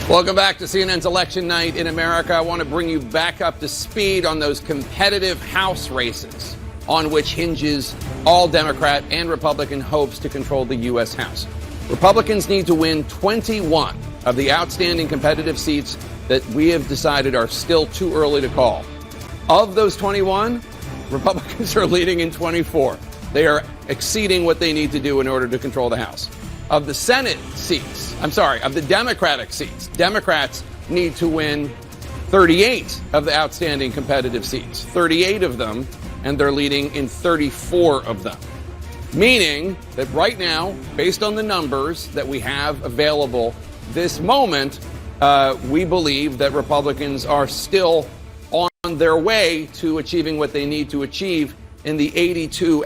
Welcome back to CNN's Election Night in America. I want to bring you back up to speed on those competitive House races on which hinges all Democrat and Republican hopes to control the U.S. House. Republicans need to win 21 of the outstanding competitive seats that we have decided are still too early to call. Of those 21, Republicans are leading in 24. They are exceeding what they need to do in order to control the House. Of the Senate seats, of the Democratic seats, Democrats need to win 38 of the outstanding competitive seats, 38 of them, and they're leading in 34 of them. Meaning that right now, based on the numbers that we have available this moment, we believe that Republicans are still on their way to achieving what they need to achieve in the 82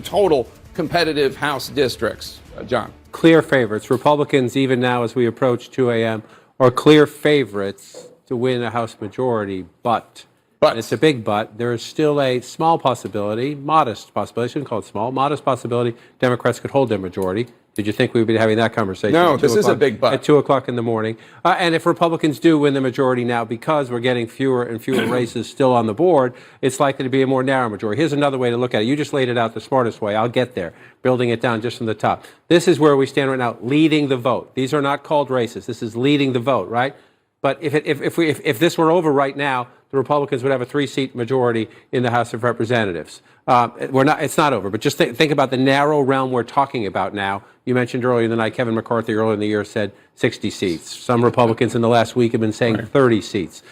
total competitive House districts. John. Clear favorites. Republicans, even now as we approach 2 a.m., are clear favorites to win a House majority. But and it's a big but. There is still a small possibility, modest possibility, I shouldn't call it small, modest possibility Democrats could hold their majority. Did you think we would be having that conversation? No, this is a big but. At 2 o'clock in the morning. And if Republicans do win the majority now, because we're getting fewer and fewer races still on the board, it's likely to be a more narrow majority. Here's another way to look at it. You just laid it out the smartest way. I'll get there, building it down just from the top. This is where we stand right now, leading the vote. These are not called races. This is leading the vote, right? But if this were over right now, the Republicans would have a 3-seat majority in the House of Representatives. It's not over, but just think about the narrow realm we're talking about now. You mentioned earlier in the night, Kevin McCarthy earlier in the year said 60 seats. Some Republicans in the last week have been saying 30 seats.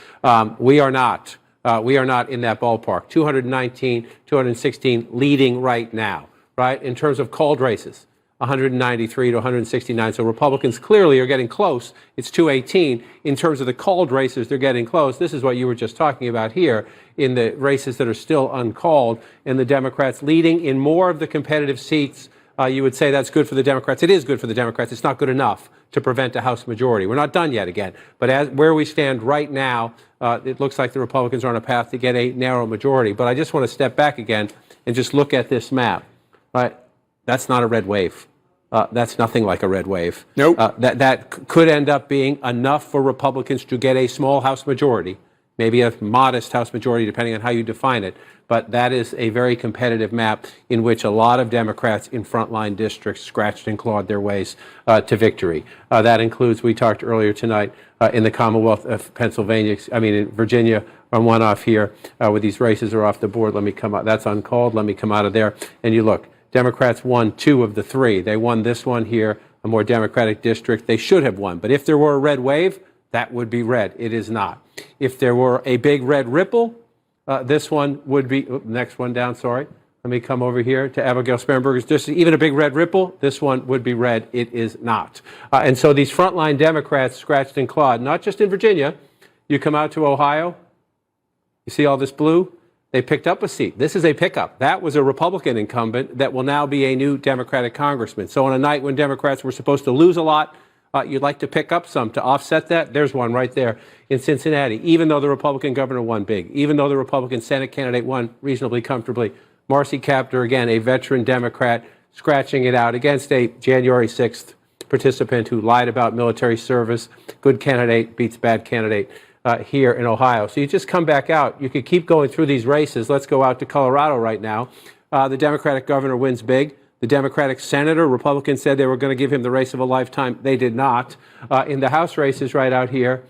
We are not in that ballpark. 219, 216 leading right now, right? In terms of called races. 193 to 169. So Republicans clearly are getting close. It's 218. In terms of the called races, they're getting close. This is what you were just talking about here in the races that are still uncalled. And the Democrats leading in more of the competitive seats. You would say that's good for the Democrats. It is good for the Democrats. It's not good enough to prevent a House majority. We're not done yet again. But where we stand right now, it looks like the Republicans are on a path to get a narrow majority. But I just want to step back again and just look at this map. Right? That's not a red wave. That's nothing like a red wave. Nope. That could end up being enough for Republicans to get a small House majority, maybe a modest House majority, depending on how you define it. But that is a very competitive map in which a lot of Democrats in frontline districts scratched and clawed their ways to victory. That includes, we talked earlier tonight, in the Commonwealth of in Virginia, on one off here, where these races are off the board. Let me come out. That's uncalled. Let me come out of there. And you look. Democrats won 2 of the 3. They won this one here, a more Democratic district. They should have won. But if there were a red wave, that would be red. It is not. If there were a big red ripple, this one would be, next one down, sorry. Let me come over here to Abigail Spanberger's district. Even a big red ripple, this one would be red. It is not. And so these frontline Democrats scratched and clawed, not just in Virginia. You come out to Ohio, you see all this blue? They picked up a seat. This is a pickup. That was a Republican incumbent that will now be a new Democratic congressman. So on a night when Democrats were supposed to lose a lot, you'd like to pick up some to offset that. There's one right there in Cincinnati. Even though the Republican governor won big, even though the Republican Senate candidate won reasonably comfortably, Marcy Kaptur, again, a veteran Democrat, scratching it out against a January 6th participant who lied about military service. Good candidate beats bad candidate. Here in Ohio. So you just come back out. You could keep going through these races. Let's go out to Colorado right now. The Democratic governor wins big. The Democratic senator, Republicans said they were going to give him the race of a lifetime. They did not. In the House races right out here,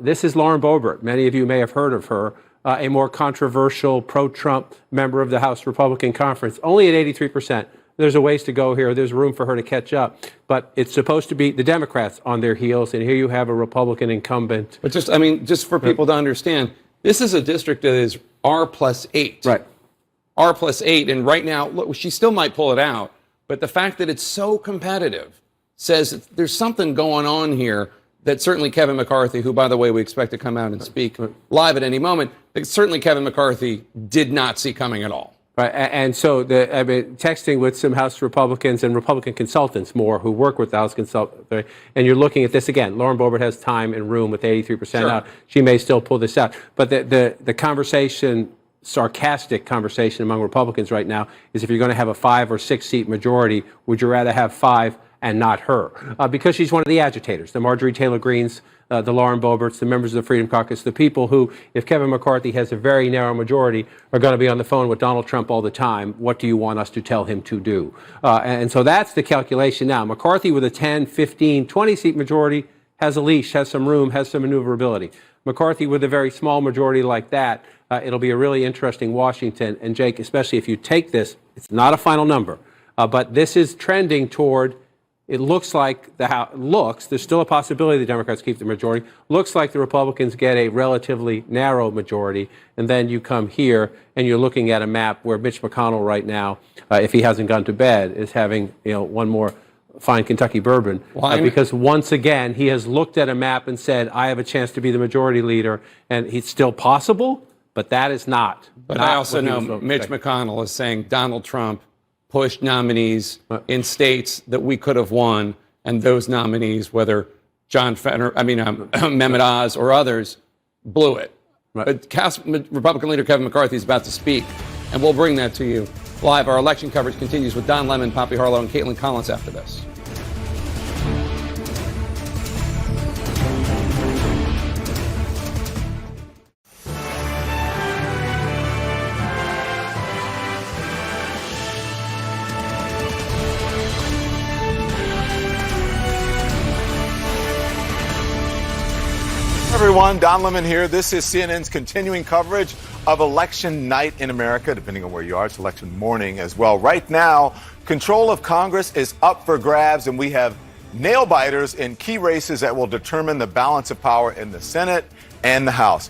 this is Lauren Boebert. Many of you may have heard of her, a more controversial pro-Trump member of the House Republican Conference, only at 83%. There's a ways to go here. There's room for her to catch up. But it's supposed to be the Democrats on their heels, and here you have a Republican incumbent. But just for people to understand, this is a district that is R+8. Right. R+8, and right now, look, she still might pull it out, but the fact that it's so competitive says there's something going on here that certainly Kevin McCarthy, who, by the way, we expect to come out and speak live at any moment, that certainly Kevin McCarthy did not see coming at all. Right, and so texting with some House Republicans and Republican consultants more who work with the House consultants, and you're looking at this again. Lauren Boebert has time and room with 83% out. She may still pull this out, but the conversation, sarcastic conversation among Republicans right now is if you're going to have a 5 or 6 seat majority, would you rather have 5 and not her, because she's one of the agitators, the Marjorie Taylor Greenes, the Lauren Boeberts, the members of the Freedom Caucus, the people who, if Kevin McCarthy has a very narrow majority, are going to be on the phone with Donald Trump all the time. What do you want us to tell him to do? And so that's the calculation now. McCarthy with a 10, 15, 20-seat majority has a leash, has some room, has some maneuverability. McCarthy with a very small majority like that, it'll be a really interesting Washington. And Jake, especially if you take this, it's not a final number, but this is trending toward, it looks like there's still a possibility the Democrats keep the majority. Looks like the Republicans get a relatively narrow majority. And then you come here and you're looking at a map where Mitch McConnell right now, if he hasn't gone to bed, is having, one more fine Kentucky bourbon, because once again, he has looked at a map and said, I have a chance to be the majority leader, and it's still possible, but that is not. But I also know Mitch McConnell is saying Donald Trump pushed nominees in states that we could have won, and those nominees, whether Mehmet Oz or others, blew it. Right. But Republican leader Kevin McCarthy is about to speak, and we'll bring that to you live. Our election coverage continues with Don Lemon, Poppy Harlow, and Caitlin Collins after this. Everyone, Don Lemon here. This is CNN's continuing coverage of election night in America. Depending on where you are, it's election morning as well. Right now, control of Congress is up for grabs, and we have nail biters in key races that will determine the balance of power in the Senate and the House.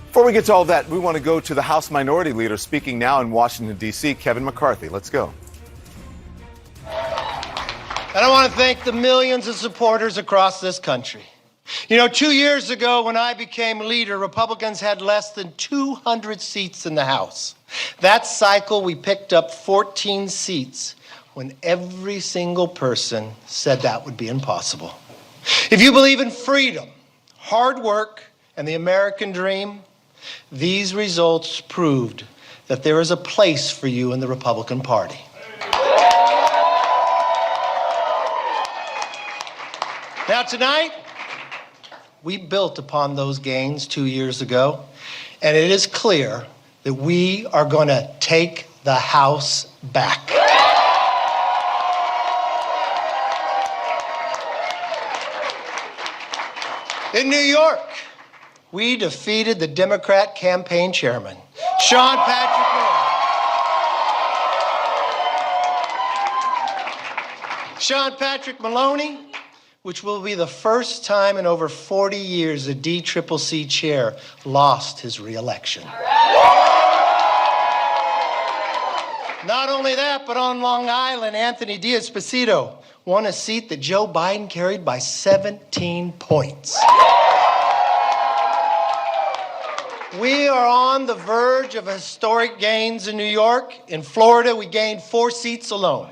Before we get to all that, we want to go to the House Minority Leader speaking now in Washington, D.C., Kevin McCarthy. Let's go. And I want to thank the millions of supporters across this country. 2 years ago, when I became leader, Republicans had less than 200 seats in the House. That cycle, we picked up 14 seats when every single person said that would be impossible. If you believe in freedom, hard work, and the American dream, these results proved that there is a place for you in the Republican Party. Now, tonight, we built upon those gains 2 years ago, and it is clear that we are going to take the House back. In New York, we defeated the Democrat campaign chairman, Sean Patrick Maloney. Sean Patrick Maloney, which will be the first time in over 40 years a DCCC chair lost his reelection. Not only that, but on Long Island, Anthony D'Esposito won a seat that Joe Biden carried by 17 points. We are on the verge of historic gains in New York. In Florida, we gained 4 seats alone.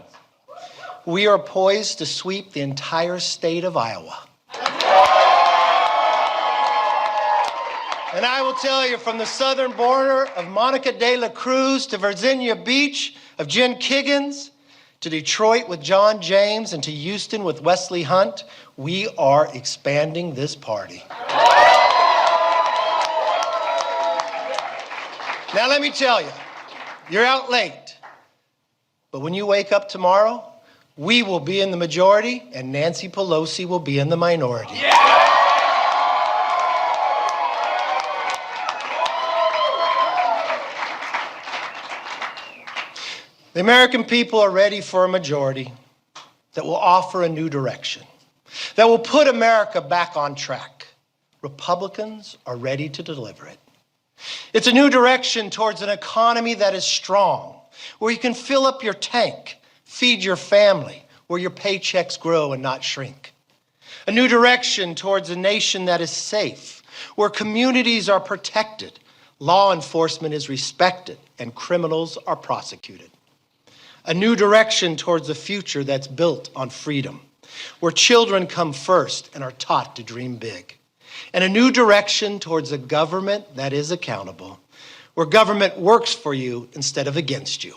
We are poised to sweep the entire state of Iowa. And I will tell you, from the southern border of Monica de la Cruz to Virginia Beach, of Jen Kiggins, to Detroit with John James, and to Houston with Wesley Hunt, we are expanding this party. Now let me tell you, you're out late, but when you wake up tomorrow, we will be in the majority, and Nancy Pelosi will be in the minority. Yeah! The American people are ready for a majority that will offer a new direction, that will put America back on track. Republicans are ready to deliver it. It's a new direction towards an economy that is strong, where you can fill up your tank, feed your family, where your paychecks grow and not shrink. A new direction towards a nation that is safe, where communities are protected, law enforcement is respected, and criminals are prosecuted. A new direction towards a future that's built on freedom, where children come first and are taught to dream big. And a new direction towards a government that is accountable, where government works for you instead of against you.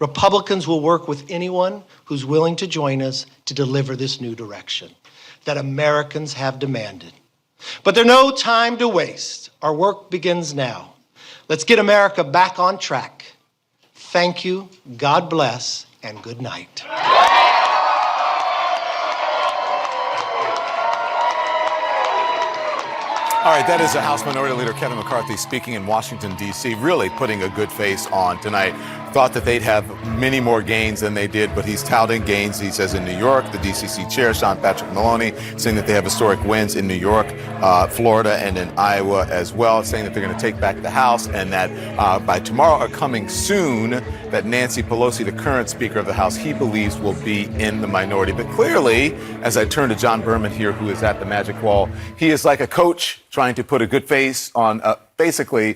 Republicans will work with anyone who's willing to join us to deliver this new direction that Americans have demanded. But there's no time to waste. Our work begins now. Let's get America back on track. Thank you, God bless, and good night. All right, that is House Minority Leader Kevin McCarthy speaking in Washington, D.C., really putting a good face on tonight. Thought that they'd have many more gains than they did, but he's touting gains, he says, in New York. The DCC chair, Sean Patrick Maloney, saying that they have historic wins in New York, Florida, and in Iowa as well, saying that they're going to take back the House and that by tomorrow or coming soon, that Nancy Pelosi, the current Speaker of the House, he believes will be in the minority. But clearly, as I turn to John Berman here, who is at the Magic Wall, he is like a coach trying to put a good face on basically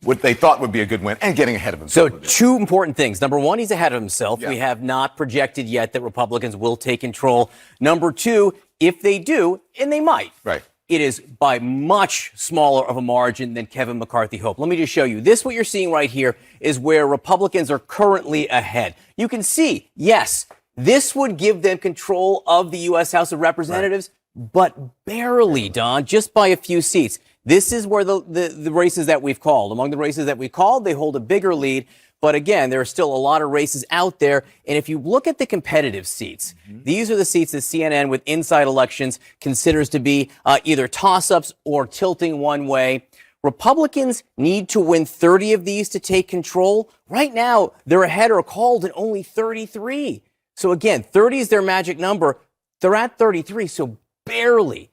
what they thought would be a good win and getting ahead of himself. So two important things. Number one, he's ahead of himself. Yeah. We have not projected yet that Republicans will take control. Number two, if they do, and they might, Right. it is by much smaller of a margin than Kevin McCarthy hoped. Let me just show you. This, what you're seeing right here, is where Republicans are currently ahead. You can see, yes, this would give them control of the U.S. House of Representatives, but barely, Don, just by a few seats. This is where the races that we've called. Among the races that we called, they hold a bigger lead. But again, there are still a lot of races out there. And if you look at the competitive seats, these are the seats that CNN with Inside Elections considers to be either toss-ups or tilting one way. Republicans need to win 30 of these to take control. Right now, they're ahead or called in only 33. So again, 30 is their magic number. They're at 33, so barely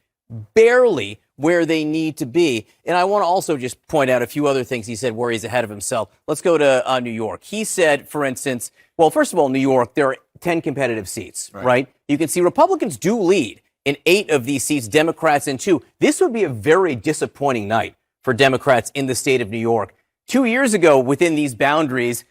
where they need to be. And I want to also just point out a few other things he said where he's ahead of himself. Let's go to New York. He said, for instance, well, first of all, New York, there are 10 competitive seats, right? You can see Republicans do lead in 8 of these seats, Democrats in 2. This would be a very disappointing night for Democrats in the state of New York. 2 years ago, within these boundaries,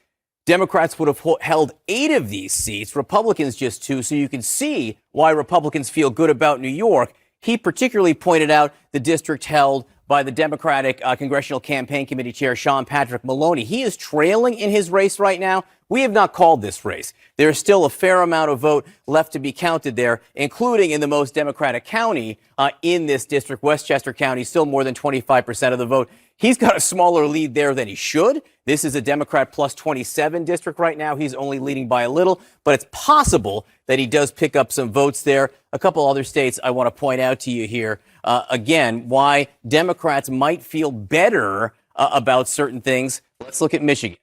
Democrats would have held 8 of these seats, Republicans just 2. So you can see why Republicans feel good about New York. He particularly pointed out the district held by the Democratic Congressional Campaign Committee Chair Sean Patrick Maloney. He is trailing in his race right now. We have not called this race. There is still a fair amount of vote left to be counted there, including in the most Democratic county in this district, Westchester County, still more than 25% of the vote. He's got a smaller lead there than he should. This is a Democrat plus 27 district right now. He's only leading by a little, but it's possible that he does pick up some votes there. A couple other states I want to point out to you here. Again, why Democrats might feel better about certain things. Let's look at Michigan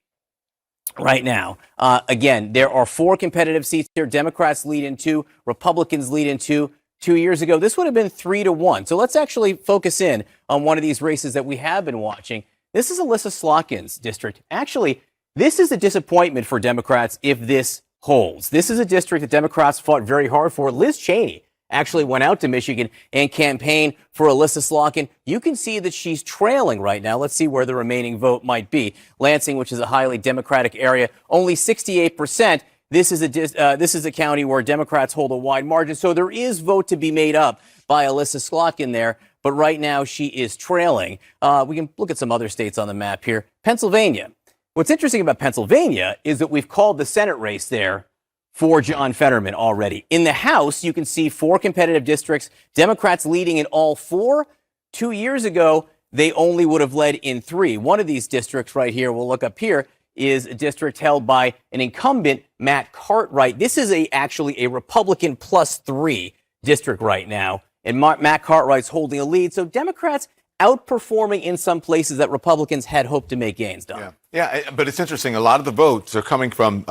right now. Again, there are 4 competitive seats here. Democrats lead in 2, Republicans lead in 2. 2 years ago, this would have been 3-1. So let's actually focus in on one of these races that we have been watching. This is Alyssa Slotkin's district. Actually, this is a disappointment for Democrats if this holds. This is a district that Democrats fought very hard for. Liz Cheney actually went out to Michigan and campaigned for Alyssa Slotkin. You can see that she's trailing right now. Let's see where the remaining vote might be. Lansing, which is a highly Democratic area, only 68%. This is a county where Democrats hold a wide margin. So there is vote to be made up by Alyssa Slotkin there. But right now she is trailing. We can look at some other states on the map here. Pennsylvania. What's interesting about Pennsylvania is that we've called the Senate race there for John Fetterman already. In the House, you can see 4 competitive districts, Democrats leading in all 4. 2 years ago, they only would have led in 3. One of these districts right here, we'll look up here, is a district held by an incumbent, Matt Cartwright. This is actually a Republican plus 3 district right now, and Matt Cartwright's holding a lead. So Democrats outperforming in some places that Republicans had hoped to make gains, Don. Yeah, but it's interesting. A lot of the votes are coming from,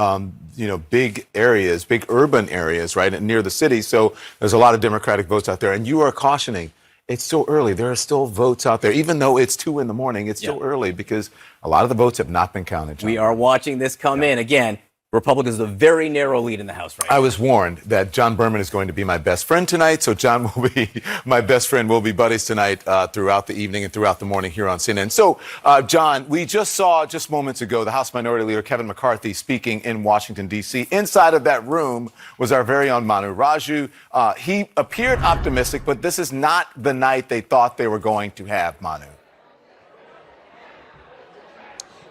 big areas, big urban areas, right, near the city. So there's a lot of Democratic votes out there. And you are cautioning, it's still early. There are still votes out there. Even though it's 2 a.m, it's still early because a lot of the votes have not been counted, John. We are watching this come in. Again, Republicans have a very narrow lead in the House right now. I was warned that John Berman is going to be my best friend tonight, so John will be my best friend. We'll be buddies tonight throughout the evening and throughout the morning here on CNN. So, John, we just saw just moments ago the House Minority Leader Kevin McCarthy speaking in Washington, D.C. Inside of that room was our very own Manu Raju. He appeared optimistic, but this is not the night they thought they were going to have, Manu.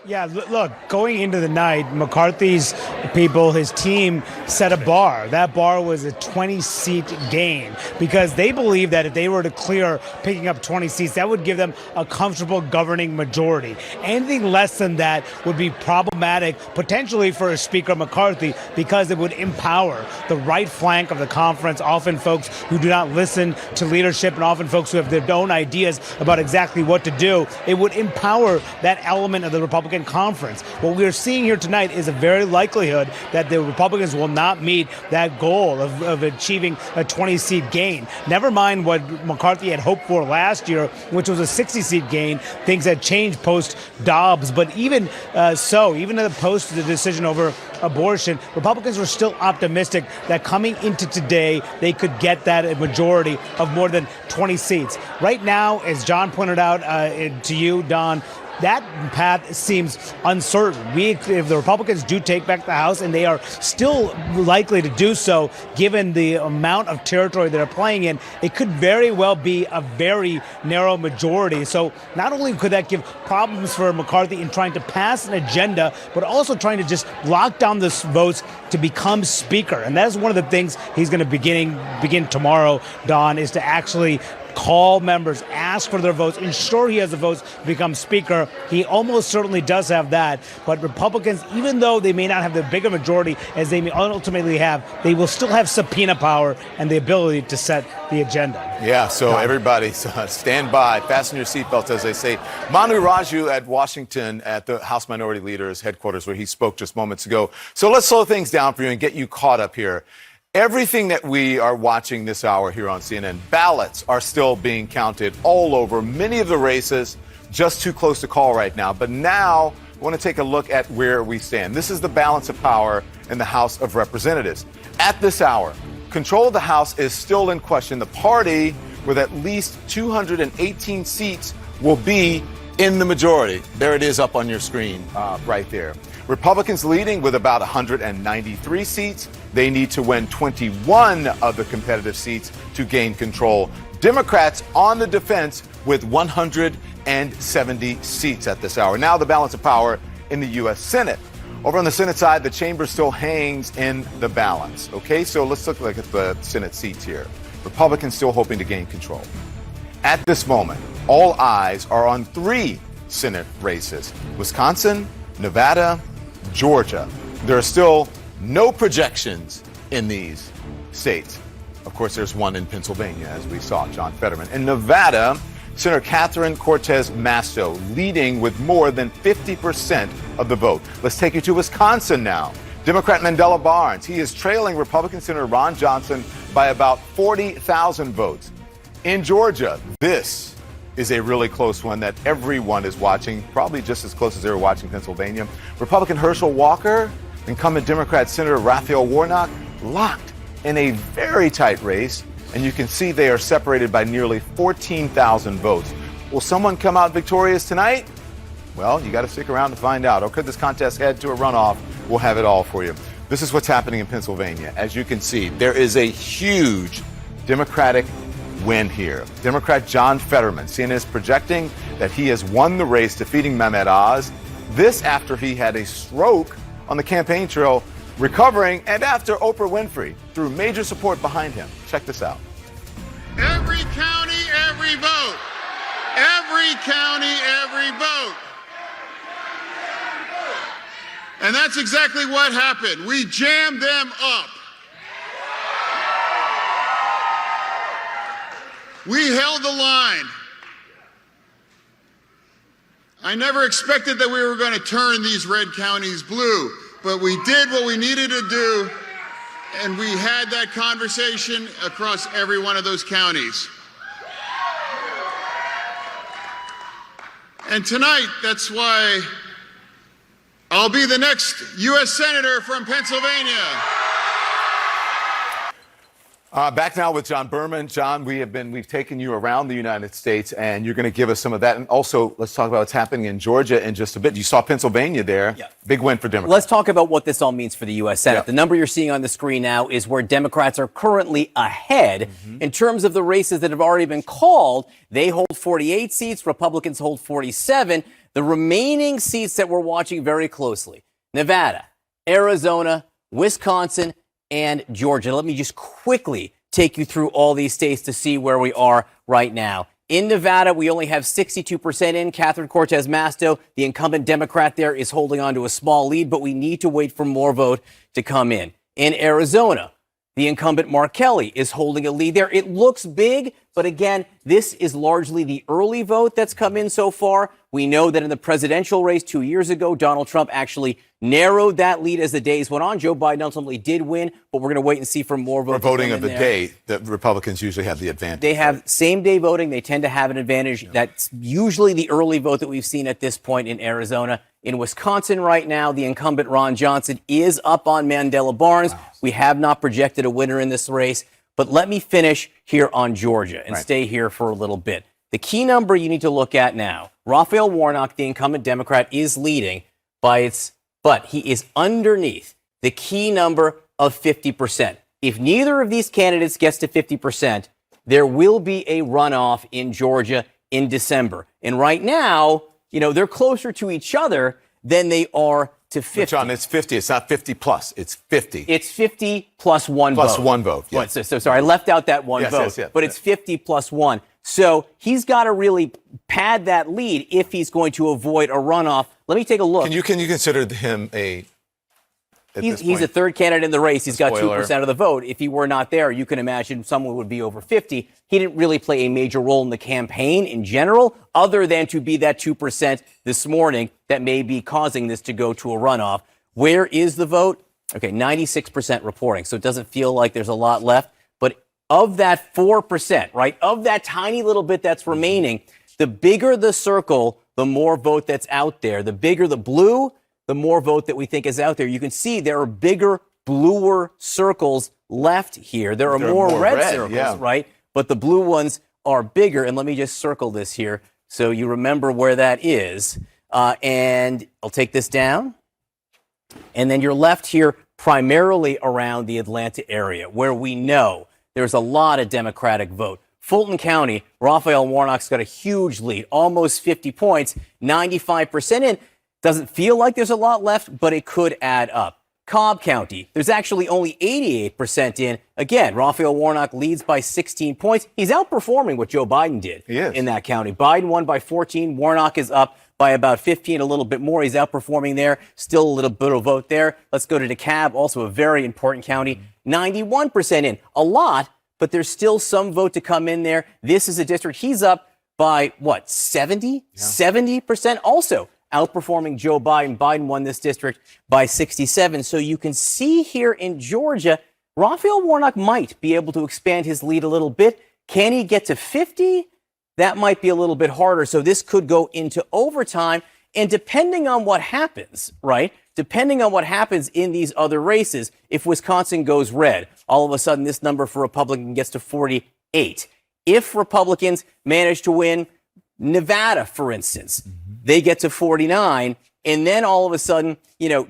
Yeah, look, going into the night, McCarthy's people, his team, set a bar. That bar was a 20-seat gain because they believe that if they were to clear picking up 20 seats, that would give them a comfortable governing majority. Anything less than that would be problematic, potentially for Speaker McCarthy, because it would empower the right flank of the conference, often folks who do not listen to leadership and often folks who have their own ideas about exactly what to do. It would empower that element of the Republican conference. What we're seeing here tonight is a very likelihood that the Republicans will not meet that goal of achieving a 20-seat gain. Never mind what McCarthy had hoped for last year, which was a 60-seat gain. Things had changed post-Dobbs, but even even in the post the decision over abortion, Republicans were still optimistic that coming into today, they could get that majority of more than 20 seats. Right now, as John pointed out to you, Don, that path seems uncertain. If the Republicans do take back the House, and they are still likely to do so, given the amount of territory they're playing in, it could very well be a very narrow majority. So not only could that give problems for McCarthy in trying to pass an agenda, but also trying to just lock down the votes to become Speaker. And that is one of the things he's going to begin tomorrow, Don, is to actually call members, ask for their votes, ensure he has the votes to become Speaker. He almost certainly does have that. But Republicans, even though they may not have the bigger majority as they may ultimately have, they will still have subpoena power and the ability to set the agenda. Yeah, so everybody stand by, fasten your seatbelts, as they say. Manu Raju at Washington at the House Minority Leader's headquarters, where he spoke just moments ago. So let's slow things down for you and get you caught up here. Everything that we are watching this hour here on CNN, ballots are still being counted all over many of the races, just too close to call right now. But now I want to take a look at where we stand. This is the balance of power in the House of Representatives. At this hour, control of the House is still in question. The party with at least 218 seats will be in the majority. There it is up on your screen right there. Republicans leading with about 193 seats. They need to win 21 of the competitive seats to gain control. Democrats on the defense with 170 seats at this hour. Now the balance of power in the U.S. Senate. Over on the Senate side, the chamber still hangs in the balance. Okay, so let's look at the Senate seats here. Republicans still hoping to gain control. At this moment, all eyes are on 3 Senate races: Wisconsin, Nevada, Georgia. There are still no projections in these states. Of course, there's one in Pennsylvania, as we saw, John Fetterman. In Nevada, Senator Catherine Cortez Masto leading with more than 50% of the vote. Let's take you to Wisconsin now. Democrat Mandela Barnes, he is trailing Republican Senator Ron Johnson by about 40,000 votes. In Georgia, this is a really close one that everyone is watching, probably just as close as they were watching Pennsylvania. Republican Herschel Walker, incumbent Democrat Senator Raphael Warnock, locked in a very tight race, and you can see they are separated by nearly 14,000 votes. Will someone come out victorious tonight? Well, you got to stick around to find out. Or could this contest head to a runoff? We'll have it all for you. This is what's happening in Pennsylvania. As you can see, there is a huge Democratic win here. Democrat John Fetterman, CNN is projecting that he has won the race, defeating Mehmet Oz. This after he had a stroke on the campaign trail, recovering, and after Oprah Winfrey threw major support behind him. Check this out. Every county, every vote. Every county, every vote. And that's exactly what happened. We jammed them up. We held the line. I never expected that we were going to turn these red counties blue, but we did what we needed to do, and we had that conversation across every one of those counties. And tonight, that's why I'll be the next U.S. Senator from Pennsylvania. Back now with John Berman. John, we've taken you around the United States, and you're going to give us some of that. And also, let's talk about what's happening in Georgia in just a bit. You saw Pennsylvania there. Yeah. Big win for Democrats. Let's talk about what this all means for the U.S. Senate. Yeah. The number you're seeing on the screen now is where Democrats are currently ahead. In terms of the races that have already been called, they hold 48 seats. Republicans hold 47. The remaining seats that we're watching very closely, Nevada, Arizona, Wisconsin, and Georgia. Let me just quickly take you through all these states to see where we are right now. In Nevada, we only have 62% in. Catherine Cortez Masto, the incumbent Democrat there, is holding on to a small lead, but we need to wait for more vote to come in. In Arizona, the incumbent Mark Kelly is holding a lead there. It looks big, but again, this is largely the early vote that's come in so far. We know that in the presidential race 2 years ago, Donald Trump actually narrowed that lead as the days went on. Joe Biden ultimately did win, but we're going to wait and see for more votes. For voting of the day, the Republicans usually have the advantage. They have same-day voting. They tend to have an advantage. Yeah. That's usually the early vote that we've seen at this point in Arizona. In Wisconsin right now, the incumbent Ron Johnson is up on Mandela Barnes. Wow. We have not projected a winner in this race. But let me finish here on Georgia and stay here for a little bit. The key number you need to look at now, Raphael Warnock, the incumbent Democrat, is leading but he is underneath the key number of 50%. If neither of these candidates gets to 50%, there will be a runoff in Georgia in December. And right now, they're closer to each other than they are to 50. But John, it's 50. It's not 50 plus. It's 50. It's 50 plus one vote. Plus one vote. Yes. So sorry, I left out that one vote. Yes, but it's 50 plus one. So he's got to really pad that lead if he's going to avoid a runoff. Let me take a look. Can you consider him He's a third candidate in the race. He's got 2% of the vote. If he were not there, you can imagine someone would be over 50. He didn't really play a major role in the campaign in general, other than to be that 2% this morning that may be causing this to go to a runoff. Where is the vote? Okay, 96% reporting. So it doesn't feel like there's a lot left. But of that 4%, right, of that tiny little bit that's remaining, the bigger the circle, the more vote that's out there. The bigger the blue, the more vote that we think is out there. You can see there are bigger, bluer circles left here. There are more red circles, right? But the blue ones are bigger. And let me just circle this here so you remember where that is. And I'll take this down. And then you're left here primarily around the Atlanta area, where we know there's a lot of Democratic vote. Fulton County, Raphael Warnock's got a huge lead, almost 50 points, 95% in. Doesn't feel like there's a lot left, but it could add up. Cobb County, there's actually only 88% in. Again, Raphael Warnock leads by 16 points. He's outperforming what Joe Biden did in that county. Biden won by 14. Warnock is up by about 15, a little bit more. He's outperforming there. Still a little bit of vote there. Let's go to DeKalb, also a very important county. 91% in. A lot, but there's still some vote to come in there. This is a district. He's up by, 70? Yeah. 70% also. Outperforming Joe Biden. Biden won this district by 67. So you can see here in Georgia, Raphael Warnock might be able to expand his lead a little bit. Can he get to 50? That might be a little bit harder. So this could go into overtime. And depending on what happens, right? Depending on what happens in these other races, if Wisconsin goes red, all of a sudden this number for Republican gets to 48. If Republicans manage to win Nevada, for instance, they get to 49, and then all of a sudden,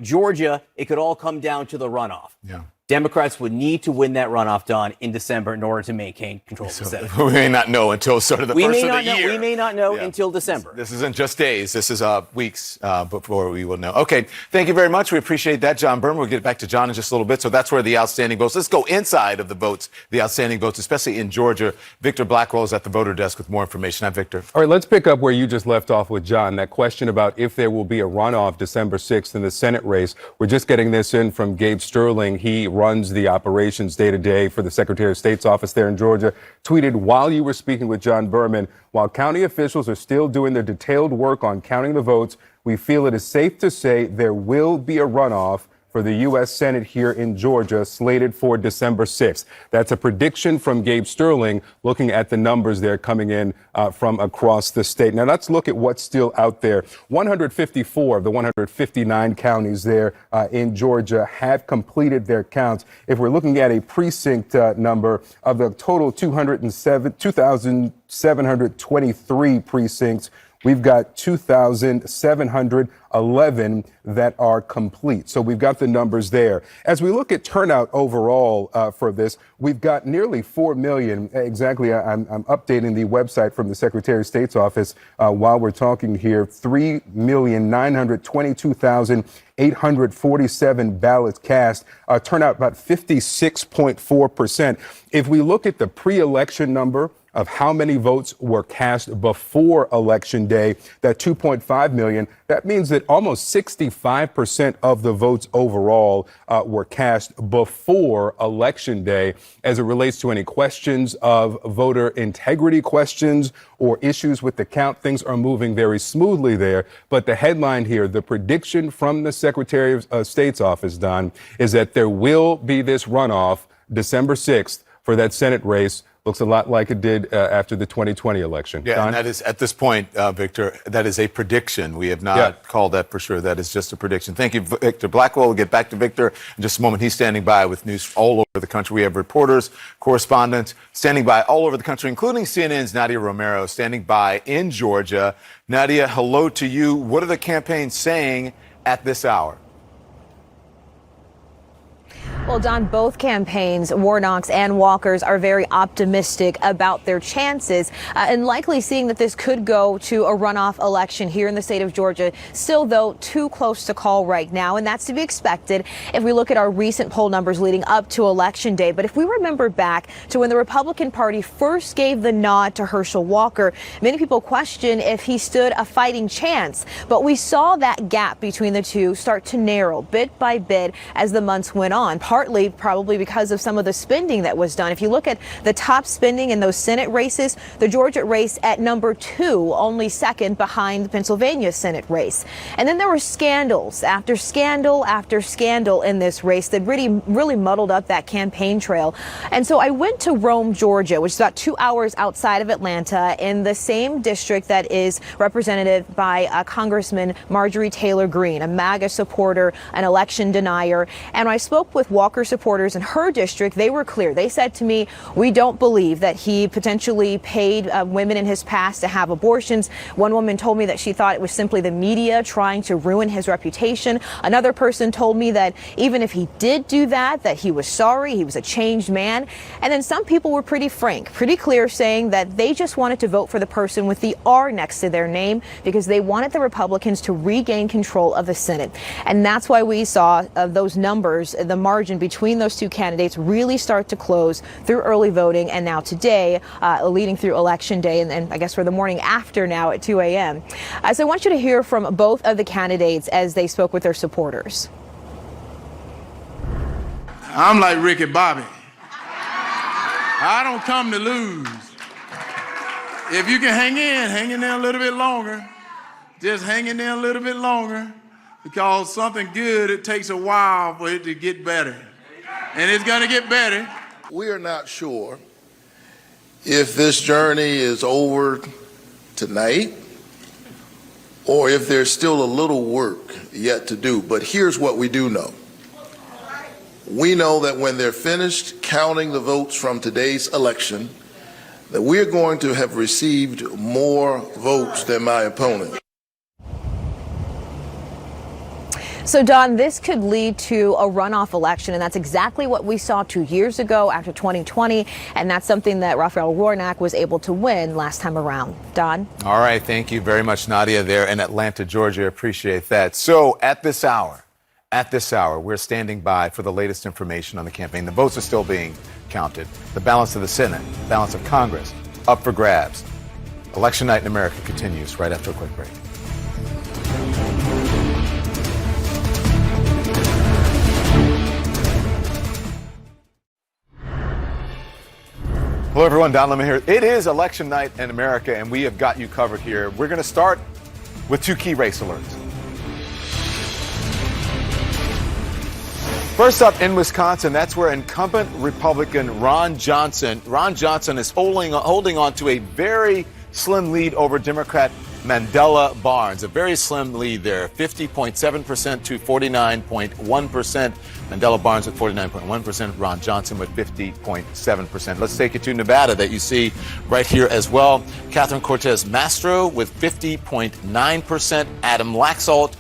Georgia, it could all come down to the runoff. Yeah. Democrats would need to win that runoff, Don, in December in order to maintain control of the Senate. We may not know until sort of the first of the year. We may not know until December. This isn't just days. This is weeks before we will know. Okay, thank you very much. We appreciate that, John Berman. We'll get back to John in just a little bit. So that's where the outstanding votes. Let's go inside of the votes, the outstanding votes, especially in Georgia. Victor Blackwell is at the voter desk with more information. Hi, Victor. All right, let's pick up where you just left off with John, that question about if there will be a runoff December 6th in the Senate race. We're just getting this in from Gabe Sterling. He runs the operations day-to-day for the Secretary of State's office there in Georgia, tweeted while you were speaking with John Berman, while county officials are still doing their detailed work on counting the votes, we feel it is safe to say there will be a runoff for the U.S. Senate here in Georgia, slated for December 6th. That's a prediction from Gabe Sterling, looking at the numbers there coming in from across the state. Now, let's look at what's still out there. 154 of the 159 counties there in Georgia have completed their counts. If we're looking at a precinct number of the total 2,723 precincts, we've got 2,711 that are complete. So we've got the numbers there. As we look at turnout overall for this, we've got nearly 4 million. Exactly, I'm updating the website from the Secretary of State's office while we're talking here. 3,922,847 ballots cast. Turnout about 56.4%. If we look at the pre-election number of how many votes were cast before Election Day, that 2.5 million, that means that almost 65% of the votes overall were cast before Election Day. As it relates to any questions of voter integrity questions or issues with the count, things are moving very smoothly there. But the headline here, the prediction from the Secretary of State's office, Don, is that there will be this runoff December 6th for that Senate race. Looks a lot like it did after the 2020 election. Yeah, Don? and that is, at this point, Victor, that is a prediction. We have not called that for sure. That is just a prediction. Thank you, Victor Blackwell. We'll get back to Victor in just a moment. He's standing by with news all over the country. We have reporters, correspondents standing by all over the country, including CNN's Nadia Romero standing by in Georgia. Nadia, hello to you. What are the campaigns saying at this hour? Well, Don, both campaigns, Warnock's and Walker's, are very optimistic about their chances and likely seeing that this could go to a runoff election here in the state of Georgia. Still, though, too close to call right now, and that's to be expected if we look at our recent poll numbers leading up to Election Day. But if we remember back to when the Republican Party first gave the nod to Herschel Walker, many people questioned if he stood a fighting chance. But we saw that gap between the two start to narrow bit by bit as the months went on. Partly probably because of some of the spending that was done. If you look at the top spending in those Senate races, the Georgia race at number 2, only second behind the Pennsylvania Senate race. And then there were scandals after scandal after scandal in this race that really muddled up that campaign trail. And so I went to Rome, Georgia, which is about 2 hours outside of Atlanta, in the same district that is represented by Congressman Marjorie Taylor Greene, a MAGA supporter, an election denier. And I spoke with Walker supporters in her district. They were clear. They said to me, we don't believe that he potentially paid women in his past to have abortions. One woman told me that she thought it was simply the media trying to ruin his reputation. Another person told me that even if he did do that he was sorry, he was a changed man. And then some people were pretty frank, pretty clear, saying that they just wanted to vote for the person with the R next to their name because they wanted the Republicans to regain control of the Senate. And that's why we saw those numbers, the margin between those two candidates, really start to close through early voting, and now today, leading through Election Day, and I guess for the morning after now at 2 a.m. So I want you to hear from both of the candidates as they spoke with their supporters. I'm like Ricky Bobby. I don't come to lose. If you can hang in there a little bit longer, just hang in there a little bit longer, because something good, it takes a while for it to get better. And it's going to get better. We are not sure if this journey is over tonight or if there's still a little work yet to do. But here's what we do know. We know that when they're finished counting the votes from today's election, that we're going to have received more votes than my opponent. So, Don, this could lead to a runoff election, and that's exactly what we saw 2 years ago after 2020, and that's something that Raphael Warnock was able to win last time around. Don? All right. Thank you very much, Nadia, there in Atlanta, Georgia. Appreciate that. So at this hour, we're standing by for the latest information on the campaign. The votes are still being counted. The balance of the Senate, balance of Congress, up for grabs. Election night in America continues right after a quick break. Hello, everyone. Don Lemon here. It is election night in America, and we have got you covered here. We're going to start with 2 key race alerts. First up in Wisconsin, that's where incumbent Republican Ron Johnson is holding on to a very slim lead over Democrat Mandela Barnes. A very slim lead there, 50.7% to 49.1%. Mandela Barnes with 49.1%, Ron Johnson with 50.7%. Let's take it to Nevada that you see right here as well. Catherine Cortez Masto with 50.9%, Adam Laxalt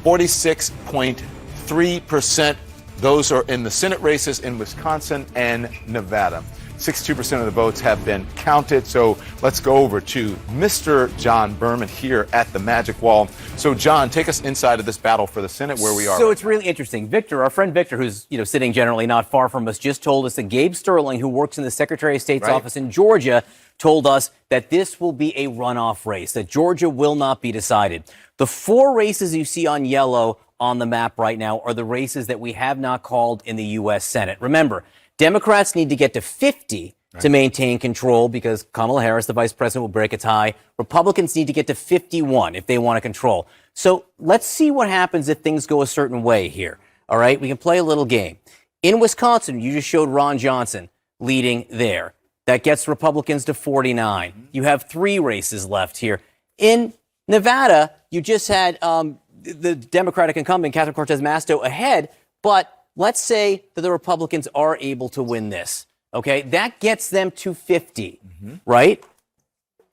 46.3%. Those are in the Senate races in Wisconsin and Nevada. 62% of the votes have been counted. So let's go over to Mr. John Berman here at the Magic Wall. So, John, take us inside of this battle for the Senate where we are. So it's really interesting. Victor, our friend Victor, who's sitting generally not far from us, just told us that Gabe Sterling, who works in the Secretary of State's office in Georgia, told us that this will be a runoff race, that Georgia will not be decided. The 4 races you see on yellow on the map right now are the races that we have not called in the U.S. Senate. Remember, Democrats need to get to 50 to maintain control because Kamala Harris, the vice president, will break a tie. Republicans need to get to 51 if they want to control. So let's see what happens if things go a certain way here. All right, we can play a little game. In Wisconsin, you just showed Ron Johnson leading there. That gets Republicans to 49. You have 3 races left here. In Nevada, you just had the Democratic incumbent, Catherine Cortez Masto, ahead, but let's say that the Republicans are able to win this, okay? That gets them to 50, right?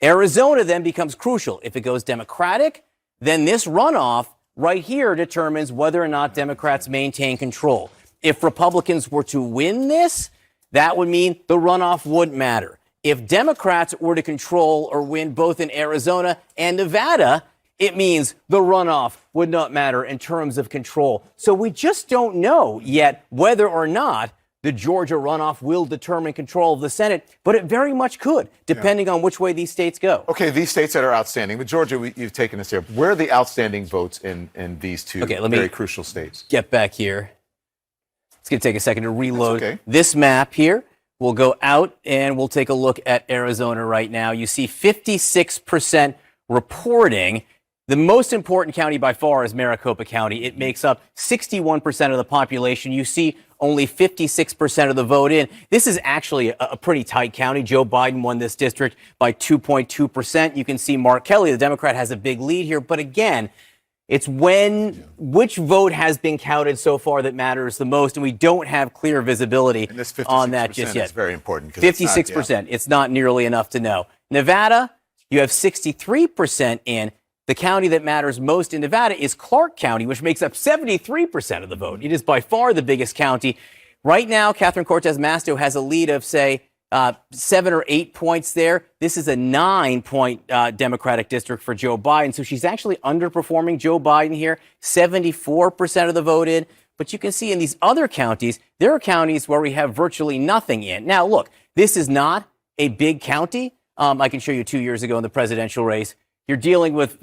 Arizona then becomes crucial. If it goes Democratic, then this runoff right here determines whether or not Democrats maintain control. If Republicans were to win this, that would mean the runoff wouldn't matter. If Democrats were to control or win both in Arizona and Nevada, it means the runoff would not matter in terms of control. So we just don't know yet whether or not the Georgia runoff will determine control of the Senate, but it very much could, depending on which way these states go. Okay, these states that are outstanding, but Georgia, you've taken us here. Where are the outstanding votes in these two very crucial states? Get back here. It's going to take a second to reload this map here. We'll go out and we'll take a look at Arizona right now. You see 56% reporting. The most important county by far is Maricopa County. It makes up 61% of the population. You see only 56% of the vote in. This is actually a pretty tight county. Joe Biden won this district by 2.2%. You can see Mark Kelly, the Democrat, has a big lead here. But again, it's which vote has been counted so far that matters the most, and we don't have clear visibility on that just yet. It's very important. 56%. It's not nearly enough to know. Nevada, you have 63% in. The county that matters most in Nevada is Clark County, which makes up 73% of the vote. It is by far the biggest county. Right now, Catherine Cortez Masto has a lead of, say, 7 or 8 points there. This is a 9-point Democratic district for Joe Biden. So she's actually underperforming Joe Biden here. 74% of the vote in. But you can see in these other counties, there are counties where we have virtually nothing in. Now, look, this is not a big county. I can show you 2 years ago in the presidential race. You're dealing with,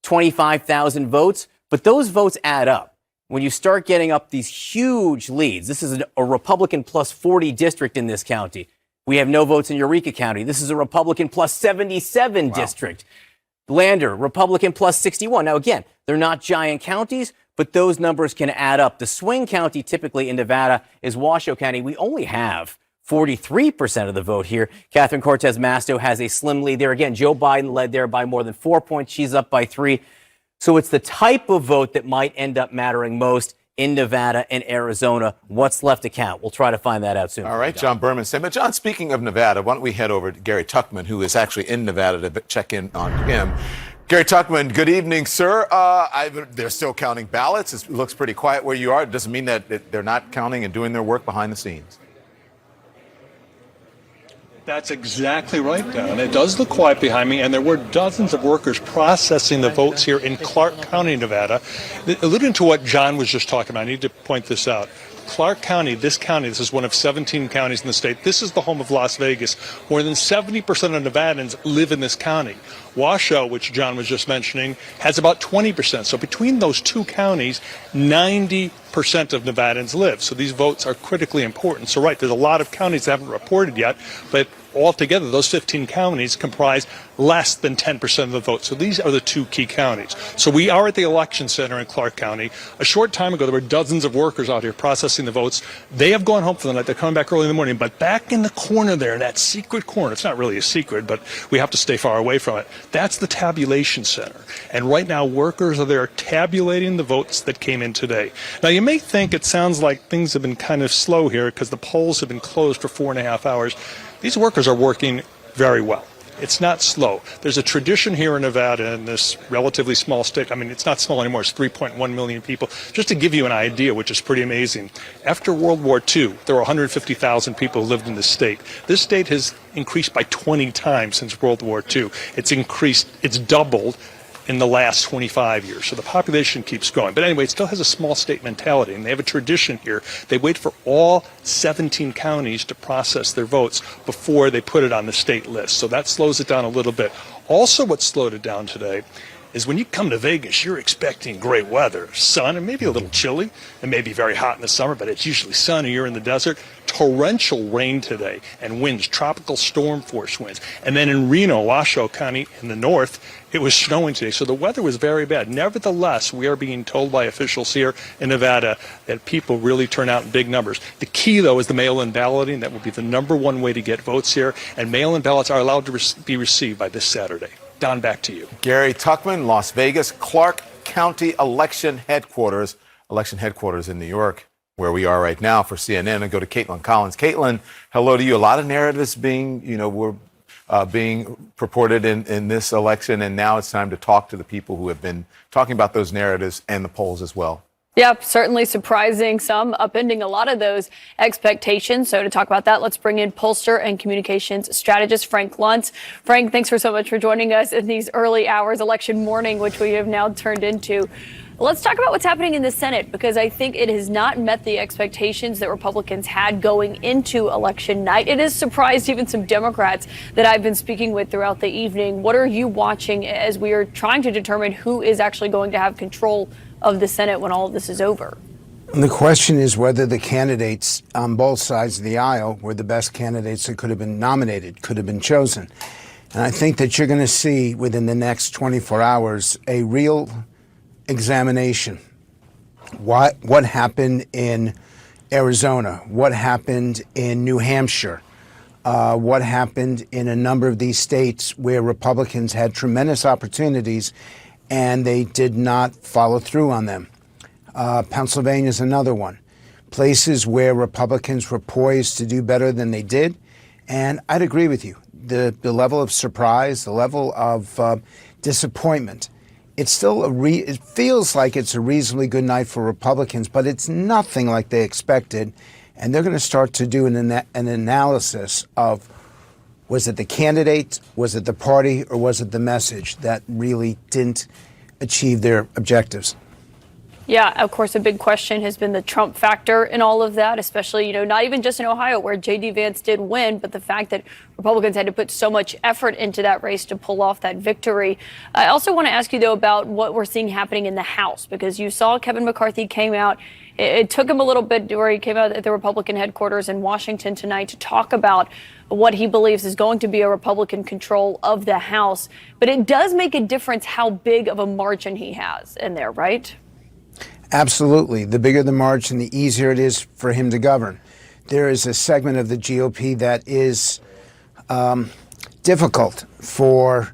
25,000 votes, but those votes add up. When you start getting up these huge leads, this is a Republican plus 40 district in this county. We have no votes in Eureka County. This is a Republican plus 77 district. Lander, Republican plus 61. Now, again, they're not giant counties, but those numbers can add up. The swing county typically in Nevada is Washoe County. We only have 43% of the vote here. Catherine Cortez Masto has a slim lead there. Again, Joe Biden led there by more than 4 points. She's up by 3. So it's the type of vote that might end up mattering most in Nevada and Arizona. What's left to count? We'll try to find that out soon. All right, John Berman. But John, speaking of Nevada, why don't we head over to Gary Tuchman, who is actually in Nevada, to check in on him. Gary Tuchman, good evening, sir. They're still counting ballots. It looks pretty quiet where you are. It doesn't mean that they're not counting and doing their work behind the scenes. That's exactly right, Don. It does look quiet behind me, and there were dozens of workers processing the votes here in Clark County, Nevada. Alluding to what John was just talking about, I need to point this out. Clark County, this is one of 17 counties in the state. This is the home of Las Vegas. More than 70% of Nevadans live in this county. Washoe, which John was just mentioning, has about 20%. So between those two counties, 90% of Nevadans live. So these votes are critically important. So right, there's a lot of counties that haven't reported yet, but altogether, those 15 counties comprise less than 10% of the vote. So these are the two key counties. So we are at the election center in Clark County. A short time ago, there were dozens of workers out here processing the votes. They have gone home for the night. They're coming back early in the morning. But back in the corner there, that secret corner, it's not really a secret, but we have to stay far away from it. That's the tabulation center. And right now, workers are there tabulating the votes that came in today. Now, you may think it sounds like things have been kind of slow here because the polls have been closed for 4.5 hours. These workers are working very well. It's not slow. There's a tradition here in Nevada, in this relatively small state. I mean, it's not small anymore. It's 3.1 million people. Just to give you an idea, which is pretty amazing, after World War II, there were 150,000 people who lived in this state. This state has increased by 20 times since World War II. It's doubled in the last 25 years. So the population keeps growing. But anyway, it still has a small state mentality, and they have a tradition here. They wait for all 17 counties to process their votes before they put it on the state list. So that slows it down a little bit. Also, what slowed it down today is when you come to Vegas, you're expecting great weather, sun, and maybe a little chilly. It may be very hot in the summer, but it's usually sunny. You're in the desert. Torrential rain today and winds, tropical storm force winds. And then in Reno, Washoe County in the north, it was snowing today. So the weather was very bad. Nevertheless, we are being told by officials here in Nevada that people really turn out in big numbers. The key, though, is the mail-in balloting. That will be the #1 way to get votes here. And mail-in ballots are allowed to be received by this Saturday. Don, back to you. Gary Tuchman, Las Vegas, Clark County election headquarters in New York, where we are right now for CNN. I go to Caitlin Collins. Caitlin, hello to you. A lot of narratives being purported in this election, and now it's time to talk to the people who have been talking about those narratives and the polls as well. Yep, certainly surprising some, upending a lot of those expectations. So to talk about that, let's bring in pollster and communications strategist Frank Luntz. Frank, thanks so much for joining us in these early hours, election morning, which we have now turned into. Let's talk about what's happening in the Senate, because I think it has not met the expectations that Republicans had going into election night. It has surprised even some Democrats that I've been speaking with throughout the evening. What are you watching as we are trying to determine who is actually going to have control of the Senate when all of this is over? The question is whether the candidates on both sides of the aisle were the best candidates that could have been nominated, could have been chosen. And I think that you're going to see within the next 24 hours a real examination. What happened in Arizona? What happened in New Hampshire? What happened in a number of these states where Republicans had tremendous opportunities and they did not follow through on them. Pennsylvania is another one. Places where Republicans were poised to do better than they did. And I'd agree with you. The level of surprise, the level of disappointment, it's still it feels like it's a reasonably good night for Republicans, but it's nothing like they expected. And they're going to start to do an analysis of, was it the candidate, was it the party, or was it the message that really didn't achieve their objectives? Yeah, of course, a big question has been the Trump factor in all of that, especially, not even just in Ohio where J.D. Vance did win, but the fact that Republicans had to put so much effort into that race to pull off that victory. I also want to ask you, though, about what we're seeing happening in the House, because you saw Kevin McCarthy came out. It took him a little bit where he came out at the Republican headquarters in Washington tonight to talk about what he believes is going to be a Republican control of the House. But it does make a difference how big of a margin he has in there, right? Absolutely. The bigger the margin, the easier it is for him to govern. There is a segment of the GOP that is difficult for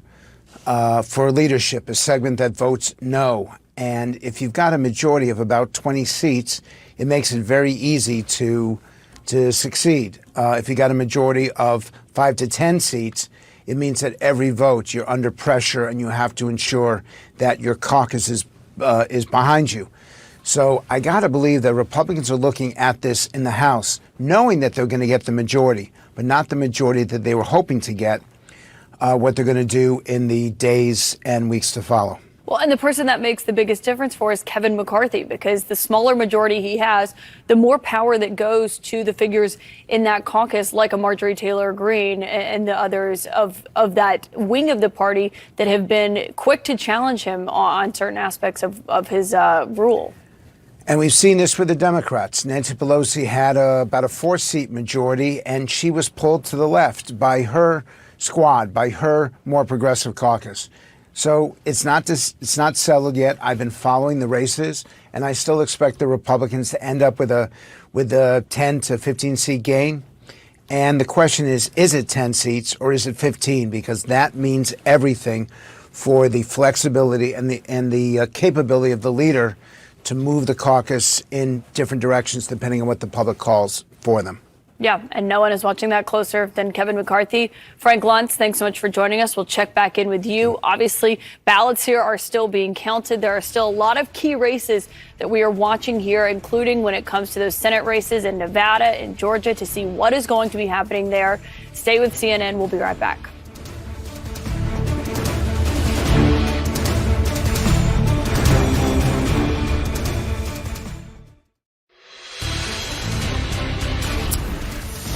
leadership, a segment that votes no. And if you've got a majority of about 20 seats, it makes it very easy to succeed. If you got a majority of 5 to 10 seats, it means that every vote you're under pressure and you have to ensure that your caucus is behind you. So I got to believe that Republicans are looking at this in the House, knowing that they're going to get the majority, but not the majority that they were hoping to get, what they're going to do in the days and weeks to follow. Well, and the person that makes the biggest difference for is Kevin McCarthy, because the smaller majority he has, the more power that goes to the figures in that caucus, like a Marjorie Taylor Greene and the others of that wing of the party that have been quick to challenge him on certain aspects of his rule. And we've seen this with the Democrats. Nancy Pelosi had about a 4-seat majority, and she was pulled to the left by her squad, by her more progressive caucus. So it's not settled yet. I've been following the races, and I still expect the Republicans to end up with a 10 to 15 seat gain. And the question is it 10 seats or is it 15? Because that means everything for the flexibility and the capability of the leader to move the caucus in different directions depending on what the public calls for them. Yeah, and no one is watching that closer than Kevin McCarthy. Frank Luntz, thanks so much for joining us. We'll check back in with you. Obviously, ballots here are still being counted. There are still a lot of key races that we are watching here, including when it comes to those Senate races in Nevada and Georgia, to see what is going to be happening there. Stay with CNN. We'll be right back.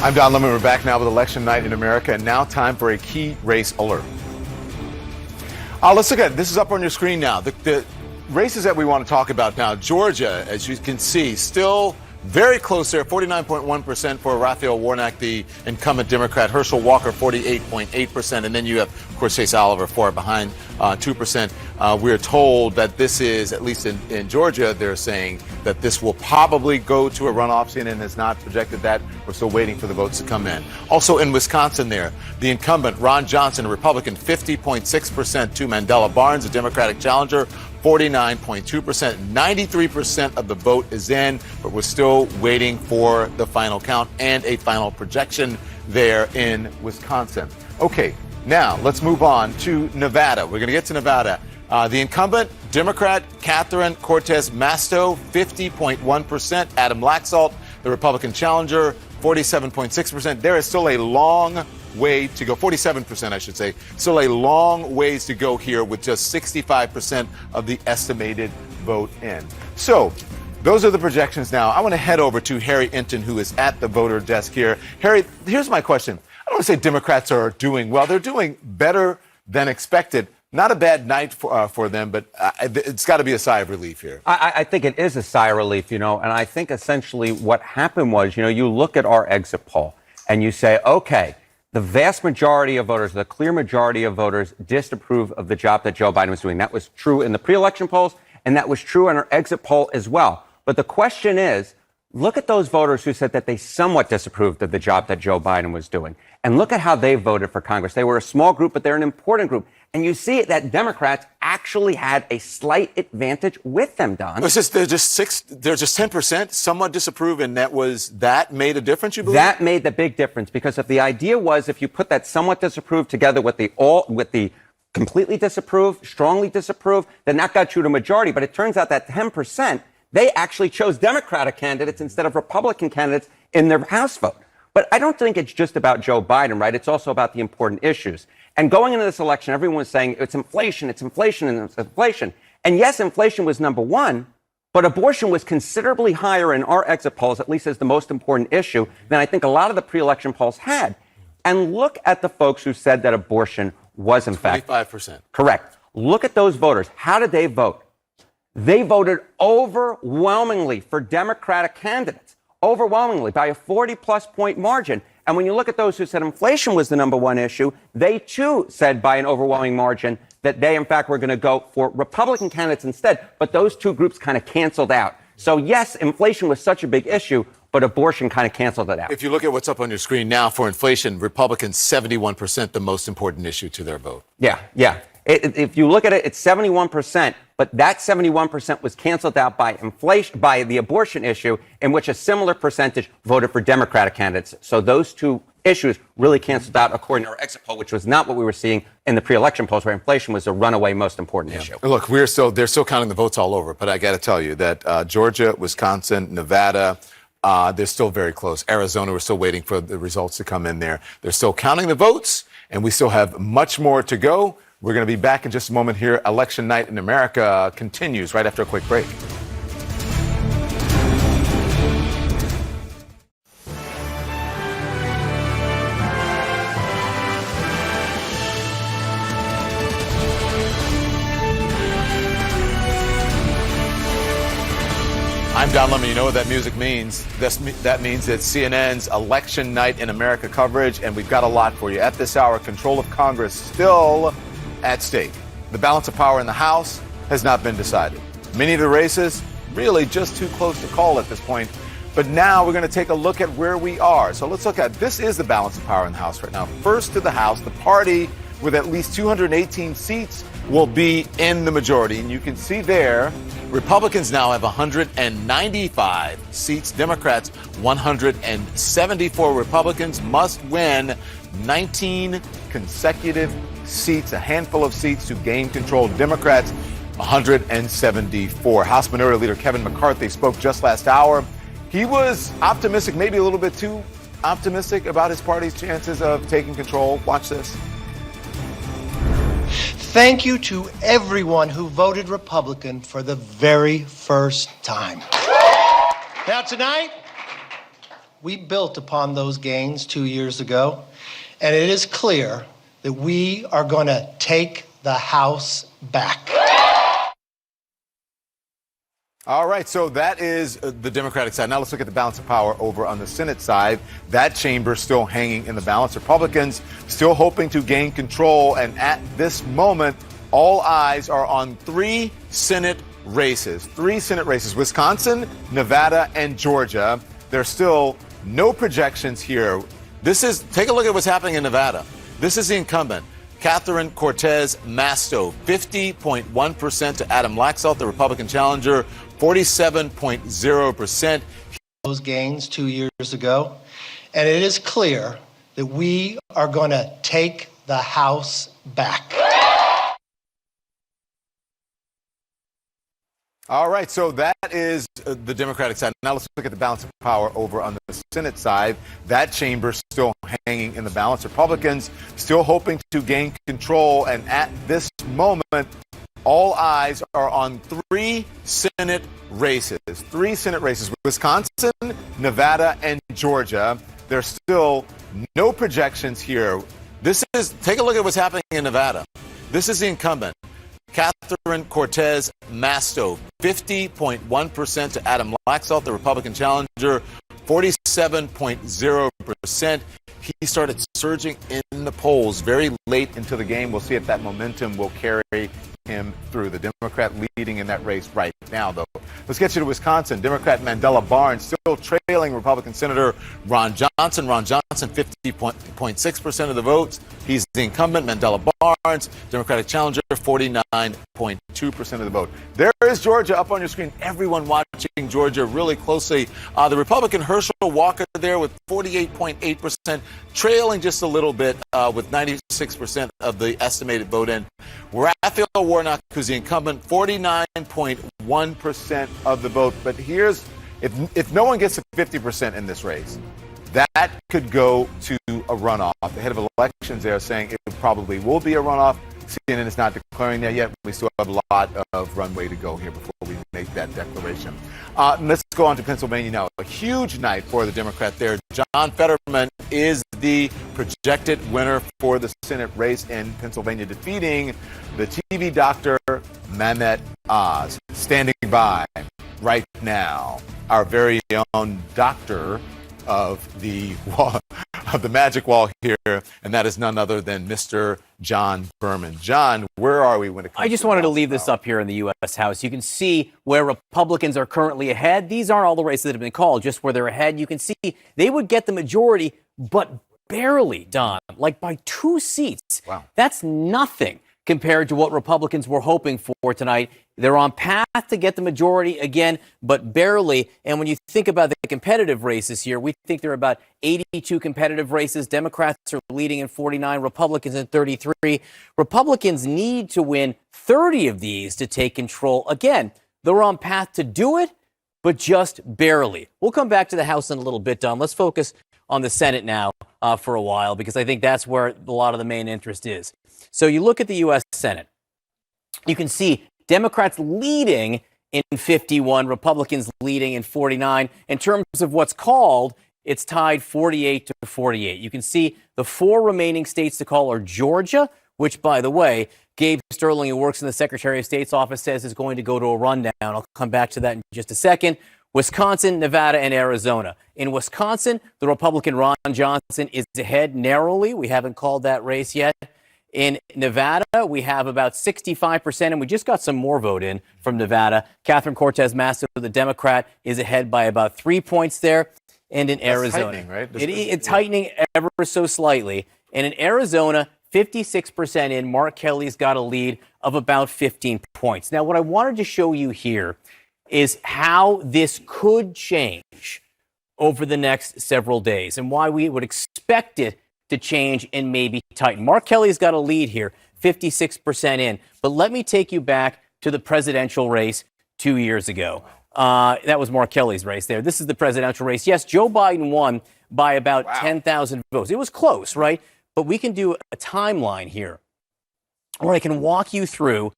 I'm Don Lemon. We're back now with election night in America, and now time for a key race alert. Let's look at it. This is up on your screen now. The races that we want to talk about now. Georgia, as you can see, still very close there, 49.1% for Raphael Warnock, the incumbent Democrat. Herschel Walker, 48.8%. And then you have, of course, Chase Oliver, far behind, 2%. We're told that this is, at least in Georgia, they're saying that this will probably go to a runoff. CNN has not projected that. We're still waiting for the votes to come in. Also in Wisconsin there, the incumbent, Ron Johnson, a Republican, 50.6% to Mandela Barnes, a Democratic challenger, 49.2%. 93% of the vote is in, but we're still waiting for the final count and a final projection there in Wisconsin. Okay, now let's move on to Nevada. We're going to get to Nevada. The incumbent, Democrat Catherine Cortez Masto, 50.1%. Adam Laxalt, the Republican challenger, 47.6%. There is still a long way to go, 47%, I should say. Still a long ways to go here with just 65% of the estimated vote in. So those are the projections now. I want to head over to Harry Enton, who is at the voter desk here. Harry, here's my question. I don't want to say Democrats are doing well. They're doing better than expected. Not a bad night for them, but it's got to be a sigh of relief here. I think it is a sigh of relief, and I think essentially what happened was, you look at our exit poll and you say, okay, the vast majority of voters, the clear majority of voters disapprove of the job that Joe Biden was doing. That was true in the pre-election polls, and that was true in our exit poll as well. But the question is, look at those voters who said that they somewhat disapproved of the job that Joe Biden was doing. And look at how they voted for Congress. They were a small group, but they're an important group. And you see that Democrats actually had a slight advantage with them, Don. They're just 10%, somewhat disapprove, and that made a difference, you believe? That made the big difference, because if the idea was if you put that somewhat disapprove together with the completely disapprove, strongly disapprove, then that got you to majority. But it turns out that 10%, they actually chose Democratic candidates instead of Republican candidates in their House vote. But I don't think it's just about Joe Biden, right? It's also about the important issues. And going into this election, everyone was saying it's inflation, and it's inflation. And yes, inflation was number one, but abortion was considerably higher in our exit polls, at least as the most important issue, than I think a lot of the pre-election polls had. And look at the folks who said that abortion was, in fact, 25%. Correct. Look at those voters. How did they vote? They voted overwhelmingly for Democratic candidates, overwhelmingly by a 40-plus point margin. And when you look at those who said inflation was the number one issue, they too said by an overwhelming margin that they, in fact, were going to go for Republican candidates instead. But those two groups kind of canceled out. So, yes, inflation was such a big issue, but abortion kind of canceled it out. If you look at what's up on your screen now for inflation, Republicans, 71%, the most important issue to their vote. Yeah. If you look at it, it's 71%, but that 71% was canceled out by inflation, by the abortion issue, in which a similar percentage voted for Democratic candidates. So those two issues really canceled out, according to our exit poll, which was not what we were seeing in the pre-election polls, where inflation was the runaway most important issue. Look, they're still counting the votes all over, but I got to tell you that Georgia, Wisconsin, Nevada, they're still very close. Arizona, we're still waiting for the results to come in there. They're still counting the votes, and we still have much more to go. We're going to be back in just a moment here. Election night in America continues right after a quick break. I'm Don Lemon. You know what that music means. That means it's CNN's Election Night in America coverage, and we've got a lot for you. At this hour, control of Congress still at stake. The balance of power in the House has not been decided. Many of the races really just too close to call at this point. But now we're going to take a look at where we are. So let's look at, this is the balance of power in the House right now. First to the House, the party with at least 218 seats will be in the majority. And you can see there, Republicans now have 195 seats. Democrats, 174. Republicans must win 19 consecutive seats, a handful of seats to gain control. Democrats, 174. House Minority Leader Kevin McCarthy spoke just last hour. He was optimistic, maybe a little bit too optimistic about his party's chances of taking control. Watch this. Thank you to everyone who voted Republican for the very first time. Now tonight, we built upon those gains 2 years ago, and it is clear that we are going to take the House back. All right, so that is the Democratic side. Now let's look at the balance of power over on the Senate side. That chamber still hanging in the balance. Republicans still hoping to gain control. And at this moment, all eyes are on three Senate races. Wisconsin, Nevada, and Georgia. There's still no projections here. Take a look at what's happening in Nevada. This is the incumbent, Catherine Cortez Masto, 50.1% to Adam Laxalt, the Republican challenger, 47.0%. Those gains 2 years ago, and it is clear that we are going to take the House back. All right, so that is the Democratic side. Now let's look at the balance of power over on the Senate side. That chamber still hanging in the balance. Republicans still hoping to gain control. And at this moment, all eyes are on three Senate races. Wisconsin, Nevada, and Georgia. There's still no projections here. Take a look at what's happening in Nevada. This is the incumbent, Catherine Cortez Masto, 50.1% to Adam Laxalt, the Republican challenger, 47.0%. He started surging in the polls very late into the game. We'll see if that momentum will carry him through. The Democrat leading in that race right now, though. Let's get you to Wisconsin. Democrat Mandela Barnes still trailing Republican Senator Ron Johnson. Ron Johnson, 50.6% of the votes. He's the incumbent. Mandela Barnes, Democratic challenger, 49.2% of the vote. There is Georgia up on your screen. Everyone watching Georgia really closely. The Republican Herschel Walker there with 48.8%, trailing just a little bit with 96% of the estimated vote in. Raphael Warnock, who's the incumbent, 49.1% of the vote. But here's, if no one gets to 50% in this race, that could go to a runoff. The head of elections there saying it probably will be a runoff. CNN is not declaring that yet. We still have a lot of runway to go here before we make that declaration. Let's go on to Pennsylvania now. A huge night for the Democrat there. John Fetterman is the projected winner for the Senate race in Pennsylvania, defeating the TV doctor Mehmet Oz. Standing by right now, our very own doctor of the magic wall here, and that is none other than Mr. John Berman. John, where are we when it comes to I just wanted to leave this up here in the U.S. House. You can see where Republicans are currently ahead. These aren't all the races that have been called, just where they're ahead. You can see they would get the majority, but barely, Don, like by 2 seats. Wow. That's nothing compared to what Republicans were hoping for tonight. They're on path to get the majority again, but barely. And when you think about the competitive races here, we think there are about 82 competitive races. Democrats are leading in 49, Republicans in 33. Republicans need to win 30 of these to take control. Again, they're on path to do it, but just barely. We'll come back to the House in a little bit, Don. Let's focus on the Senate now for a while, because I think that's where a lot of the main interest is. So you look at the U.S. Senate, you can see Democrats leading in 51, Republicans leading in 49. In terms of what's called, it's tied 48 to 48. You can see the 4 remaining states to call are Georgia, which, by the way, Gabe Sterling, who works in the Secretary of State's office, says is going to go to a rundown. I'll come back to that in just a second. Wisconsin, Nevada, and Arizona. In Wisconsin, the Republican Ron Johnson is ahead narrowly. We haven't called that race yet. In Nevada, we have about 65%, and we just got some more vote in from Nevada. Catherine Cortez Masto, the Democrat, is ahead by about 3 points there. And in Arizona, tightening, right? It's tightening ever so slightly. And in Arizona, 56% in, Mark Kelly's got a lead of about 15 points. Now, what I wanted to show you here is how this could change over the next several days and why we would expect it to change and maybe tighten. Mark Kelly's got a lead here, 56% in. But let me take you back to the presidential race 2 years ago. That was Mark Kelly's race there. This is the presidential race. Yes, Joe Biden won by about 10,000 votes. It was close, right? But we can do a timeline here where I can walk you through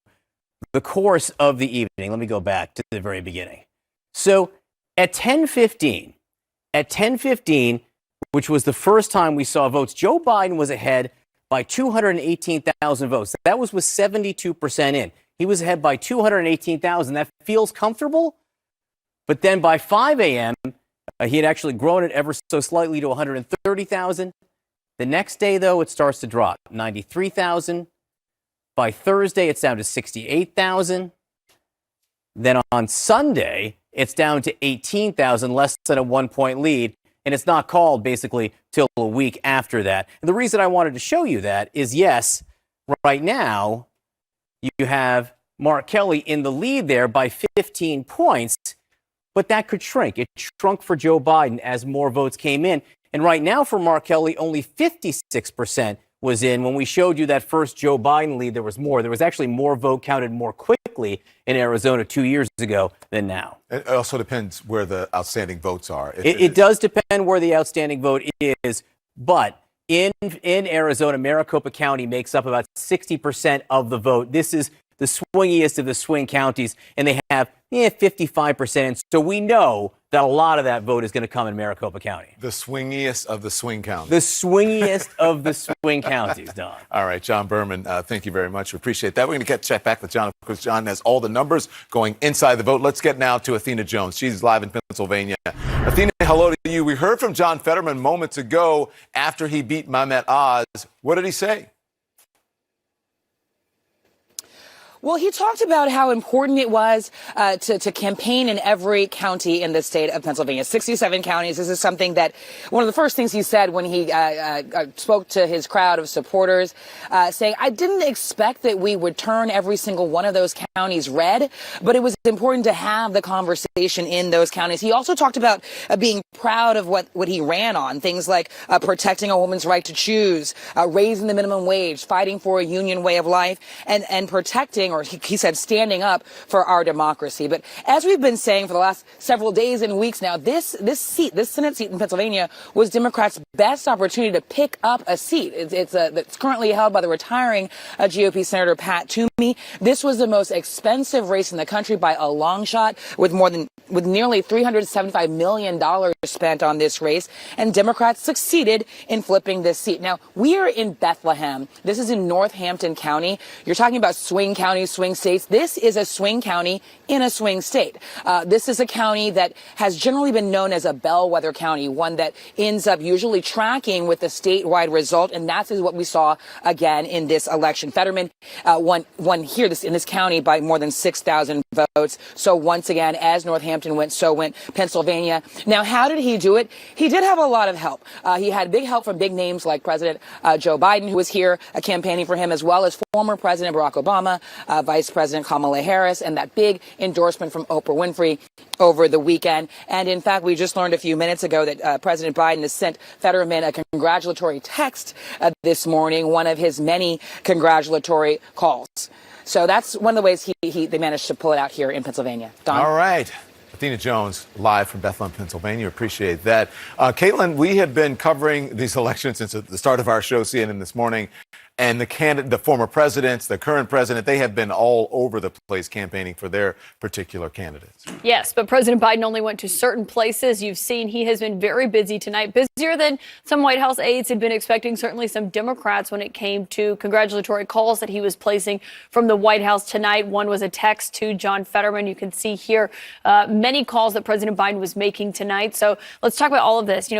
the course of the evening. Let me go back to the very beginning. So at 10:15, which was the first time we saw votes, Joe Biden was ahead by 218,000 votes. That was with 72% in. He was ahead by 218,000. That feels comfortable. But then by 5 a.m., he had actually grown it ever so slightly to 130,000. The next day, though, it starts to drop, 93,000. By Thursday, it's down to 68,000. Then on Sunday, it's down to 18,000, less than a 1-point lead. And it's not called, basically, till a week after that. And the reason I wanted to show you that is, yes, right now, you have Mark Kelly in the lead there by 15 points, but that could shrink. It shrunk for Joe Biden as more votes came in. And right now for Mark Kelly, only 56% was in. When we showed you that first Joe Biden lead, there was more. There was actually more vote counted more quickly in Arizona 2 years ago than now. It also depends where the outstanding votes are. It does depend where the outstanding vote is, but in Arizona, Maricopa County makes up about 60% of the vote. This is the swingiest of the swing counties, and they have 55%. And so we know that a lot of that vote is going to come in Maricopa County. The swingiest of the swing counties. The swingiest of the swing counties, Don. All right, John Berman, thank you very much. We appreciate that. We're going to check back with John because John has all the numbers going inside the vote. Let's get now to Athena Jones. She's live in Pennsylvania. Athena, hello to you. We heard from John Fetterman moments ago after he beat Mehmet Oz. What did he say? Well, he talked about how important it was to campaign in every county in the state of Pennsylvania. 67 counties. This is something that one of the first things he said when he spoke to his crowd of supporters, saying, I didn't expect that we would turn every single one of those counties red, but it was important to have the conversation in those counties. He also talked about being proud of what he ran on, things like protecting a woman's right to choose, raising the minimum wage, fighting for a union way of life, and protecting, or he said standing up for our democracy. But as we've been saying for the last several days and weeks now, this Senate seat in Pennsylvania was Democrats' best opportunity to pick up a seat. It's currently held by the retiring GOP Senator Pat Toomey. This was the most expensive race in the country by a long shot, with nearly $375 million spent on this race, and Democrats succeeded in flipping this seat. Now, we are in Bethlehem. This is in Northampton County. You're talking about swing counties, swing states. This is a swing county in a swing state. This is a county that has generally been known as a bellwether county, one that ends up usually tracking with the statewide result, and that is what we saw again in this election. Fetterman won here in this county by more than 6,000 votes. So once again, as Northampton went, so went Pennsylvania. Now, how did he do it? He did have a lot of help. He had big help from big names like President Joe Biden, who was here campaigning for him, as well as former President Barack Obama, Vice President Kamala Harris, and that big endorsement from Oprah Winfrey over the weekend. And in fact, we just learned a few minutes ago that President Biden has sent Fetterman a congratulatory text this morning, one of his many congratulatory calls. So that's one of the ways they managed to pull it out here in Pennsylvania. Don? All right. Athena Jones, live from Bethlehem, Pennsylvania. Appreciate that. Caitlin, we have been covering these elections since the start of our show, CNN This Morning. And the former presidents, the current president, they have been all over the place campaigning for their particular candidates. Yes, but President Biden only went to certain places. You've seen he has been very busy tonight, busier than some White House aides had been expecting, certainly some Democrats, when it came to congratulatory calls that he was placing from the White House tonight. One was a text to John Fetterman. You can see here many calls that President Biden was making tonight. So let's talk about all of this.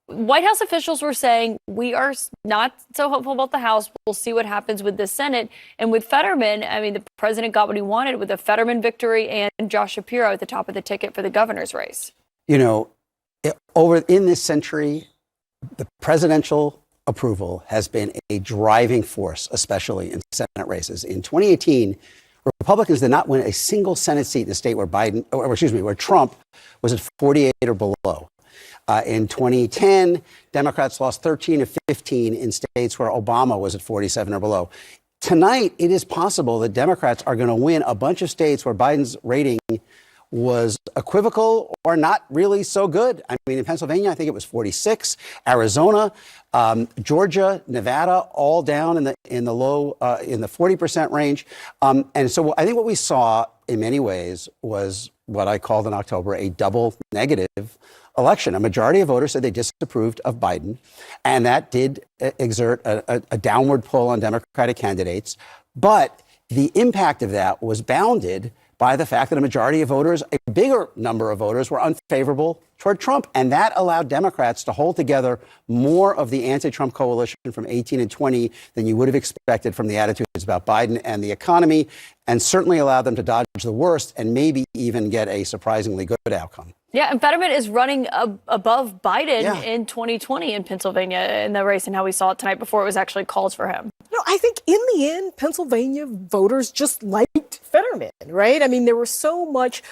White House officials were saying, we are not so hopeful about the House. We'll see what happens with the Senate. And with Fetterman, I mean, the president got what he wanted with a Fetterman victory and Josh Shapiro at the top of the ticket for the governor's race. Over in this century, the presidential approval has been a driving force, especially in Senate races. In 2018, Republicans did not win a single Senate seat in a state where where Trump was at 48 or below. In 2010, Democrats lost 13 of 15 in states where Obama was at 47 or below. Tonight, it is possible that Democrats are going to win a bunch of states where Biden's rating was equivocal or not really so good. I mean, in Pennsylvania, I think it was 46. Arizona, Georgia, Nevada, all down in the low in the 40% range. And so I think what we saw in many ways was what I called in October a double negative election. A majority of voters said they disapproved of Biden, and that did exert a downward pull on Democratic candidates. But the impact of that was bounded by the fact that a majority of voters, a bigger number of voters, were unfavorable toward Trump. And that allowed Democrats to hold together more of the anti-Trump coalition from 18 and 20 than you would have expected from the attitudes about Biden and the economy, and certainly allowed them to dodge the worst and maybe even get a surprisingly good outcome. Yeah, and Fetterman is running above Biden in 2020 in Pennsylvania in the race, and how we saw it tonight before it was actually calls for him. I think in the end, Pennsylvania voters just liked Fetterman, right? I mean, there were so much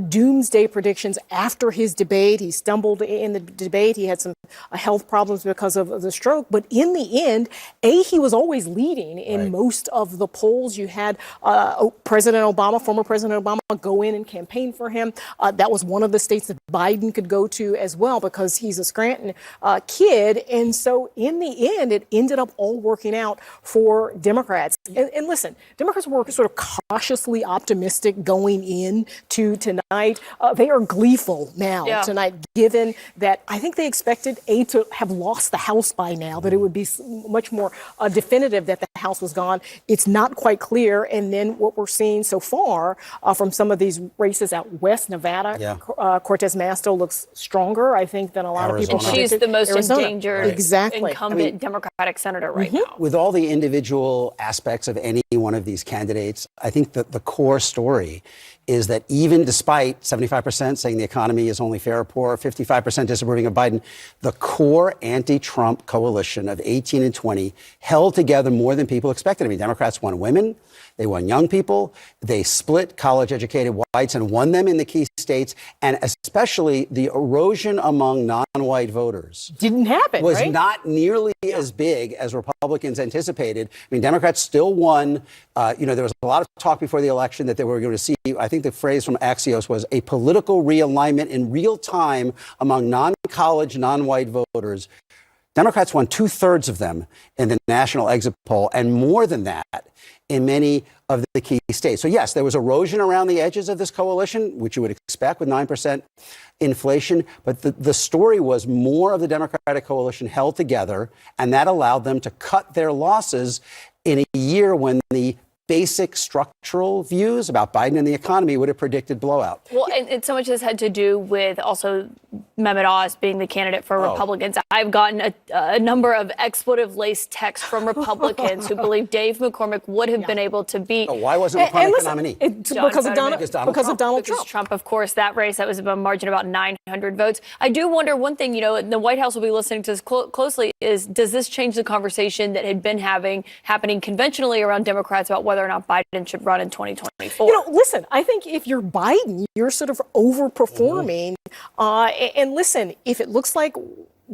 doomsday predictions after his debate. He stumbled in the debate. He had some health problems because of the stroke. But in the end, he was always leading in most of the polls. You had President Obama, former President Obama, go in and campaign for him. That was one of the states that Biden could go to as well because he's a Scranton kid. And so in the end, it ended up all working out for Democrats. And listen, Democrats were sort of cautiously optimistic going into tonight. They are gleeful now tonight, given that I think they expected to have lost the House by now, that it would be much more definitive that the House was gone. It's not quite clear. And then what we're seeing so far from some of these races out west, Nevada, Cortez Masto looks stronger, I think, than a lot of people. And she's the most endangered incumbent Democratic senator right now. With all the individual aspects of any one of these candidates, I think that the core story is that even despite 75% saying the economy is only fair or poor, 55% disapproving of Biden, the core anti-Trump coalition of 18 and 20 held together more than people expected. I mean, Democrats won women. They won young people. They split college-educated whites and won them in the key states. And especially the erosion among non-white voters didn't happen. Was not nearly as big as Republicans anticipated. I mean, Democrats still won. There was a lot of talk before the election that they were going to see. I think the phrase from Axios was a political realignment in real time among non-college, non-white voters. Democrats won 2/3 of them in the national exit poll, and more than that in many of the key states. So yes, there was erosion around the edges of this coalition, which you would expect with 9% inflation. But the story was more of the Democratic coalition held together, and that allowed them to cut their losses in a year when the basic structural views about Biden and the economy would have predicted blowout. Well, and so much has had to do with also Mehmet Oz being the candidate for Republicans. I've gotten a number of expletive-laced texts from Republicans who believe Dave McCormick would have been able to beat. Why wasn't McCormick the nominee? Because of Donald Trump. Trump, of course, that race, that was a margin of about 900 votes. I do wonder one thing, the White House will be listening to this closely, is does this change the conversation that had been happening conventionally around Democrats about whether or not Biden should run in 2024? Listen, I think if you're Biden, you're sort of overperforming. And listen, if it looks like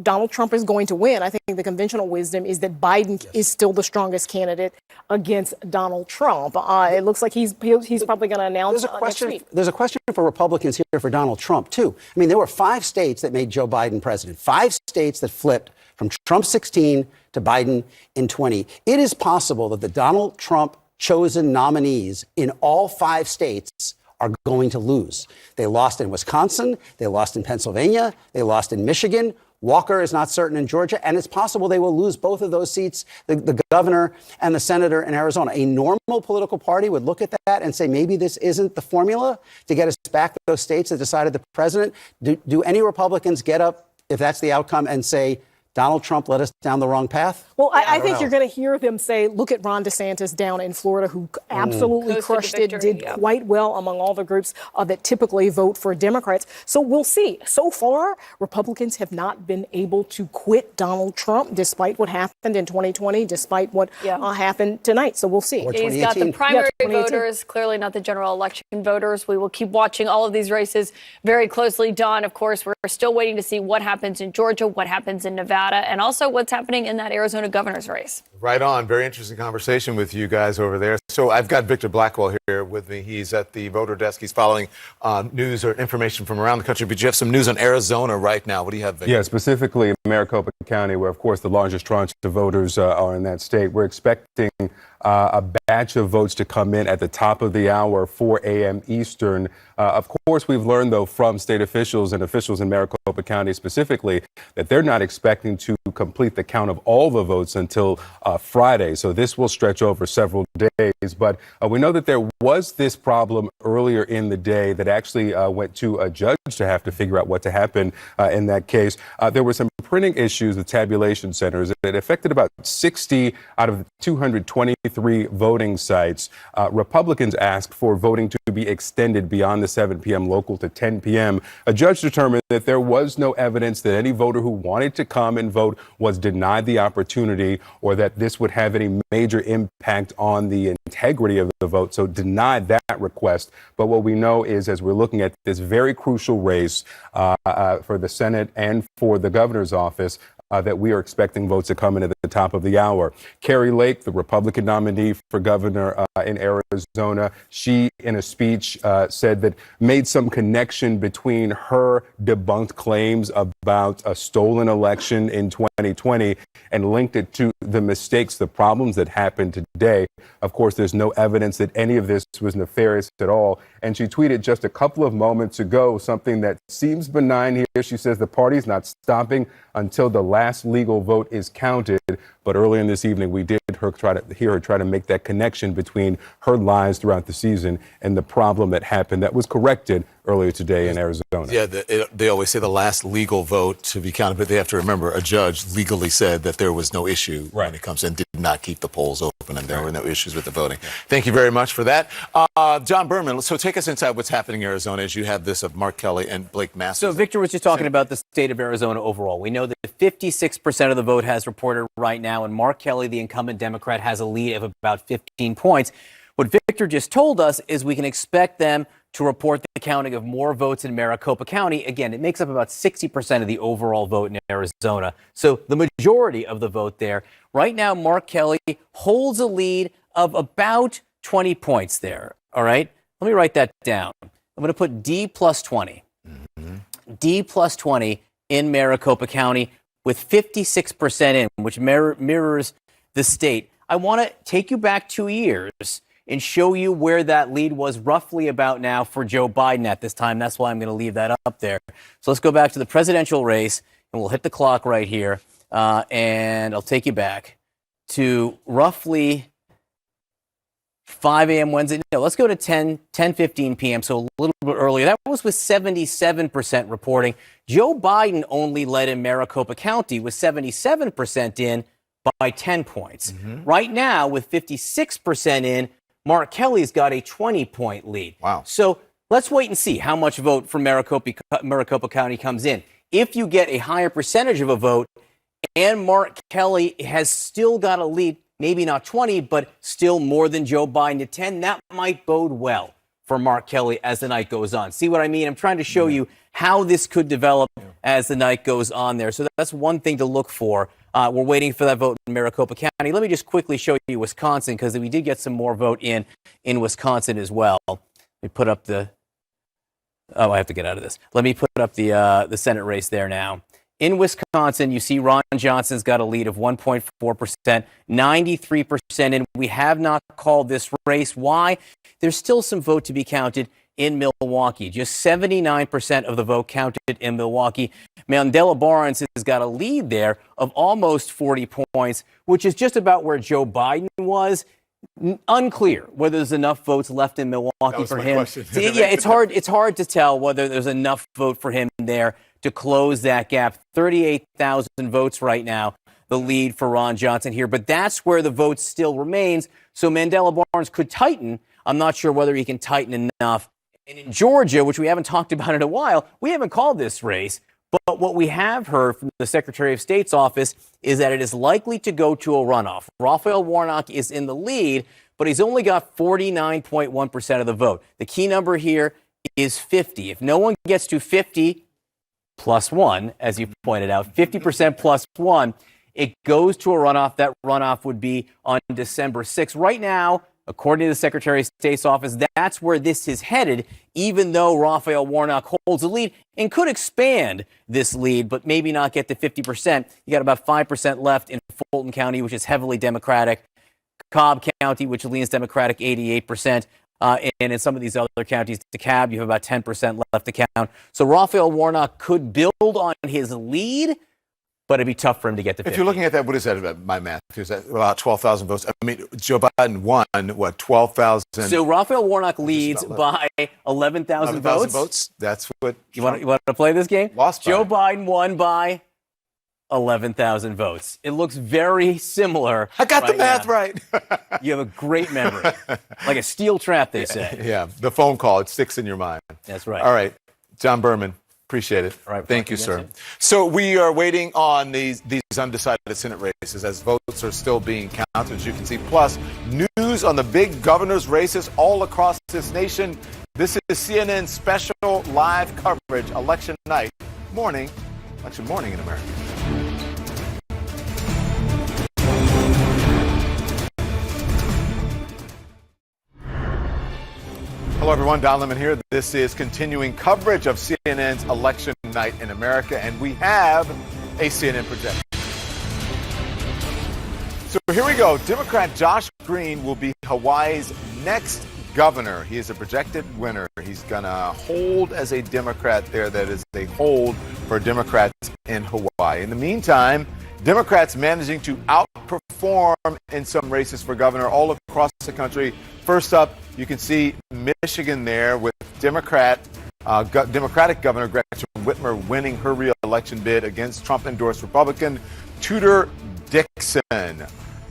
Donald Trump is going to win, I think the conventional wisdom is that Biden is still the strongest candidate against Donald Trump. It looks like he's probably going to announce next week. There's a question for Republicans here for Donald Trump, too. I mean, there were 5 states that made Joe Biden president, 5 states that flipped from Trump 16 to Biden in 20. It is possible that the Donald Trump chosen nominees in all 5 states are going to lose. They lost in Wisconsin. They lost in Pennsylvania. They lost in Michigan. Walker is not certain in Georgia, and it's possible they will lose both of those seats, the governor and the senator in Arizona. A normal political party would look at that and say, maybe this isn't the formula to get us back to those states that decided the president. Do any Republicans get up, if that's the outcome, and say, Donald Trump led us down the wrong path? Well, I think you're going to hear them say, look at Ron DeSantis down in Florida, who absolutely crushed it, did quite well among all the groups that typically vote for Democrats. So we'll see. So far, Republicans have not been able to quit Donald Trump, despite what happened in 2020, despite what happened tonight. So we'll see. He's got the primary voters, clearly not the general election voters. We will keep watching all of these races very closely. Don, of course, we're still waiting to see what happens in Georgia, what happens in Nevada, and also what's happening in that Arizona governor's race. Right on. Very interesting conversation with you guys over there. So I've got Victor Blackwell here with me. He's at the voter desk. He's following news or information from around the country. But you have some news on Arizona right now. What do you have, Victor? Yeah, specifically Maricopa County, where, of course, the largest tranche of voters are in that state. We're expecting a batch of votes to come in at the top of the hour, 4 a.m. Eastern. Of course, we've learned, though, from state officials and officials in Maricopa County specifically, that they're not expecting to complete the count of all the votes until Friday. So this will stretch over several days. But we know that there was this problem earlier in the day that actually went to a judge to have to figure out what to happen in that case. There were some printing issues with tabulation centers. It affected about 60 out of the 223 voting sites. Republicans asked for voting to be extended beyond the 7 p.m. local to 10 p.m. A judge determined that there was no evidence that any voter who wanted to come and vote was denied the opportunity, or that this would have any major impact on the integrity of the vote, so denied that request. But what we know is, as we're looking at this very crucial race for the Senate and for the governor's office, that we are expecting votes to come in at the top of the hour. Kari Lake, the Republican nominee for governor in Arizona, she, in a speech, said that made some connection between her debunked claims about a stolen election in 2020 and linked it to the mistakes, the problems that happened today. Of course, there's no evidence that any of this was nefarious at all. And she tweeted just a couple of moments ago something that seems benign here. She says the party's not stopping until the last legal vote is counted. But earlier in this evening, we did hear her try to make that connection between her lies throughout the season and the problem that happened that was corrected earlier today in Arizona. Yeah, they always say the last legal vote to be counted, but they have to remember a judge legally said that there was no issue when it comes in, did not keep the polls open, and there were no issues with the voting. Thank you very much for that. John Berman, so take us inside what's happening in Arizona as you have this of Mark Kelly and Blake Masters. So Victor was just talking about the state of Arizona overall. We know that 56% of the vote has reported right now, and Mark Kelly, the incumbent Democrat, has a lead of about 15 points. What Victor just told us is we can expect them to report the counting of more votes in Maricopa County. Again, it makes up about 60% of the overall vote in Arizona. So the majority of the vote there. Right now, Mark Kelly holds a lead of about 20 points there. All right? Let me write that down. I'm going to put D plus 20. D plus 20 in Maricopa County with 56% in, which mirrors the state. I want to take you back 2 years and show you where that lead was roughly about now for Joe Biden at this time. That's why I'm going to leave that up there. So let's go back to the presidential race, and we'll hit the clock right here. And I'll take you back to roughly 5 a.m. Wednesday. No, let's go to 10:15 p.m., so a little bit earlier. That was with 77% reporting. Joe Biden only led in Maricopa County with 77% in by 10 points. Right now, with 56% in, Mark Kelly's got a 20-point lead. Wow. So let's wait and see how much vote from Maricopa County comes in. If you get a higher percentage of a vote and Mark Kelly has still got a lead, maybe not 20, but still more than Joe Biden at 10, that might bode well for Mark Kelly as the night goes on. See what I mean? I'm trying to show you how this could develop as the night goes on there. So that's one thing to look for. We're waiting for that vote in Maricopa County. Let me just quickly show you Wisconsin, because we did get some more vote in Wisconsin as well. Let me put up the... Oh, I have to get out of this. Let me put up the Senate race there now. In Wisconsin, you see Ron Johnson's got a lead of 1.4%, 93%, and we have not called this race. Why? There's still some vote to be counted in Milwaukee. Just 79% of the vote counted in Milwaukee. Mandela Barnes has got a lead there of almost 40 points, which is just about where Joe Biden was. Unclear whether there's enough votes left in Milwaukee for him. Yeah, it's hard to tell whether there's enough vote for him there to close that gap. 38,000 votes right now, the lead for Ron Johnson here. But that's where the vote still remains. So Mandela Barnes could tighten. I'm not sure whether he can tighten enough. And in Georgia, which we haven't talked about in a while, we haven't called this race. But what we have heard from the Secretary of State's office is that it is likely to go to a runoff. Raphael Warnock is in the lead, but he's only got 49.1% of the vote. The key number here is 50. If no one gets to 50 plus 1, as you pointed out, 50% plus 1, it goes to a runoff. That runoff would be on December 6th. Right now, according to the Secretary of State's office, that's where this is headed, even though Raphael Warnock holds the lead and could expand this lead, but maybe not get to 50%. You got about 5% left in Fulton County, which is heavily Democratic. Cobb County, which leans Democratic, 88%. And in some of these other counties, DeKalb, you have about 10% left to count. So Raphael Warnock could build on his lead, but it'd be tough for him to get to 50. If you're looking at that, what is that about my math? Is that about 12,000 votes? I mean, Joe Biden won, 12,000? So Raphael Warnock leads by 11,000 votes. That's what... You want to play this game? Lost by. Joe Biden won by 11,000 votes. It looks very similar. I got the math right. You have a great memory. Like a steel trap, they say. Yeah, the phone call, it sticks in your mind. That's right. All right, John Berman. Appreciate it. All right, thank you, sir. So we are waiting on these undecided Senate races as votes are still being counted, as you can see. Plus, news on the big governor's races all across this nation. This is CNN's special live coverage, election night, election morning in America. Hello, everyone. Don Lemon here. This is continuing coverage of CNN's election night in America, and we have a CNN projection. So here we go. Democrat Josh Green will be Hawaii's next governor. He is a projected winner. He's going to hold as a Democrat there. That is a hold for Democrats in Hawaii. In the meantime, Democrats managing to outperform in some races for governor all across the country. First up, you can see Michigan there with Democratic Governor Gretchen Whitmer winning her re-election bid against Trump-endorsed Republican Tudor Dixon.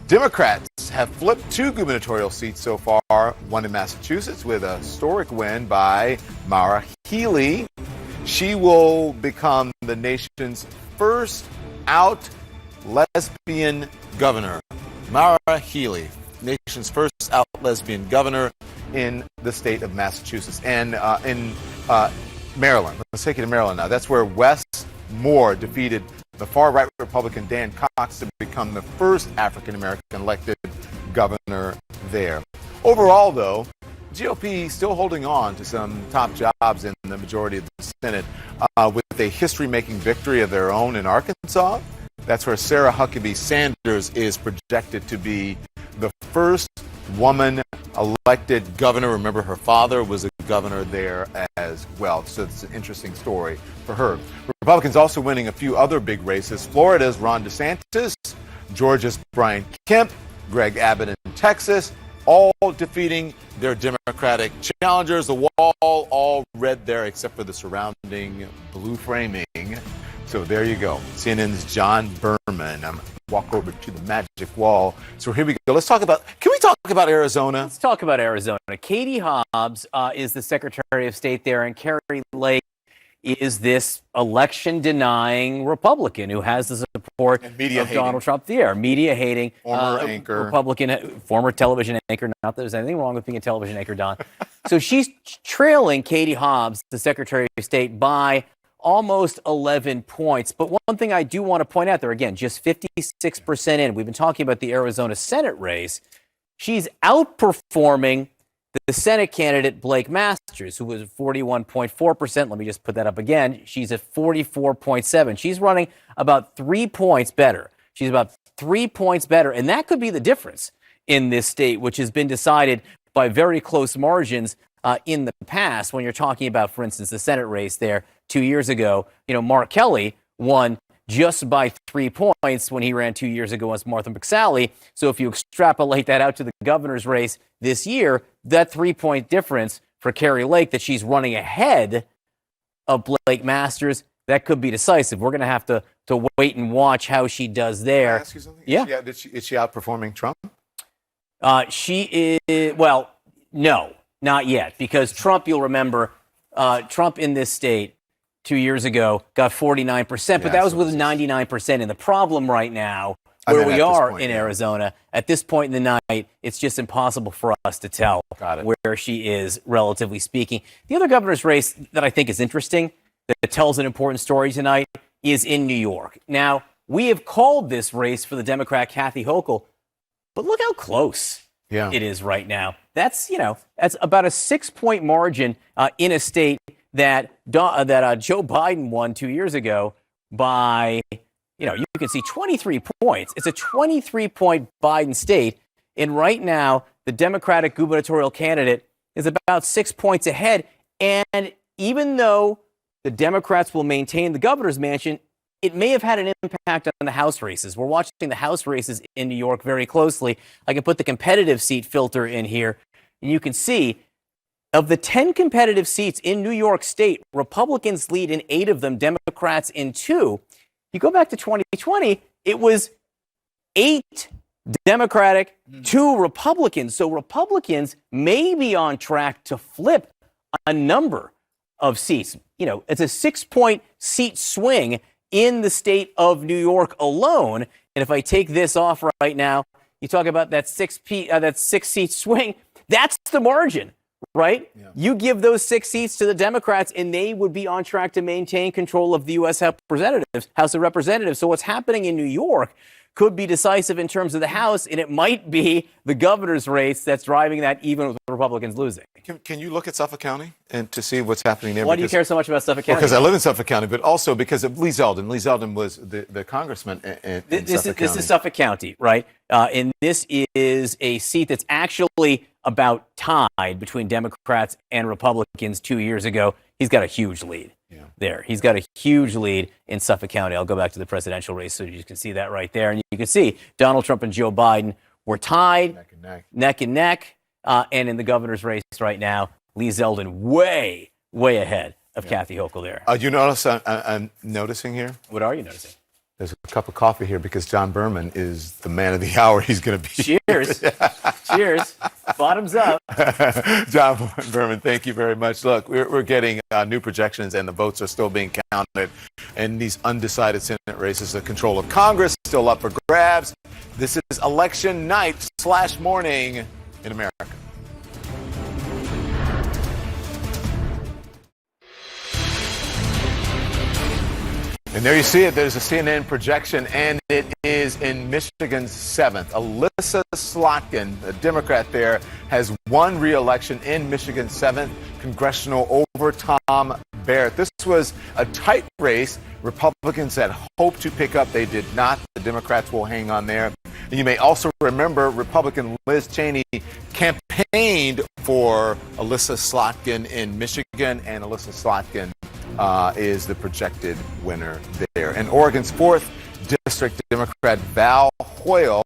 Democrats have flipped 2 gubernatorial seats so far, one in Massachusetts with a historic win by Maura Healey. She will become the nation's first out lesbian governor. Maura Healey, nation's first out lesbian governor in the state of Massachusetts. And in Maryland, let's take you to Maryland now. That's where Wes Moore defeated the far-right Republican Dan Cox to become the first African-American elected governor there. Overall, though, GOP still holding on to some top jobs in the majority of the Senate with a history-making victory of their own in Arkansas. That's where Sarah Huckabee Sanders is projected to be the first woman elected governor. Remember, her father was a governor there as well. So it's an interesting story for her. Republicans also winning a few other big races. Florida's Ron DeSantis, Georgia's Brian Kemp, Greg Abbott in Texas, all defeating their Democratic challengers. The wall all red there except for the surrounding blue framing. So there you go. CNN's John Berman. I'm walk over to the magic wall. So here we go. Can we talk about Arizona? Let's talk about Arizona. Katie Hobbs is the Secretary of State there, and Carrie Lake is this election-denying Republican who has the support of Donald Trump there. Media-hating. Former anchor. Republican, former television anchor. Not that there's anything wrong with being a television anchor, Don. So she's trailing Katie Hobbs, the Secretary of State, by almost 11 points. But one thing I do want to point out there, again, just 56% in. We've been talking about the Arizona Senate race. She's outperforming the Senate candidate, Blake Masters, who was 41.4%. Let me just put that up again. She's at 44.7%. She's running about 3 points better. She's about 3 points better. And that could be the difference in this state, which has been decided by very close margins in the past. When you're talking about, for instance, the Senate race there 2 years ago, Mark Kelly won just by 3 points when he ran 2 years ago as Martha McSally. So if you extrapolate that out to the governor's race this year, that 3 point difference for Kari Lake that she's running ahead of Blake Masters, that could be decisive. We're going to have to wait and watch how she does there. Can I ask you something? Yeah. Is she outperforming Trump? She is, well, no, not yet, because Trump, you'll remember, Trump in this state 2 years ago got 49%, but that was with 99%. And the problem right now, where we are in Arizona, at this point in the night, it's just impossible for us to tell where she is, relatively speaking. The other governor's race that I think is interesting, that tells an important story tonight, is in New York. Now, we have called this race for the Democrat Kathy Hochul, but look how close it is right now. That's, that's about a 6 point margin in a state that Joe Biden won 2 years ago by, you can see 23 points. It's a 23-point Biden state. And right now, the Democratic gubernatorial candidate is about 6 points ahead. And even though the Democrats will maintain the governor's mansion, it may have had an impact on the House races. We're watching the House races in New York very closely. I can put the competitive seat filter in here, and you can see of the 10 competitive seats in New York State, Republicans lead in 8 of them, Democrats in 2. You go back to 2020, it was 8 Democratic, 2 Republicans. So Republicans may be on track to flip a number of seats. It's a 6 point seat swing in the state of New York alone. And if I take this off right now, you talk about that 6 seat swing, that's the margin, right? Yeah. You give those 6 seats to the Democrats and they would be on track to maintain control of the U.S. House of Representatives. So what's happening in New York could be decisive in terms of the House, and it might be the governor's race that's driving that, even with the Republicans losing. Can you look at Suffolk County and to see what's happening there? Why do you care so much about Suffolk County? Because I live in Suffolk County, but also because of Lee Zeldin. Lee Zeldin was the congressman in Suffolk County. This is Suffolk County, right? And this is a seat that's actually about tied between Democrats and Republicans 2 years ago. He's got a huge lead there. He's got a huge lead in Suffolk County. I'll go back to the presidential race so you can see that right there. And you can see Donald Trump and Joe Biden were tied neck and neck. And in the governor's race right now, Lee Zeldin way ahead of Kathy Hochul there. You notice I'm noticing here? What are you noticing? There's a cup of coffee here because John Berman is the man of the hour. He's going to be. Cheers. Cheers. Bottoms up. John Berman, thank you very much. Look, we're getting new projections and the votes are still being counted. And these undecided Senate races, the control of Congress still up for grabs. This is election night / morning in America. And there you see it. There's a CNN projection, and it is in Michigan's 7th. Alyssa Slotkin, a Democrat there, has won re-election in Michigan's 7th congressional over Tom Barrett. This was a tight race. Republicans had hoped to pick up. They did not. The Democrats will hang on there. And you may also remember Republican Liz Cheney campaigned for Alyssa Slotkin in Michigan, and Alyssa Slotkin is the projected winner there. And Oregon's 4th District Democrat Val Hoyle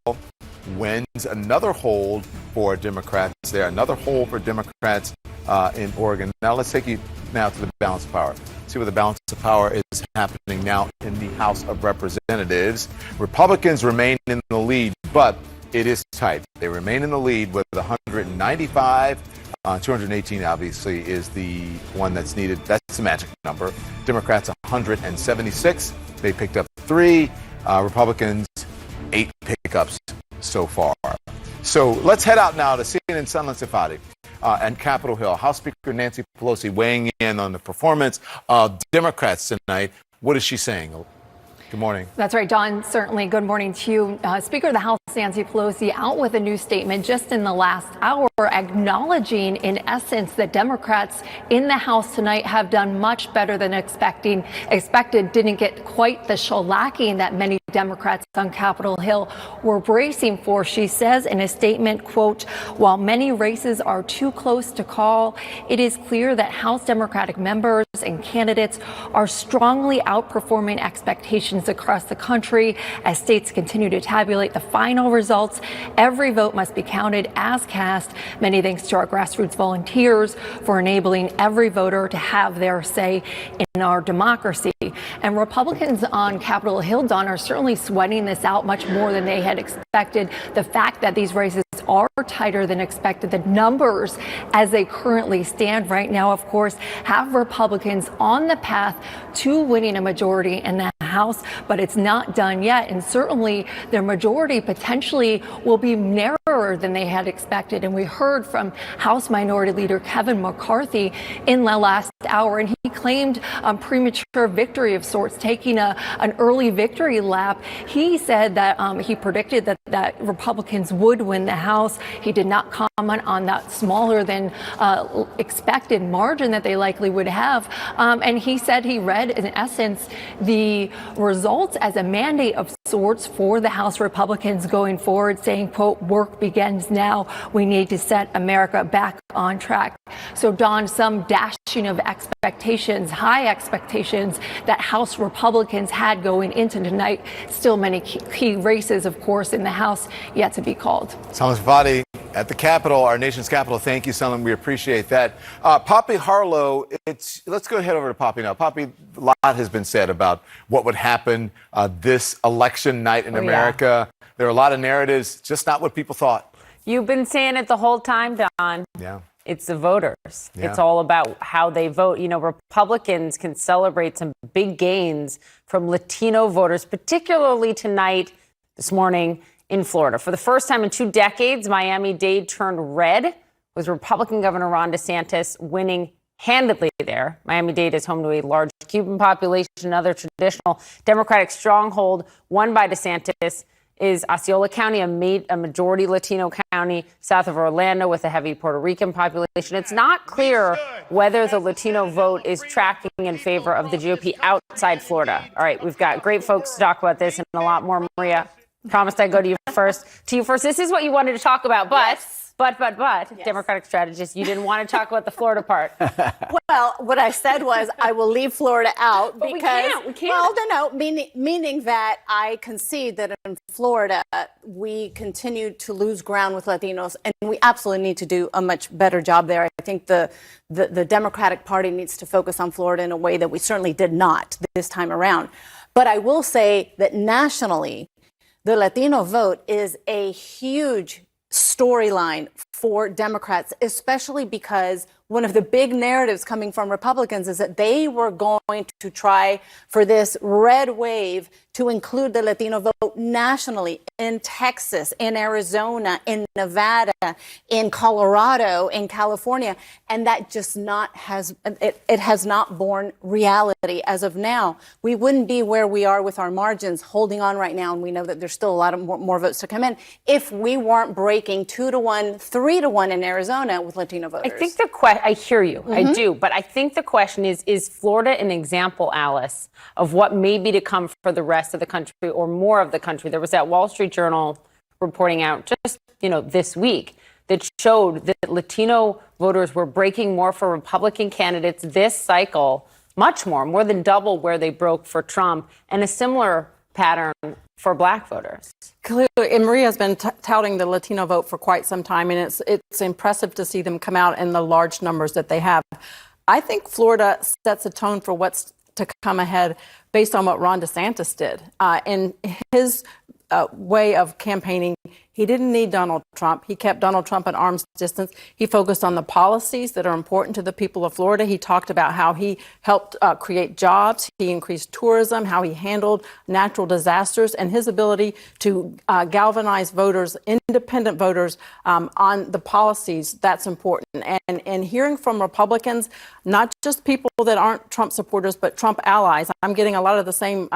wins another hold for Democrats there, another hold for Democrats in Oregon. Now let's take you now to the balance of power. See where the balance of power is happening now in the House of Representatives. Republicans remain in the lead, but it is tight. They remain in the lead with 195. 218 obviously is the one that's needed. That's the magic number. Democrats 176. They picked up 3. Republicans 8 pickups so far. So let's head out now to CNN Sunland Safadi and Capitol Hill. House Speaker Nancy Pelosi weighing in on the performance of Democrats tonight. What is she saying? Good morning. That's right, Don. Certainly. Good morning to you. Speaker of the House, Nancy Pelosi, out with a new statement just in the last hour, acknowledging, in essence, that Democrats in the House tonight have done much better than expected, didn't get quite the shellacking that many Democrats on Capitol Hill were bracing for. She says in a statement, quote, while many races are too close to call, it is clear that House Democratic members and candidates are strongly outperforming expectations across the country. As states continue to tabulate the final results, every vote must be counted as cast. Many thanks to our grassroots volunteers for enabling every voter to have their say in our democracy. And Republicans on Capitol Hill, Don, are certainly sweating this out much more than they had expected. The fact that these races are tighter than expected, the numbers as they currently stand right now, of course, have Republicans on the path to winning a majority in the House, but it's not done yet. And certainly their majority potentially will be narrower than they had expected. And we heard from House Minority Leader Kevin McCarthy in the last hour, and he claimed a premature victory of sorts, taking an early victory lap. He said that he predicted that Republicans would win the House. He did not comment on that smaller than expected margin that they likely would have. And he said he read, in essence, the results as a mandate of sorts for the House Republicans going forward, saying, quote, work begins now. We need to set America back on track. So, Don, some dashing of expectations, high expectations that House Republicans had going into tonight. Still many key races, of course, in the House yet to be called. Salman Fadi at the Capitol, our nation's capital. Thank you, Salman. We appreciate that. Poppy Harlow, let's go ahead over to Poppy now. Poppy, a lot has been said about what would happen this election night in America. Yeah. There are a lot of narratives, just not what people thought. You've been saying it the whole time, Don. Yeah. It's the voters. Yeah. It's all about how they vote. You know, Republicans can celebrate some big gains from Latino voters, particularly tonight, this morning in Florida. For the first time in 2 decades, Miami-Dade turned red, with Republican Governor Ron DeSantis winning handedly there. Miami-Dade is home to a large Cuban population, another traditional Democratic stronghold won by DeSantis is Osceola County, a majority Latino county south of Orlando with a heavy Puerto Rican population. It's not clear whether the Latino vote is tracking in favor of the GOP outside Florida. All right, we've got great folks to talk about this and a lot more. Maria, promised I'd go to you first. This is what you wanted to talk about, but... Yes. But, yes. Democratic strategist, you didn't want to talk about the Florida part. Well, what I said was I will leave Florida out but because... We can't. Well, meaning that I concede that in Florida, we continue to lose ground with Latinos, and we absolutely need to do a much better job there. I think the Democratic Party needs to focus on Florida in a way that we certainly did not this time around. But I will say that nationally, the Latino vote is a huge storyline for Democrats, especially because one of the big narratives coming from Republicans is that they were going to try for this red wave to include the Latino vote nationally in Texas, in Arizona, in Nevada, in Colorado, in California. And that just it has not borne reality as of now. We wouldn't be where we are with our margins holding on right now. And we know that there's still a lot of more votes to come in if we weren't breaking 2-1, 3-1 in Arizona with Latino voters. I think I hear you. Mm-hmm. I do. But I think the question is Florida an example, Alice, of what may be to come for the rest of the country or more of the country? There was that Wall Street Journal reporting out just, this week that showed that Latino voters were breaking more for Republican candidates this cycle, more than double where they broke for Trump, and a similar pattern for Black voters. Clearly, and Maria's been touting the Latino vote for quite some time, and it's impressive to see them come out in the large numbers that they have. I think Florida sets a tone for what's to come ahead based on what Ron DeSantis did. In his way of campaigning, he didn't need Donald Trump. He kept Donald Trump at arm's distance. He focused on the policies that are important to the people of Florida. He talked about how he helped create jobs. He increased tourism, how he handled natural disasters, and his ability to galvanize voters, independent voters, on the policies. That's important. And hearing from Republicans, not just people that aren't Trump supporters, but Trump allies. I'm getting a lot of the same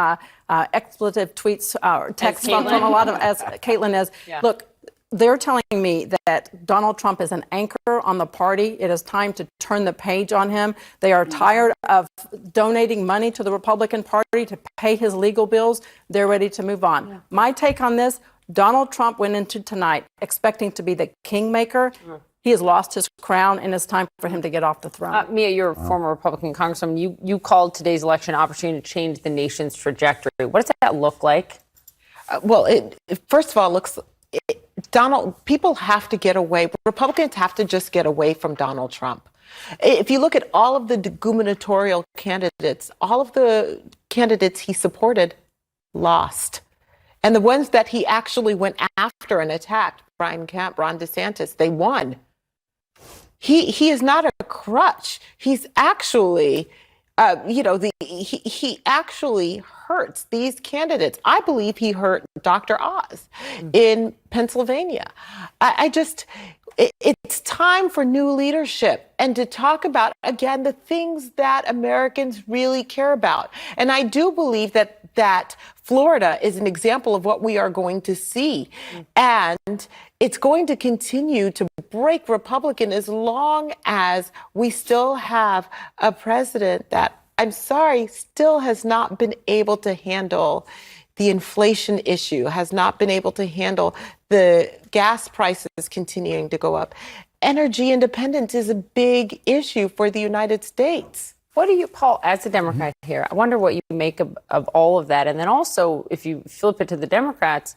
expletive tweets or texts from a lot of, as Caitlin is. Yeah. Look, they're telling me that Donald Trump is an anchor on the party. It is time to turn the page on him. They are tired of donating money to the Republican Party to pay his legal bills. They're ready to move on. Yeah. My take on this, Donald Trump went into tonight expecting to be the kingmaker. He has lost his crown, and it's time for him to get off the throne. Mia, you're a former Republican congresswoman. You called today's election an opportunity to change the nation's trajectory. What does that look like? First of all, people have to get away. Republicans have to just get away from Donald Trump. If you look at all of the gubernatorial candidates, all of the candidates he supported lost. And the ones that he actually went after and attacked, Brian Kemp, Ron DeSantis, they won. He is not a crutch. He's actually, he actually hurts these candidates. I believe he hurt Dr. Oz in Pennsylvania. It's time for new leadership and to talk about, again, the things that Americans really care about. And I do believe that Florida is an example of what we are going to see. And it's going to continue to break Republican as long as we still have a president that, I'm sorry, still has not been able to handle the inflation issue, has not been able to handle the gas prices continuing to go up. Energy independence is a big issue for the United States. What do you, Paul, as a Democrat here, I wonder what you make of all of that. And then also, if you flip it to the Democrats,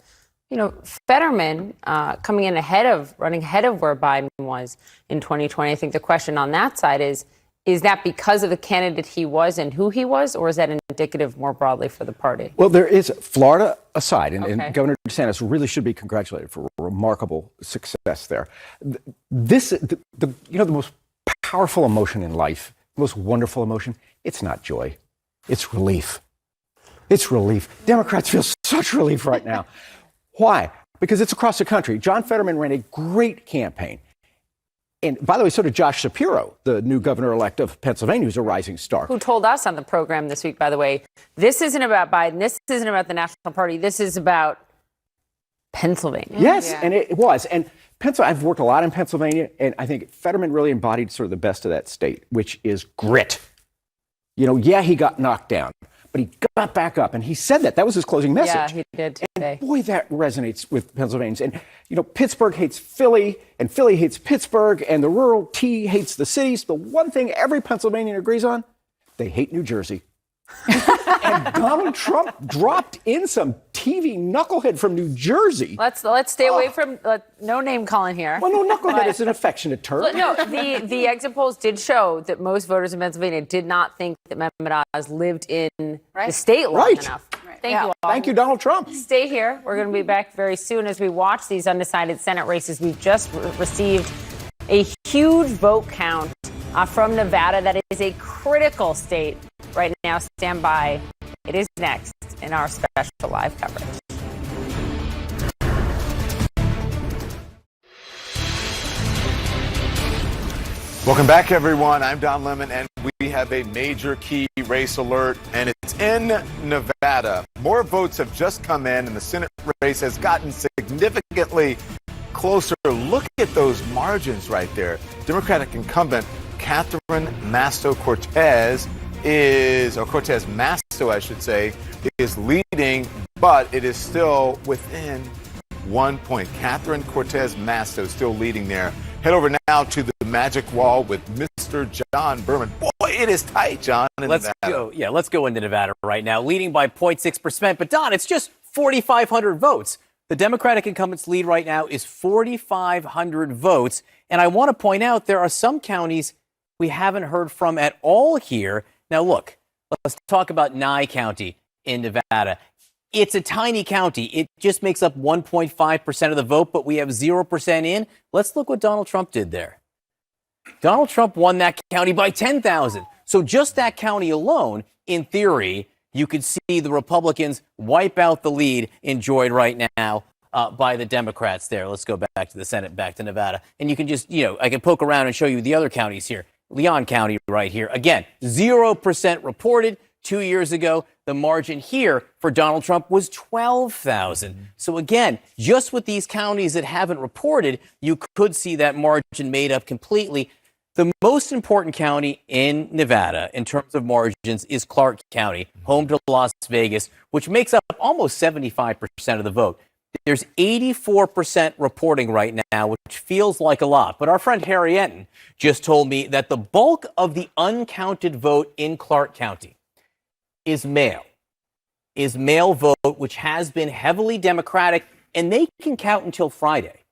Fetterman coming in running ahead of where Biden was in 2020. I think the question on that side is that because of the candidate he was and who he was, or is that indicative more broadly for the party? Well, there is, Florida aside, and Governor DeSantis really should be congratulated for remarkable success there. The most powerful emotion in life, the most wonderful emotion, it's not joy, it's relief. It's relief. Democrats feel such relief right now. Why? Because it's across the country. John Fetterman ran a great campaign. And by the way, so did Josh Shapiro, the new governor-elect of Pennsylvania, who's a rising star. Who told us on the program this week, by the way, this isn't about Biden, this isn't about the National Party, this is about Pennsylvania. Yes, and it was. And I've worked a lot in Pennsylvania, and I think Fetterman really embodied sort of the best of that state, which is grit. He got knocked down, but he got back up, and he said that. That was his closing message. Yeah, he did today. And boy, that resonates with Pennsylvanians. And, Pittsburgh hates Philly, and Philly hates Pittsburgh, and the rural T hates the cities. The one thing every Pennsylvanian agrees on, they hate New Jersey. And Donald Trump dropped in some TV knucklehead from New Jersey. Let's stay away from no name calling here. Well, no, knucklehead is an affectionate term. No, the exit polls did show that most voters in Pennsylvania did not think that Mehmet Oz lived in the state long enough. Thank you all. Thank you, Donald Trump. Stay here. We're going to be back very soon as we watch these undecided Senate races. We've just received a huge vote count from Nevada. That is a critical state right now. Stand by. It is next in our special live coverage. Welcome back, everyone. I'm Don Lemon, and we have a major key race alert, and it's in Nevada. More votes have just come in, and the Senate race has gotten significantly closer. Look at those margins right there. Democratic incumbent Catherine Masto-Cortez Cortez Masto, I should say, is leading, but it is still within 1 point. Catherine Cortez Masto still leading there. Head over now to the magic wall with Mr. John Berman. Boy, it is tight, John, in Let's Nevada. go. Yeah, let's go into Nevada right now, leading by 0.6%. But Don, it's just 4,500 votes. The Democratic incumbent's lead right now is 4,500 votes. And I want to point out there are some counties we haven't heard from at all here. Now, look, let's talk about Nye County in Nevada. It's a tiny county. It just makes up 1.5% of the vote, but we have 0% in. Let's look what Donald Trump did there. Donald Trump won that county by 10,000. So just that county alone, in theory, you could see the Republicans wipe out the lead enjoyed right now by the Democrats there. Let's go back to the Senate, back to Nevada. And you can just, I can poke around and show you the other counties here. Leon County right here. Again, 0% reported 2 years ago. The margin here for Donald Trump was 12,000. So again, just with these counties that haven't reported, you could see that margin made up completely. The most important county in Nevada in terms of margins is Clark County, home to Las Vegas, which makes up almost 75% of the vote. There's 84% reporting right now, which feels like a lot. But our friend Harry Enton just told me that the bulk of the uncounted vote in Clark County is mail vote, which has been heavily Democratic, and they can count until Friday.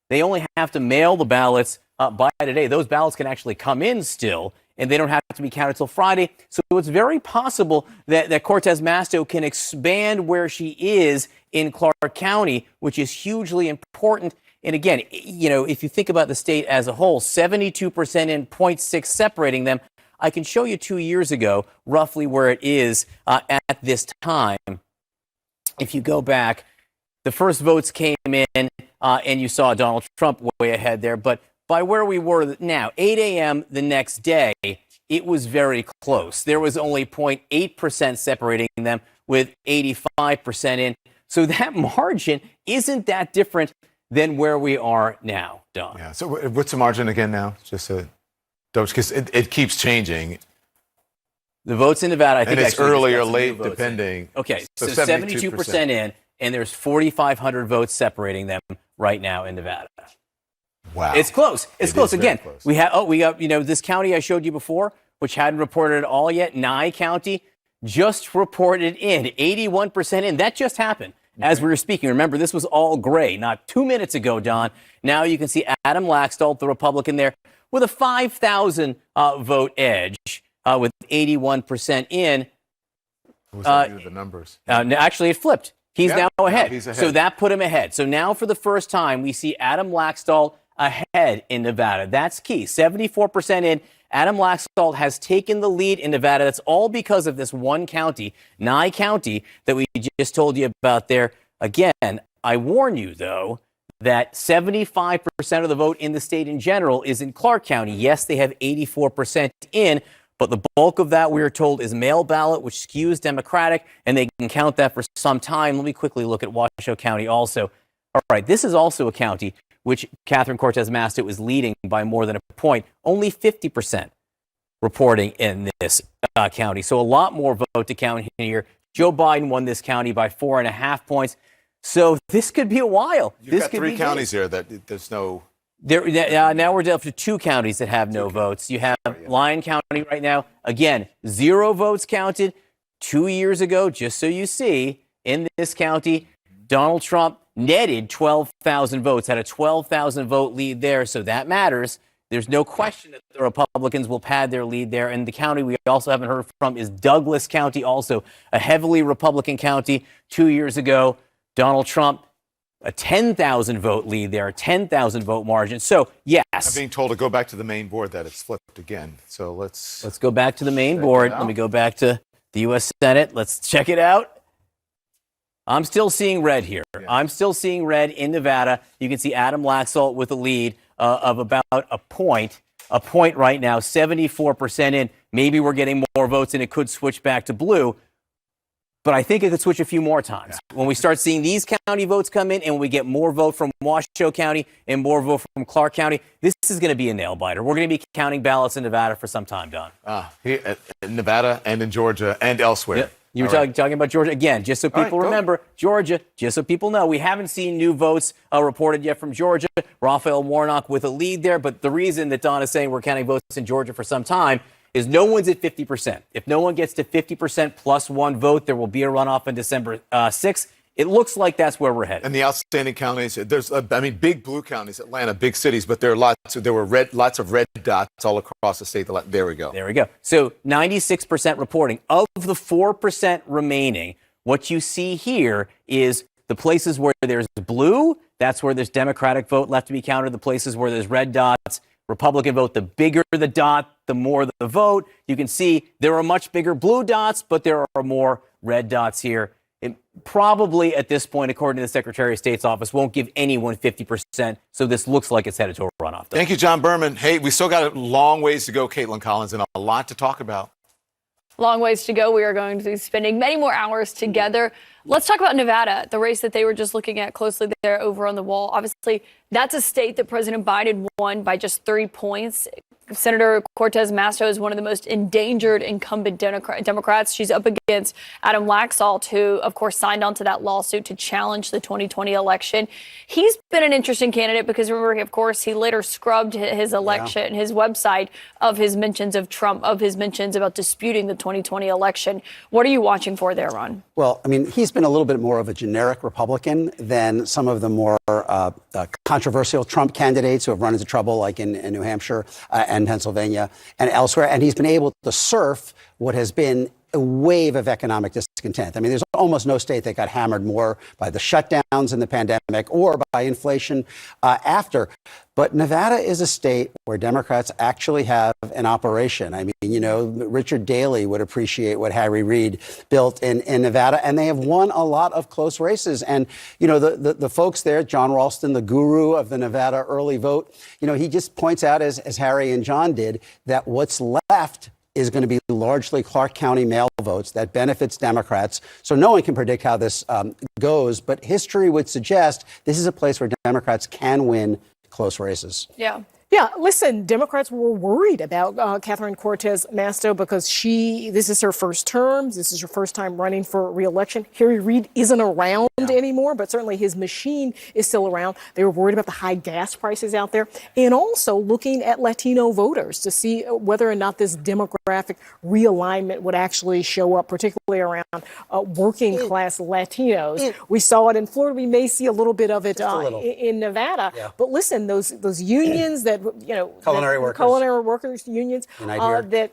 They only have to mail the ballots by today. Those ballots can actually come in still, and they don't have to be counted till Friday. So it's very possible that Cortez Masto can expand where she is in Clark County, which is hugely important. And again, if you think about the state as a whole, 72% in, 0.6 separating them. I can show you 2 years ago roughly where it is at this time. If you go back, the first votes came in and you saw Donald Trump way ahead there. But by where we were now, 8 a.m. the next day, it was very close. There was only 0.8% separating them with 85% in. So that margin isn't that different than where we are now, Don. Yeah. So what's the margin again now? Just because it keeps changing. The votes in Nevada, I think, and it's actually early or late, depending. Okay, so 72% in, and there's 4,500 votes separating them right now in Nevada. Wow, it's close. It's close. Again, close. we got this county I showed you before, which hadn't reported at all yet. Nye County just reported in 81% in. That just happened as we were speaking. Remember, this was all gray not 2 minutes ago, Don. Now you can see Adam Laxalt, the Republican there, with a 5,000 vote edge with 81% in. What was that the numbers? Actually, it flipped. He's now ahead. He's ahead. So that put him ahead. So now for the first time, we see Adam Laxalt ahead in Nevada. That's key. 74% in. Adam Laxalt has taken the lead in Nevada. That's all because of this one county, Nye County, that we just told you about there. Again, I warn you, though, that 75% of the vote in the state in general is in Clark County. Yes, they have 84% in, but the bulk of that, we are told, is mail ballot, which skews Democratic, and they can count that for some time. Let me quickly look at Washoe County also. All right, this is also a county which Catherine Cortez Masto is leading by more than a point. Only 50% reporting in this county. So a lot more vote to count here. Joe Biden won this county by 4.5 points. So this could be a while. You've got three counties here that there's no. Now we're down to two counties that have no votes. You have Lyon County right now. Again, 0 votes counted 2 years ago, just so you see, in this county, Donald Trump netted 12,000 votes, had a 12,000 vote lead there. So that matters. There's no question that the Republicans will pad their lead there. And the county we also haven't heard from is Douglas County, also a heavily Republican county. 2 years ago, Donald Trump, a 10,000 vote lead there, a 10,000 vote margin. So, yes. I'm being told to go back to the main board that it's flipped again. So let's go back to the main board. Let me go back to the U.S. Senate. Let's check it out. I'm still seeing red here. Yeah. I'm still seeing red in Nevada. You can see Adam Laxalt with a lead of about a point right now, 74% in. Maybe we're getting more votes and it could switch back to blue. But I think it could switch a few more times. Yeah. When we start seeing these county votes come in and we get more vote from Washoe County and more vote from Clark County, this is going to be a nail biter. We're going to be counting ballots in Nevada for some time, Don. Here in Nevada and in Georgia and elsewhere. Yep. You were talking about Georgia. Again, just so people remember, Georgia, just so people know, we haven't seen new votes reported yet from Georgia. Raphael Warnock with a lead there. But the reason that Don is saying we're counting votes in Georgia for some time is no one's at 50%. If no one gets to 50% plus one vote, there will be a runoff on December 6th. It looks like that's where we're headed. And the outstanding counties, there's, big blue counties, Atlanta, big cities, but there were lots of red dots all across the state. There we go. There we go. So 96% reporting. Of the 4% remaining, what you see here is the places where there's blue, that's where there's Democratic vote left to be counted. The places where there's red dots, Republican vote. The bigger the dot, the more the vote. You can see there are much bigger blue dots, but there are more red dots here. It probably at this point, according to the Secretary of State's office, won't give anyone 50%. So this looks like it's headed to a runoff. Thank you, John Berman. Hey, we still got a long ways to go, Caitlin Collins, and a lot to talk about. Long ways to go. We are going to be spending many more hours together. Let's talk about Nevada, the race that they were just looking at closely there over on the wall. Obviously, that's a state that President Biden won by just 3 points. Senator Cortez Masto is one of the most endangered incumbent Democrats. She's up against Adam Laxalt, who, of course, signed on to that lawsuit to challenge the 2020 election. He's been an interesting candidate because, remember, of course, he later scrubbed his election, his website of his mentions of Trump, of his mentions about disputing the 2020 election. What are you watching for there, Ron? Well, I mean, he's been a little bit more of a generic Republican than some of the more controversial Trump candidates who have run into trouble, like in New Hampshire and Pennsylvania and elsewhere. And he's been able to surf what has been a wave of economic discontent. I mean, there's almost no state that got hammered more by the shutdowns in the pandemic or by inflation after. But Nevada is a state where Democrats actually have an operation. I mean, you know, Richard Daley would appreciate what Harry Reid built in Nevada, and they have won a lot of close races. And, you know, the folks there, John Ralston, the guru of the Nevada early vote, you know, he just points out, as Harry and John did, that what's left is going to be largely Clark County mail votes that benefits Democrats. So no one can predict how this goes, but history would suggest this is a place where Democrats can win close races. Yeah. Yeah, listen, Democrats were worried about Catherine Cortez Masto because this is her first term. This is her first time running for re-election. Harry Reid isn't around anymore, but certainly his machine is still around. They were worried about the high gas prices out there and also looking at Latino voters to see whether or not this demographic realignment would actually show up, particularly around working class Latinos. We saw it in Florida. We may see a little bit of it in Nevada. Yeah. But listen, those unions that, you know, culinary workers unions that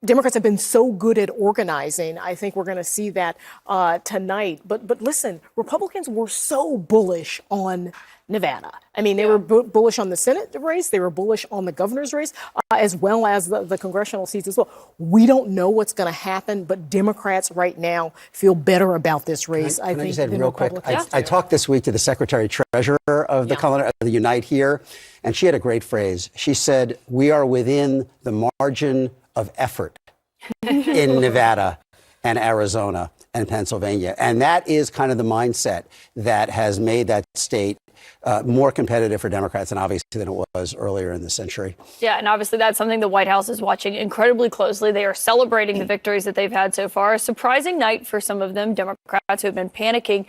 Democrats have been so good at organizing. I think we're going to see that tonight. But listen, Republicans were so bullish on Nevada. I mean, they were bullish on the Senate race. They were bullish on the governor's race, as well as the congressional seats as well. We don't know what's going to happen, but Democrats right now feel better about this race. Can I just add real quick? I talked this week to the Secretary Treasurer of the Unite here, and she had a great phrase. She said, "We are within the margin of effort in Nevada and Arizona and Pennsylvania." And that is kind of the mindset that has made that state more competitive for Democrats and obviously than it was earlier in the century. Yeah, and obviously that's something the White House is watching incredibly closely. They are celebrating the victories that they've had so far. A surprising night for some of them, Democrats who have been panicking.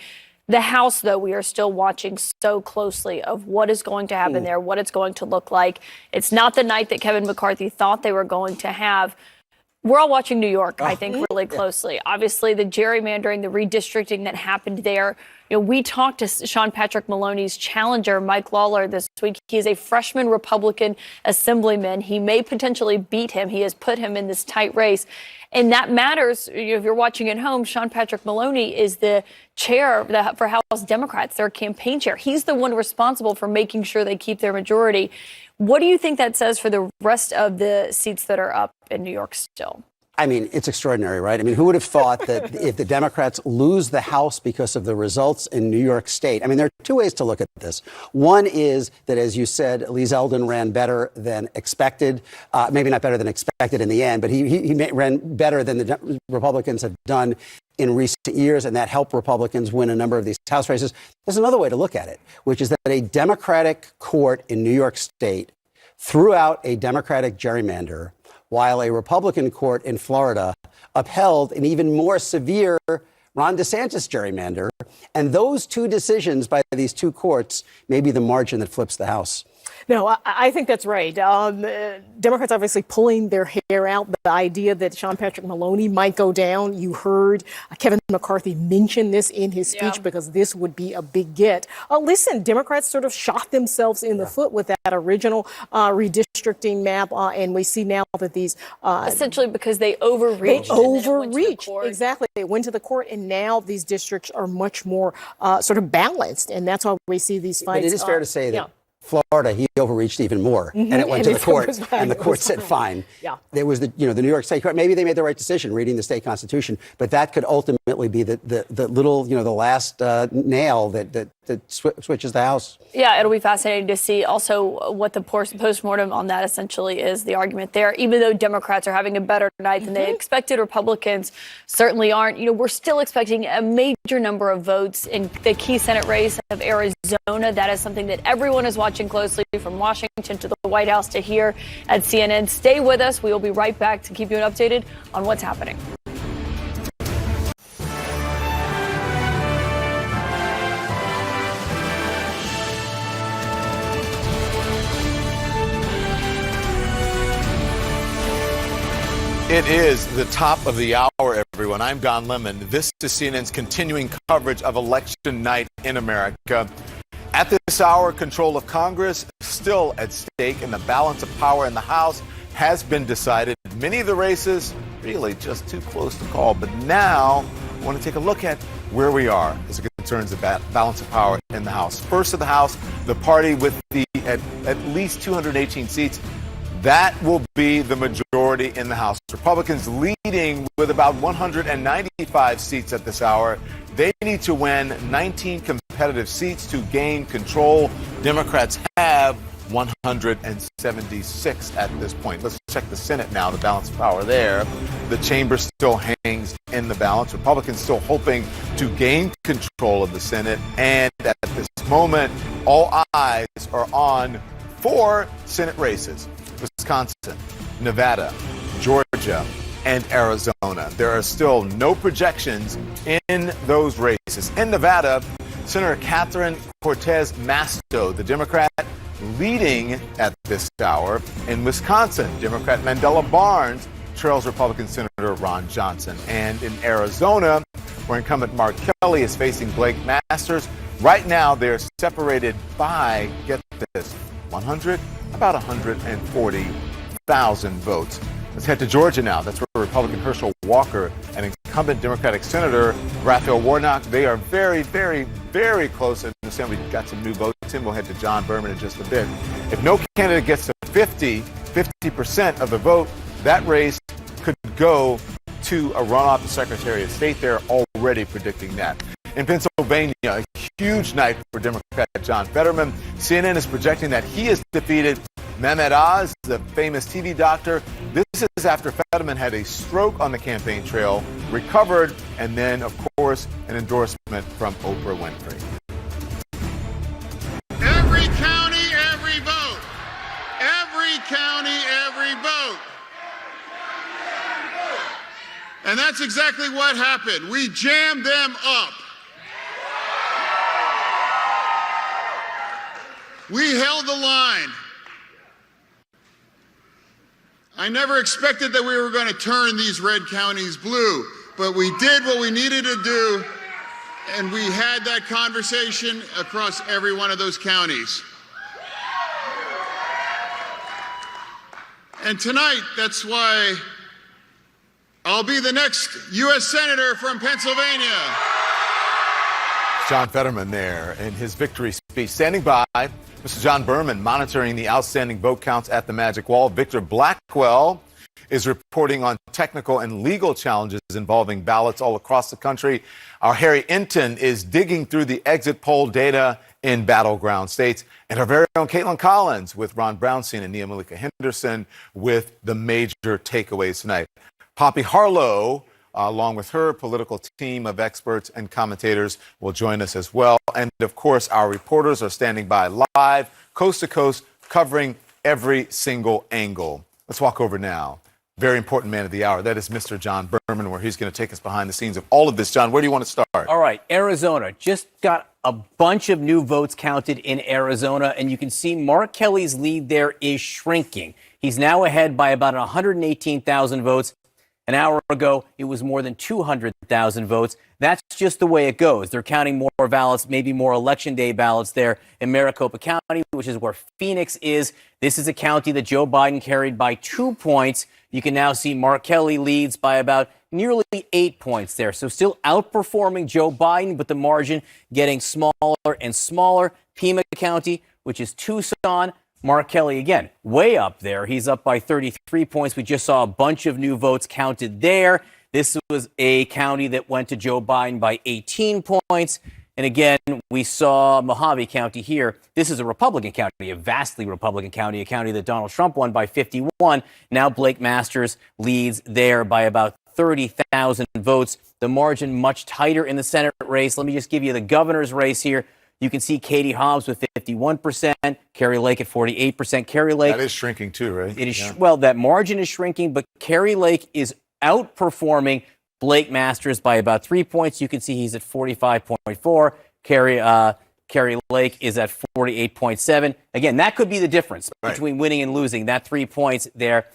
The House, though, we are still watching so closely of what is going to happen there, what it's going to look like. It's not the night that Kevin McCarthy thought they were going to have. We're all watching New York, I think, really closely. Obviously, the gerrymandering, the redistricting that happened there. You know, we talked to Sean Patrick Maloney's challenger, Mike Lawler, this week. He is a freshman Republican assemblyman. He may potentially beat him. He has put him in this tight race. And that matters. If you're watching at home, Sean Patrick Maloney is the chair for House Democrats, their campaign chair. He's the one responsible for making sure they keep their majority. What do you think that says for the rest of the seats that are up in New York still? I mean, it's extraordinary, right? I mean, who would have thought that if the Democrats lose the House because of the results in New York State? I mean, there are two ways to look at this. One is that, as you said, Lee Zeldin ran better than expected. Maybe not better than expected in the end, but he ran better than the Republicans have done in recent years, and that helped Republicans win a number of these House races. There's another way to look at it, which is that a Democratic court in New York State threw out a Democratic gerrymander, while a Republican court in Florida upheld an even more severe Ron DeSantis gerrymander. And those two decisions by these two courts may be the margin that flips the House. No, I think that's right. Democrats obviously pulling their hair out. The idea that Sean Patrick Maloney might go down. You heard Kevin McCarthy mention this in his speech because this would be a big get. Listen, Democrats sort of shot themselves in the foot with that original redistricting map. And we see now that these... essentially because they overreached. Exactly. They went to the court, and now these districts are much more sort of balanced. And that's why we see these fights. But it is fair to say that Florida, he overreached even more, and it went to the court, and the court said fine. Yeah. There was the New York State Court. Maybe they made the right decision reading the state constitution, but that could ultimately be the little, the last nail that switches the House. Yeah, it'll be fascinating to see also what the postmortem on that essentially is, the argument there. Even though Democrats are having a better night than they expected, Republicans certainly aren't. We're still expecting a major number of votes in the key Senate race of Arizona. That is something that everyone is watching closely, from Washington to the White House to here at CNN. Stay with us. We will be right back to keep you updated on what's happening. It is the top of the hour, everyone. I'm Don Lemon. This is CNN's continuing coverage of election night in America. At this hour, control of Congress still at stake, and the balance of power in the House has been decided. Many of the races really just too close to call. But now I want to take a look at where we are as it concerns the balance of power in the House. First of the House, the party with the at least 218 seats. That will be the majority in the House. Republicans leading with about 195 seats at this hour. They need to win 19 competitive seats to gain control. Democrats have 176 at this point. Let's check the Senate now, the balance of power there. The chamber still hangs in the balance. Republicans still hoping to gain control of the Senate. And at this moment, all eyes are on 4 Senate races: Wisconsin, Nevada, Georgia, and Arizona. There are still no projections in those races. In Nevada, Senator Catherine Cortez Masto, the Democrat, leading at this hour. In Wisconsin, Democrat Mandela Barnes trails Republican Senator Ron Johnson. And in Arizona, where incumbent Mark Kelly is facing Blake Masters, right now they're separated by, get this, about 140,000 votes. Let's head to Georgia now. That's where Republican Herschel Walker and incumbent Democratic Senator Raphael Warnock, they are very, very, very close. I understand we got some new votes in. We'll head to John Berman in just a bit. If no candidate gets to 50% of the vote, that race could go to a runoff to Secretary of State. They're already predicting that. In Pennsylvania, a huge night for Democrat John Fetterman. CNN is projecting that he has defeated Mehmet Oz, the famous TV doctor. This is after Fetterman had a stroke on the campaign trail, recovered, and then, of course, an endorsement from Oprah Winfrey. Every county, every vote. Every county, every vote. And that's exactly what happened. We jammed them up. We held the line. I never expected that we were going to turn these red counties blue, but we did what we needed to do, and we had that conversation across every one of those counties. And tonight, that's why I'll be the next U.S. Senator from Pennsylvania. John Fetterman there in his victory speech. Standing by, Mr. John Berman monitoring the outstanding vote counts at the Magic Wall. Victor Blackwell is reporting on technical and legal challenges involving ballots all across the country. Our Harry Enton is digging through the exit poll data in battleground states. And our very own Caitlin Collins with Ron Brownstein and Nia Malika Henderson with the major takeaways tonight. Poppy Harlow, along with her political team of experts and commentators, will join us as well. And of course, our reporters are standing by live, coast to coast, covering every single angle. Let's walk over now very important man of the hour. That is Mr. John Berman, where he's going to take us behind the scenes of all of this. John, where do you want to start? All right, Arizona just got a bunch of new votes counted in Arizona, and you can see Mark Kelly's lead there is shrinking. He's now ahead by about 118,000 votes. An hour ago, it was more than 200,000 votes. That's just the way it goes. They're counting more ballots, maybe more Election Day ballots there in Maricopa County, which is where Phoenix is. This is a county that Joe Biden carried by 2 points. You can now see Mark Kelly leads by about nearly 8 points there. So still outperforming Joe Biden, but the margin getting smaller and smaller. Pima County, which is Tucson, Mark Kelly, again, way up there. He's up by 33 points. We just saw a bunch of new votes counted there. This was a county that went to Joe Biden by 18 points. And again, we saw Mojave County here. This is a Republican county, a vastly Republican county, a county that Donald Trump won by 51. Now Blake Masters leads there by about 30,000 votes. The margin much tighter in the Senate race. Let me just give you the governor's race here. You can see Katie Hobbs with 51%, Kari Lake at 48%. Kari Lake. That is shrinking too, right? It is, well, that margin is shrinking, but Kari Lake is outperforming Blake Masters by about 3 points. You can see he's at 45.4. Kari Lake is at 48.7. Again, that could be the difference between winning and losing, that 3 points there.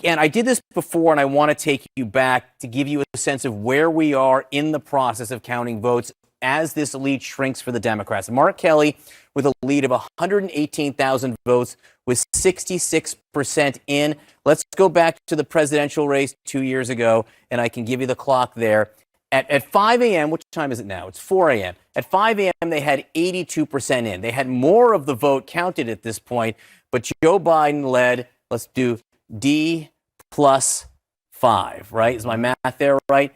And I did this before, and I want to take you back to give you a sense of where we are in the process of counting votes as this lead shrinks for the Democrats. Mark Kelly with a lead of 118,000 votes with 66% in. Let's go back to the presidential race 2 years ago, and I can give you the clock there. At 5 a.m., which time is it now? It's 4 a.m. At 5 a.m., they had 82% in. They had more of the vote counted at this point, but Joe Biden led, let's do D plus 5, right? Is my math there right?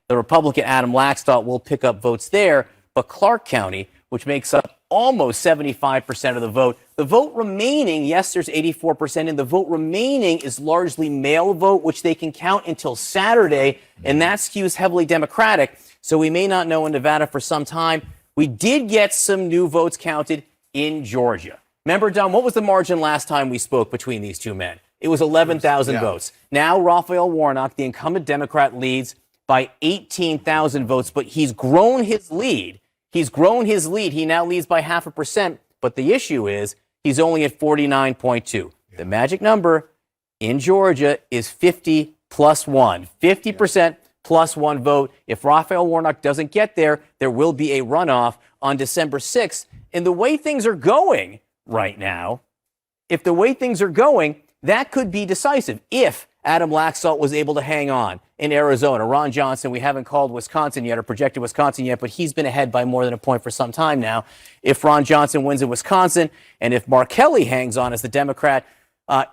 The Republican Adam Laxalt will pick up votes there, but Clark County, which makes up almost 75% of the vote remaining, yes, there's 84% in. The vote remaining is largely mail vote, which they can count until Saturday, and that skews heavily Democratic. So we may not know in Nevada for some time. We did get some new votes counted in Georgia. Remember, Don, what was the margin last time we spoke between these two men? It was 11,000 votes. Now Raphael Warnock, the incumbent Democrat, leads by 18,000 votes, but he's grown his lead. He now leads by 0.5%, but the issue is he's only at 49.2. The magic number in Georgia is 50 plus 1. 50% plus 1 vote. If Raphael Warnock doesn't get there, there will be a runoff on December 6th. And the way things are going right now, that could be decisive if Adam Laxalt was able to hang on in Arizona. Ron Johnson, we haven't called Wisconsin yet or projected Wisconsin yet, but he's been ahead by more than a point for some time now. If Ron Johnson wins in Wisconsin and if Mark Kelly hangs on as the Democrat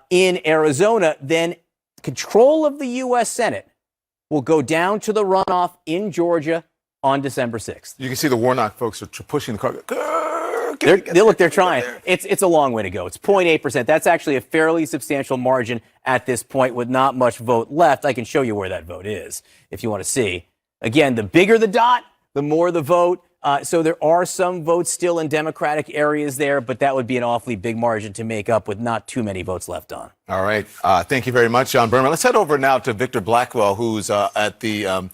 in Arizona, then control of the U.S. Senate will go down to the runoff in Georgia on December 6th. You can see the Warnock folks are pushing the car. They're trying. It's a long way to go. It's 0.8%. That's actually a fairly substantial margin at this point with not much vote left. I can show you where that vote is if you want to see. Again, the bigger the dot, the more the vote. So there are some votes still in Democratic areas there, but that would be an awfully big margin to make up with not too many votes left on. All right. Thank you very much, John Berman. Let's head over now to Victor Blackwell, who's at the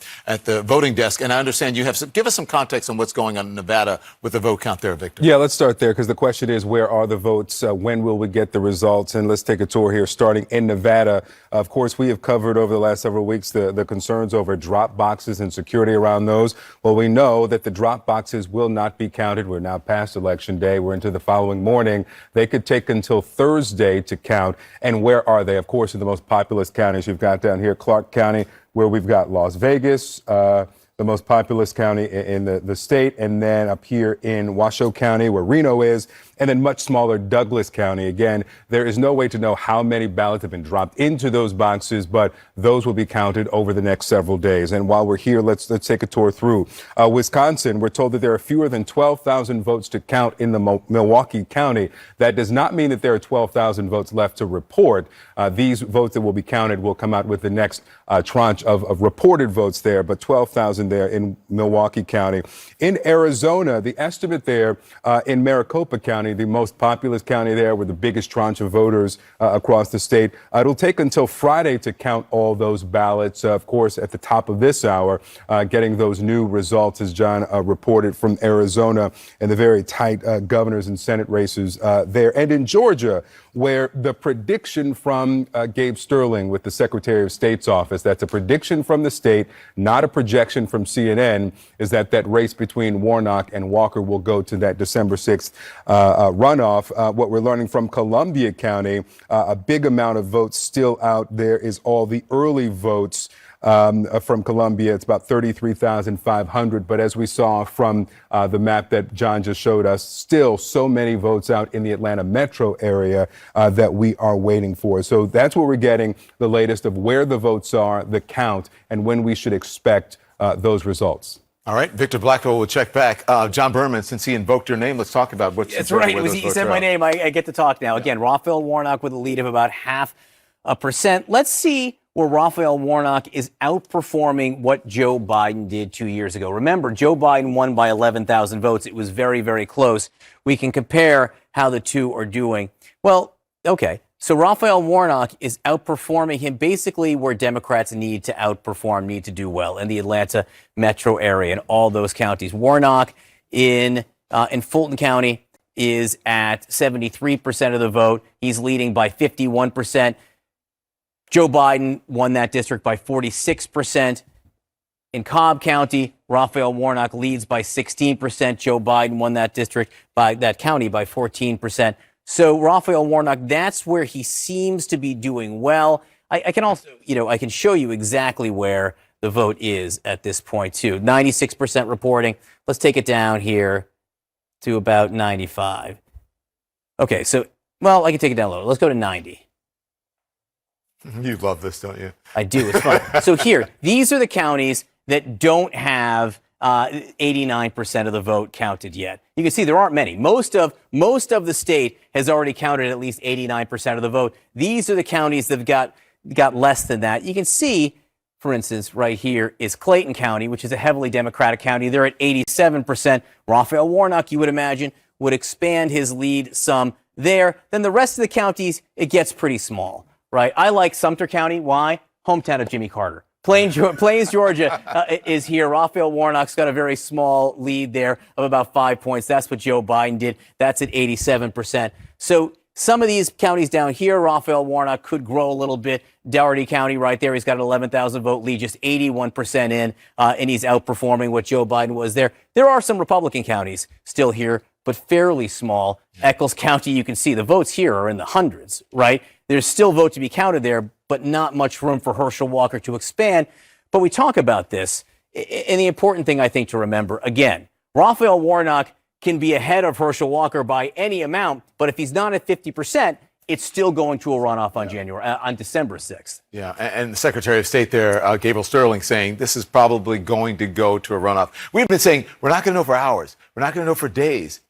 voting desk. And I understand you have give us some context on what's going on in Nevada with the vote count there, Victor. Yeah, let's start there because the question is, where are the votes? When will we get the results? And let's take a tour here, starting in Nevada. Of course, we have covered over the last several weeks the concerns over drop boxes and security around those. Well, we know that the drop boxes will not be counted. We're now past Election Day. We're into the following morning. They could take until Thursday to count. And where are they? Of course, in the most populous counties. You've got down here Clark County, where we've got Las Vegas, the most populous county in the state, and then up here in Washoe County, where Reno is, and then much smaller Douglas County. Again, there is no way to know how many ballots have been dropped into those boxes, but those will be counted over the next several days. And while we're here, let's take a tour through Wisconsin. We're told that there are fewer than 12,000 votes to count in the Milwaukee County. That does not mean that there are 12,000 votes left to report. These votes that will be counted will come out with the next tranche of reported votes there, but 12,000 there in Milwaukee County. In Arizona, the estimate there in Maricopa County, the most populous county there with the biggest tranche of voters across the state, it'll take until Friday to count all those ballots. Of course, at the top of this hour, getting those new results, as John reported from Arizona, and the very tight governors and Senate races there. And in Georgia, where the prediction from Gabe Sterling with the Secretary of State's office, that's a prediction from the state, not a projection from CNN, is that race between Warnock and Walker will go to that December 6th runoff. What we're learning from Columbia County, a big amount of votes still out there is all the early votes. From Columbia, it's about 33,500. But as we saw from the map that John just showed us, still so many votes out in the Atlanta metro area that we are waiting for. So that's what we're getting, the latest of where the votes are, the count, and when we should expect those results. All right, Victor Blackwell will check back. John Berman, since he invoked your name, let's talk about what's. That's right. He said my name. I get to talk now. Again, Raphael Warnock with a lead of about 0.5%. Let's see where Raphael Warnock is outperforming what Joe Biden did 2 years ago. Remember, Joe Biden won by 11,000 votes. It was very, very close. We can compare how the two are doing. Well, okay. So Raphael Warnock is outperforming him basically where Democrats need to outperform, need to do well, in the Atlanta metro area and all those counties. Warnock in Fulton County is at 73% of the vote. He's leading by 51%. Joe Biden won that district by 46%. In Cobb County, Raphael Warnock leads by 16%. Joe Biden won that district that county by 14%. So Raphael Warnock, that's where he seems to be doing well. I can also, I can show you exactly where the vote is at this point too. 96% reporting. Let's take it down here to about 95. Okay, so, well, I can take it down lower. Let's go to 90. You love this, don't you? I do. It's fun. So here, these are the counties that don't have 89% of the vote counted yet. You can see there aren't many. Most of the state has already counted at least 89% of the vote. These are the counties that have got less than that. You can see, for instance, right here is Clayton County, which is a heavily Democratic county. They're at 87%. Raphael Warnock, you would imagine, would expand his lead some there. Then the rest of the counties, it gets pretty small. Right. I like Sumter County. Why? Hometown of Jimmy Carter. Plains, Georgia is here. Raphael Warnock's got a very small lead there of about 5 points. That's what Joe Biden did. That's at 87%. So some of these counties down here, Raphael Warnock could grow a little bit. Dougherty County right there, he's got an 11,000 vote lead, just 81% in, and he's outperforming what Joe Biden was there. There are some Republican counties still here, but fairly small. Eccles County, you can see the votes here are in the hundreds, right? There's still vote to be counted there, but not much room for Herschel Walker to expand. But we talk about this, and the important thing I think to remember, again, Raphael Warnock can be ahead of Herschel Walker by any amount, but if he's not at 50%, it's still going to a runoff on December 6th. Yeah, and the Secretary of State there, Gabriel Sterling, saying this is probably going to go to a runoff. We've been saying we're not going to know for hours. We're not going to know for days.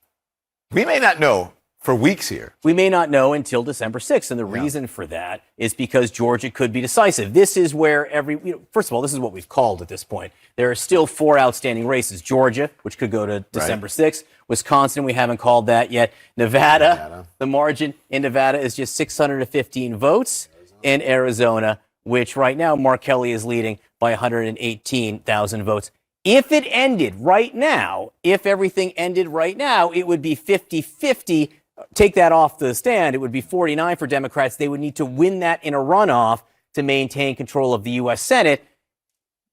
We may not know for weeks here. We may not know until December 6th. And the reason for that is because Georgia could be decisive. This is where first of all, this is what we've called at this point. There are still 4 outstanding races. Georgia, which could go to December 6th. Wisconsin, we haven't called that yet. Nevada, the margin in Nevada is just 615 votes. In Arizona, which right now Mark Kelly is leading by 118,000 votes. If it ended right now, if everything ended right now, it would be 50-50. Take that off the stand, it would be 49 for Democrats. They would need to win that in a runoff to maintain control of the U.S. Senate.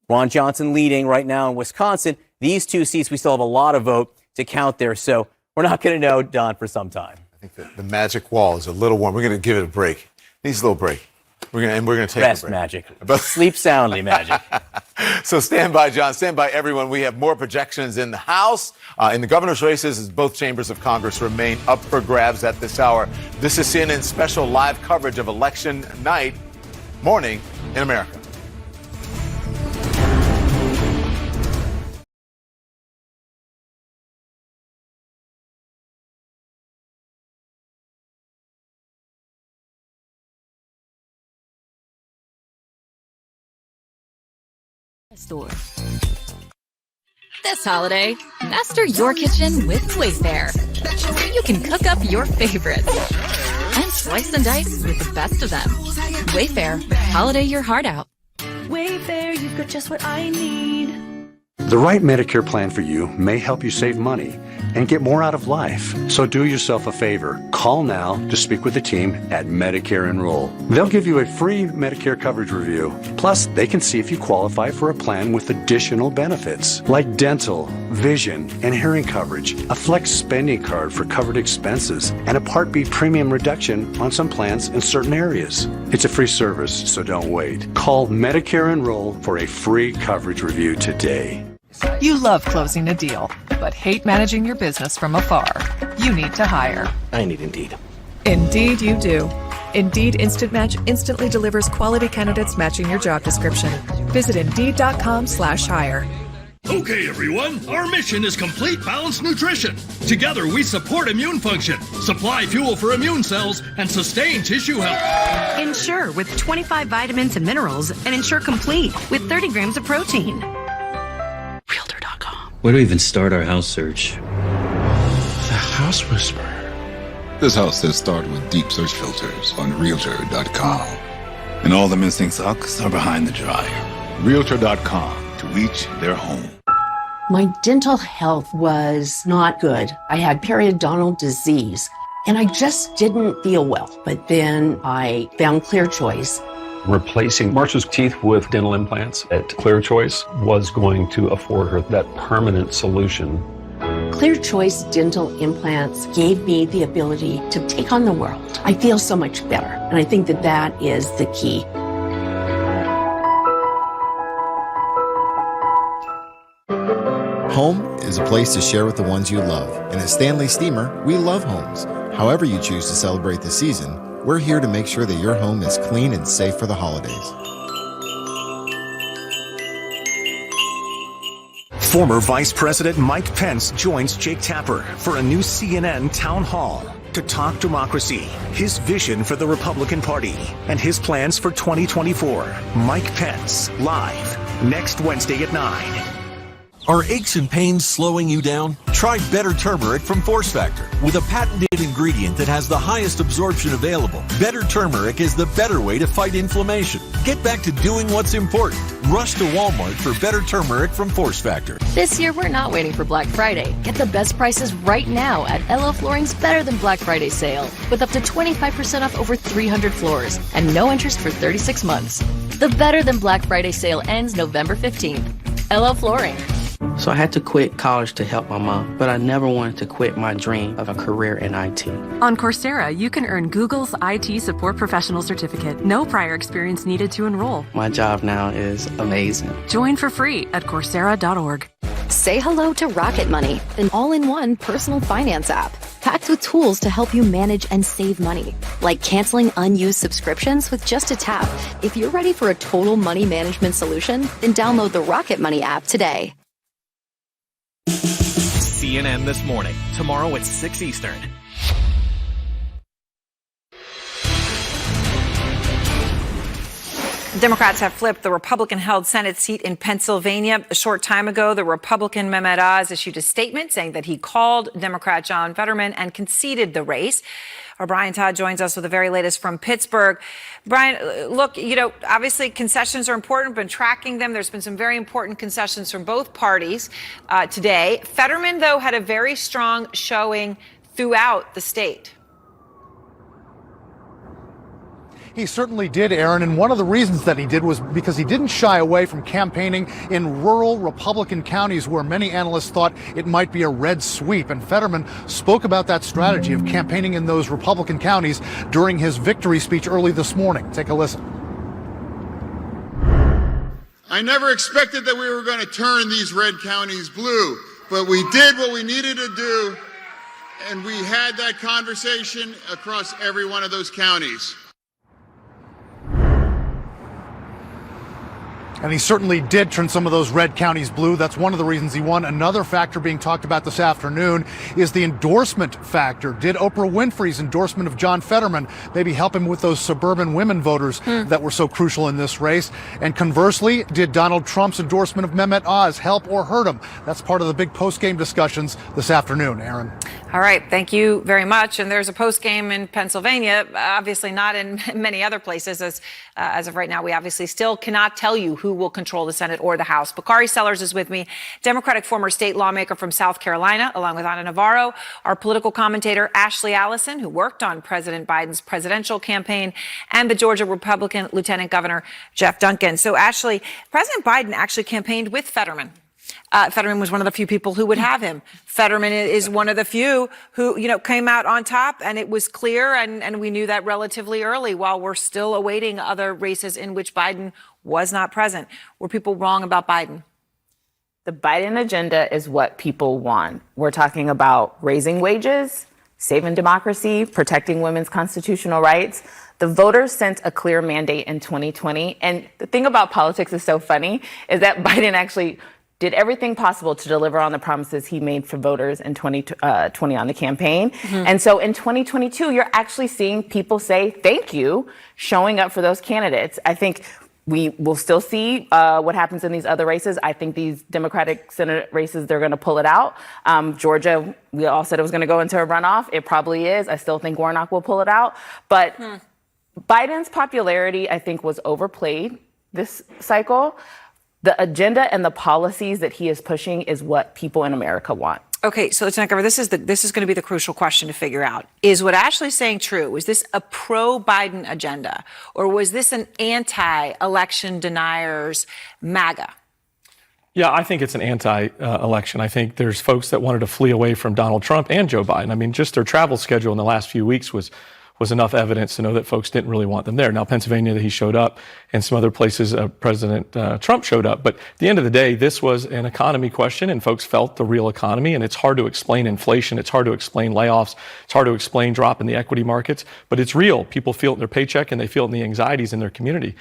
Ron Johnson leading right now in Wisconsin. These 2 seats, we still have a lot of vote to count there. So we're not going to know, Don, for some time. I think the magic wall is a little warm. We're going to give it a break. Needs a little break. We're going to take Rest a break. magic. Sleep soundly magic. So stand by, John. Stand by, everyone. We have more projections in the House. In the governor's races, as both chambers of Congress remain up for grabs at this hour. This is CNN's special live coverage of election night, morning in America. Store. This holiday, master your kitchen with Wayfair. So you can cook up your favorites and slice and dice with the best of them. Wayfair, holiday your heart out. Wayfair, you've got just what I need. The right Medicare plan for you may help you save money and get more out of life. So do yourself a favor. Call now to speak with the team at Medicare Enroll. They'll give you a free Medicare coverage review. Plus, they can see if you qualify for a plan with additional benefits like dental, vision, and hearing coverage, a flex spending card for covered expenses, and a Part B premium reduction on some plans in certain areas. It's a free service, so don't wait. Call Medicare Enroll for a free coverage review today. You love closing a deal, but hate managing your business from afar. You need to hire. I need Indeed. Indeed you do. Indeed Instant Match instantly delivers quality candidates matching your job description. Visit Indeed.com/hire. Okay, everyone, our mission is complete balanced nutrition. Together, we support immune function, supply fuel for immune cells, and sustain tissue health. Ensure with 25 vitamins and minerals, and Ensure Complete with 30 grams of protein. Where to even start our house search? The House Whisperer. This house has started with deep search filters on Realtor.com. And all the missing socks are behind the dryer. Realtor.com to reach their home. My dental health was not good. I had periodontal disease, and I just didn't feel well. But then I found Clear Choice. Replacing Marcia's teeth with dental implants at Clear Choice was going to afford her that permanent solution. Clear Choice dental implants gave me the ability to take on the world. I feel so much better, and I think that that is the key. Home is a place to share with the ones you love, and at Stanley Steamer, we love homes. However you choose to celebrate the season, we're here to make sure that your home is clean and safe for the holidays. Former Vice President Mike Pence joins Jake Tapper for a new CNN town hall to talk democracy, his vision for the Republican Party, and his plans for 2024. Mike Pence, live, next Wednesday at 9. Are aches and pains slowing you down? Try Better Turmeric from Force Factor. With a patented ingredient that has the highest absorption available, Better Turmeric is the better way to fight inflammation. Get back to doing what's important. Rush to Walmart for Better Turmeric from Force Factor. This year, we're not waiting for Black Friday. Get the best prices right now at LL Flooring's Better Than Black Friday sale, with up to 25% off over 300 floors and no interest for 36 months. The Better Than Black Friday sale ends November 15th. LL Flooring. So I had to quit college to help my mom, but I never wanted to quit my dream of a career in IT. On Coursera, you can earn Google's IT Support Professional Certificate. No prior experience needed to enroll. My job now is amazing. Join for free at Coursera.org. Say hello to Rocket Money, an all-in-one personal finance app, packed with tools to help you manage and save money, like canceling unused subscriptions with just a tap. If you're ready for a total money management solution, then download the Rocket Money app today. CNN This Morning, tomorrow at 6 Eastern. Democrats have flipped the Republican-held Senate seat in Pennsylvania. A short time ago, the Republican Mehmet Oz issued a statement saying that he called Democrat John Fetterman and conceded the race. Our Brian Todd joins us with the very latest from Pittsburgh. Brian, look, obviously concessions are important. Been tracking them. There's been some very important concessions from both parties today. Fetterman, though, had a very strong showing throughout the state. He certainly did, Aaron, and one of the reasons that he did was because he didn't shy away from campaigning in rural Republican counties where many analysts thought it might be a red sweep. And Fetterman spoke about that strategy of campaigning in those Republican counties during his victory speech early this morning. Take a listen. I never expected that we were going to turn these red counties blue, but we did what we needed to do, and we had that conversation across every one of those counties. And he certainly did turn some of those red counties blue. That's one of the reasons he won. Another factor being talked about this afternoon is the endorsement factor. Did Oprah Winfrey's endorsement of John Fetterman maybe help him with those suburban women voters that were so crucial in this race? And conversely, did Donald Trump's endorsement of Mehmet Oz help or hurt him? That's part of the big post-game discussions this afternoon, Aaron. All right. Thank you very much. And there's a post-game in Pennsylvania, obviously not in many other places. As of right now, we obviously still cannot tell you who will control the Senate or the House. Bakari Sellers is with me, Democratic former state lawmaker from South Carolina, along with Ana Navarro, our political commentator, Ashley Allison, who worked on President Biden's presidential campaign, and the Georgia Republican Lieutenant Governor Jeff Duncan. So, Ashley, President Biden actually campaigned with Fetterman. Fetterman was one of the few people who would have him. Fetterman is one of the few who, came out on top, and it was clear, and we knew that relatively early, while we're still awaiting other races in which Biden was not present. Were people wrong about Biden? The Biden agenda is what people want. We're talking about raising wages, saving democracy, protecting women's constitutional rights. The voters sent a clear mandate in 2020. And the thing about politics is so funny is that Biden actually did everything possible to deliver on the promises he made for voters in 2020 on the campaign. And so in 2022, you're actually seeing people say thank you, showing up for those candidates. I think we will still see what happens in these other races. I think these Democratic Senate races, they're going to pull it out. Georgia, we all said it was going to go into a runoff. It probably is. I still think Warnock will pull it out. But Biden's popularity, I think, was overplayed this cycle. The agenda and the policies that he is pushing is what people in America want. Okay, so Lieutenant Governor, this is going to be the crucial question to figure out. Is what Ashley's saying true? Was this a pro-Biden agenda, or was this an anti-election deniers MAGA? Yeah, I think it's an anti-election. I think there's folks that wanted to flee away from Donald Trump and Joe Biden. I mean, just their travel schedule in the last few weeks was enough evidence to know that folks didn't really want them there. Now, Pennsylvania, he showed up, and some other places, President Trump showed up. But at the end of the day, this was an economy question, and folks felt the real economy. And it's hard to explain inflation. It's hard to explain layoffs. It's hard to explain drop in the equity markets. But it's real. People feel it in their paycheck, and they feel it in the anxieties in their community.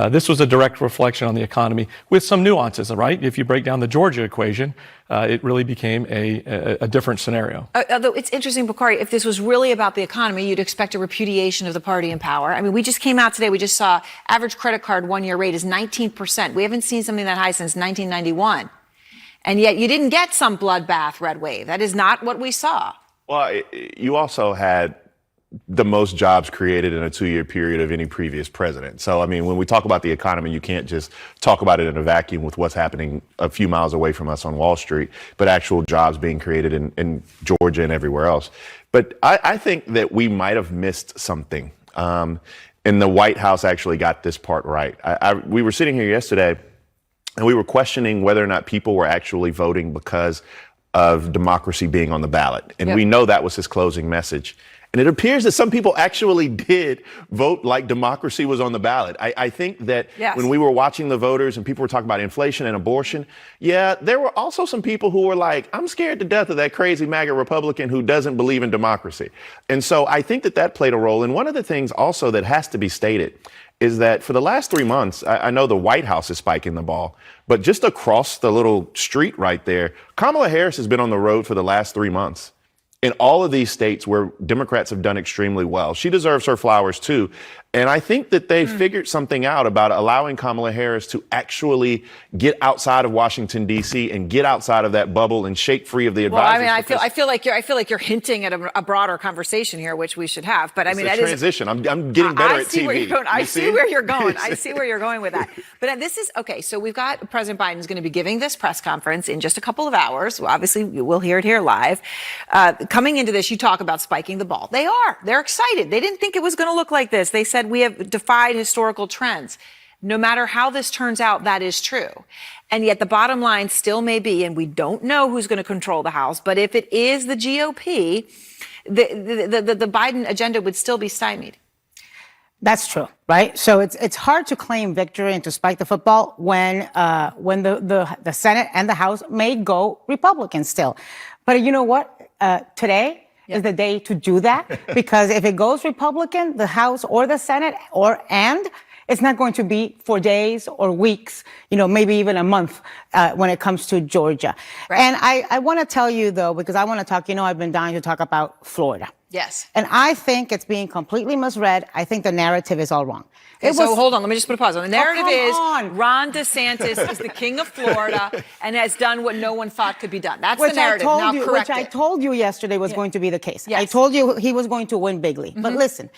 This was a direct reflection on the economy with some nuances, right? If you break down the Georgia equation, it really became a different scenario. Although it's interesting, Bakari, if this was really about the economy, you'd expect a repudiation of the party in power. I mean, we just came out today, we just saw average credit card one-year rate is 19%. We haven't seen something that high since 1991. And yet you didn't get some bloodbath red wave. That is not what we saw. Well, you also had the most jobs created in a 2-year period of any previous president. So, I mean, when we talk about the economy, you can't just talk about it in a vacuum with what's happening a few miles away from us on Wall Street, but actual jobs being created in Georgia and everywhere else. But I think that we might have missed something. And the White House actually got this part right. We were sitting here yesterday and we were questioning whether or not people were actually voting because of democracy being on the ballot. And we know that was his closing message. And it appears that some people actually did vote like democracy was on the ballot. I think that when we were watching the voters and people were talking about inflation and abortion, there were also some people who were like, I'm scared to death of that crazy MAGA Republican who doesn't believe in democracy. And so I think that played a role. And one of the things also that has to be stated is that for the last 3 months, I know the White House is spiking the ball, but just across the little street right there, Kamala Harris has been on the road for the last 3 months. In all of these states where Democrats have done extremely well. She deserves her flowers, too. And I think that they figured something out about allowing Kamala Harris to actually get outside of Washington, D.C. and get outside of that bubble and shake free of the advisors. Well, I mean, I feel like you're hinting at a broader conversation here, which we should have. But I mean, it's a transition. I'm getting better at TV. I see where you're going. I see where you're going with that. But this is okay. So we've got President Biden's going to be giving this press conference in just a couple of hours. Well, obviously, we'll hear it here live. Coming into this, you talk about spiking the ball. They are. They're excited. They didn't think it was going to look like this. They said we have defied historical trends. No matter how this turns out, that is true. And yet the bottom line still may be, and we don't know who's going to control the House, but if it is the GOP, the Biden agenda would still be stymied. That's true, right? So it's hard to claim victory and to spike the football when the Senate and the House may go Republican still. But you know what? Today is the day to do that, because if it goes Republican, the House or the Senate, It's not going to be for days or weeks, maybe even a month when it comes to Georgia. Right. And I want to tell you, though, because I want to talk, I've been dying to talk about Florida. Yes. And I think it's being completely misread. I think the narrative is all wrong. Okay, so hold on. Let me just put a pause on. The narrative is Ron DeSantis is the king of Florida and has done what no one thought could be done. That's the narrative. Now correct Which I told you yesterday was going to be the case. Yes. I told you he was going to win bigly. But listen,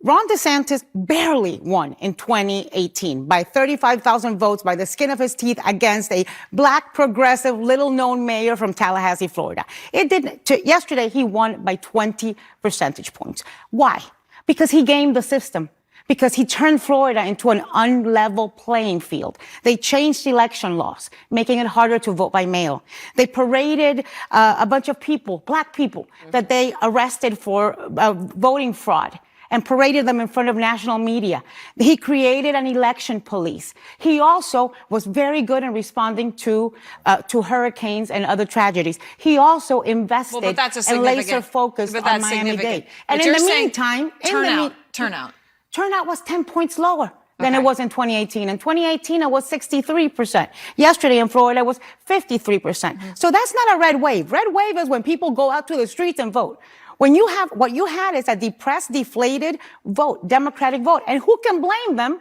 Ron DeSantis barely won in 2018 by 35,000 votes by the skin of his teeth against a black, progressive, little-known mayor from Tallahassee, Florida. Yesterday, he won by 20 percentage points. Why? Because he gamed the system. Because he turned Florida into an unlevel playing field. They changed election laws, making it harder to vote by mail. They paraded a bunch of people, black people, that they arrested for voting fraud, and paraded them in front of national media. He created an election police. He also was very good in responding to hurricanes and other tragedies. He also invested and laser focused on Miami-Dade. And in the meantime, turnout was 10 points lower than it was in 2018. In 2018, it was 63%. Yesterday in Florida, it was 53%. So that's not a red wave. Red wave is when people go out to the streets and vote. When you have, what you had is a depressed, deflated vote, Democratic vote. And who can blame them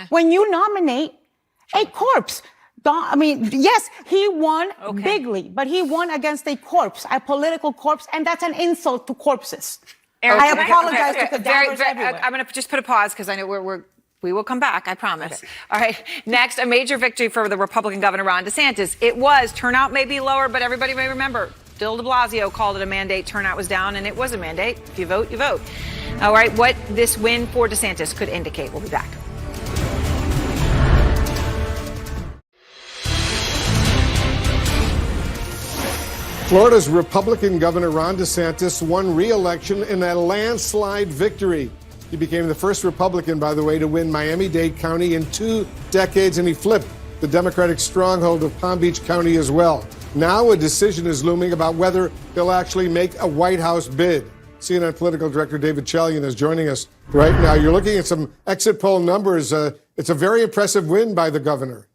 when you nominate a corpse? Yes, he won bigly, but he won against a corpse, a political corpse, and that's an insult to corpses. I apologize to cadavers everywhere. I'm going to just put a pause because I know we will come back, I promise. All right. Next, a major victory for the Republican governor, Ron DeSantis. Turnout may be lower, but everybody may remember, Bill de Blasio called it a mandate. Turnout was down, and it was a mandate. If you vote, you vote. All right. What this win for DeSantis could indicate. We'll be back. Florida's Republican Governor Ron DeSantis won re-election in a landslide victory. He became the first Republican, by the way, to win Miami-Dade County in 2 decades, and he flipped the Democratic stronghold of Palm Beach County as well. Now a decision is looming about whether he'll actually make a White House bid. CNN political director David Chalian is joining us right now. You're looking at some exit poll numbers. It's a very impressive win by the governor.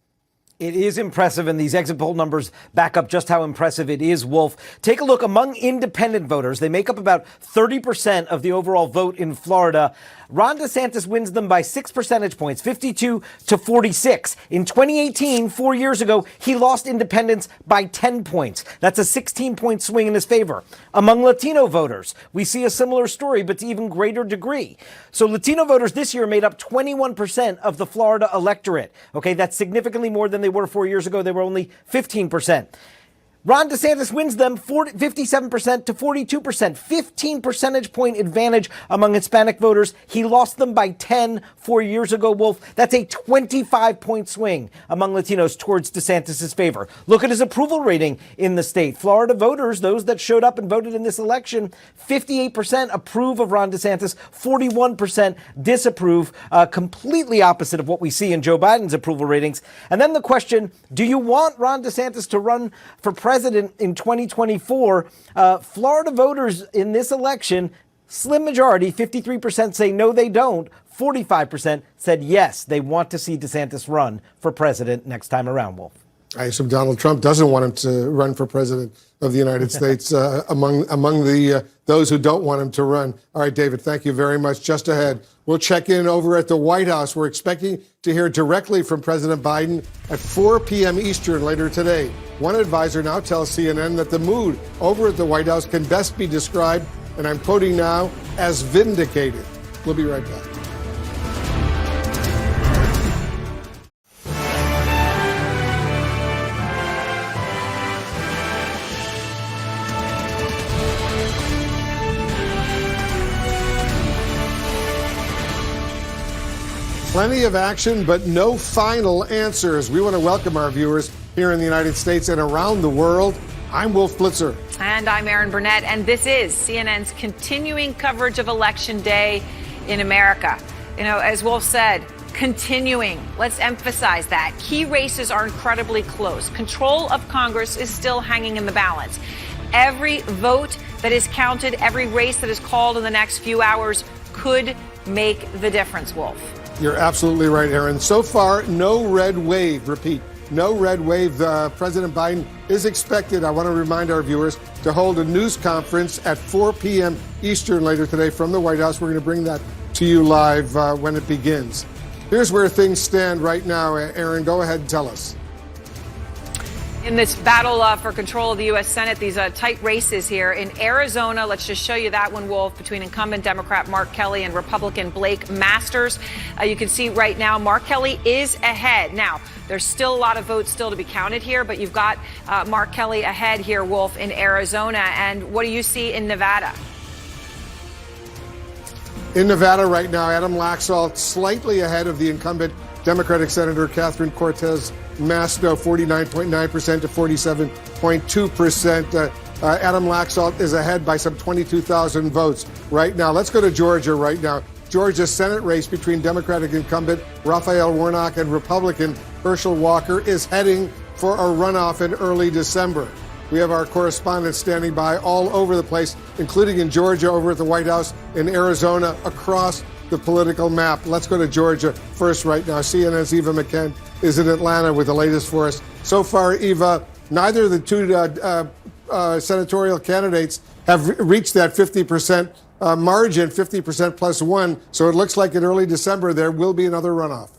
It is impressive, and these exit poll numbers back up just how impressive it is, Wolf. Take a look among independent voters. They make up about 30% of the overall vote in Florida. Ron DeSantis wins them by 6 percentage points, 52 to 46. In 2018, 4 years ago, he lost independents by 10 points. That's a 16-point swing in his favor. Among Latino voters, we see a similar story, but to even greater degree. So Latino voters this year made up 21% of the Florida electorate. Okay, that's significantly more than they were 4 years ago. They were only 15%. Ron DeSantis wins them 57% to 42%, 15 percentage point advantage among Hispanic voters. He lost them by 10 4 years ago, Wolf. That's a 25-point swing among Latinos towards DeSantis' favor. Look at his approval rating in the state. Florida voters, those that showed up and voted in this election, 58% approve of Ron DeSantis, 41% disapprove, completely opposite of what we see in Joe Biden's approval ratings. And then the question, do you want Ron DeSantis to run for president in 2024? Florida voters in this election, slim majority, 53% say no, they don't. 45% said yes, they want to see DeSantis run for president next time around, Wolf. I assume Donald Trump doesn't want him to run for president of the United States among those who don't want him to run. All right, David, thank you very much. Just ahead, we'll check in over at the White House. We're expecting to hear directly from President Biden at 4 p.m. Eastern later today. One advisor now tells CNN that the mood over at the White House can best be described, and I'm quoting now, as vindicated. We'll be right back. Plenty of action, but no final answers. We want to welcome our viewers here in the United States and around the world. I'm Wolf Blitzer. And I'm Erin Burnett, and this is CNN's continuing coverage of Election Day in America. You know, as Wolf said, continuing. Let's emphasize that. Key races are incredibly close. Control of Congress is still hanging in the balance. Every vote that is counted, every race that is called in the next few hours could make the difference, Wolf. You're absolutely right, Aaron. So far, no red wave. Repeat, no red wave. President Biden is expected, I want to remind our viewers, to hold a news conference at 4 p.m. Eastern later today from the White House. We're going to bring that to you live when it begins. Here's where things stand right now. Aaron, go ahead and tell us. In this battle for control of the U.S. Senate, these tight races here in Arizona. Let's just show you that one, Wolf, between incumbent Democrat Mark Kelly and Republican Blake Masters. You can see right now Mark Kelly is ahead. Now, there's still a lot of votes still to be counted here, but you've got Mark Kelly ahead here, Wolf, in Arizona. And what do you see in Nevada? In Nevada right now, Adam Laxalt slightly ahead of the incumbent Democratic Senator Catherine Cortez Masto, 49.9% to 47.2%. Adam Laxalt is ahead by some 22,000 votes right now. Let's go to Georgia right now. Georgia's Senate race between Democratic incumbent Raphael Warnock and Republican Herschel Walker is heading for a runoff in early December. We have our correspondents standing by all over the place, including in Georgia, over at the White House, in Arizona, across the political map. Let's go to Georgia first right now. CNN's Eva McKen is in Atlanta with the latest for us. So far, Eva, neither of the two senatorial candidates have reached that 50% margin, 50% plus one. So it looks like in early December there will be another runoff.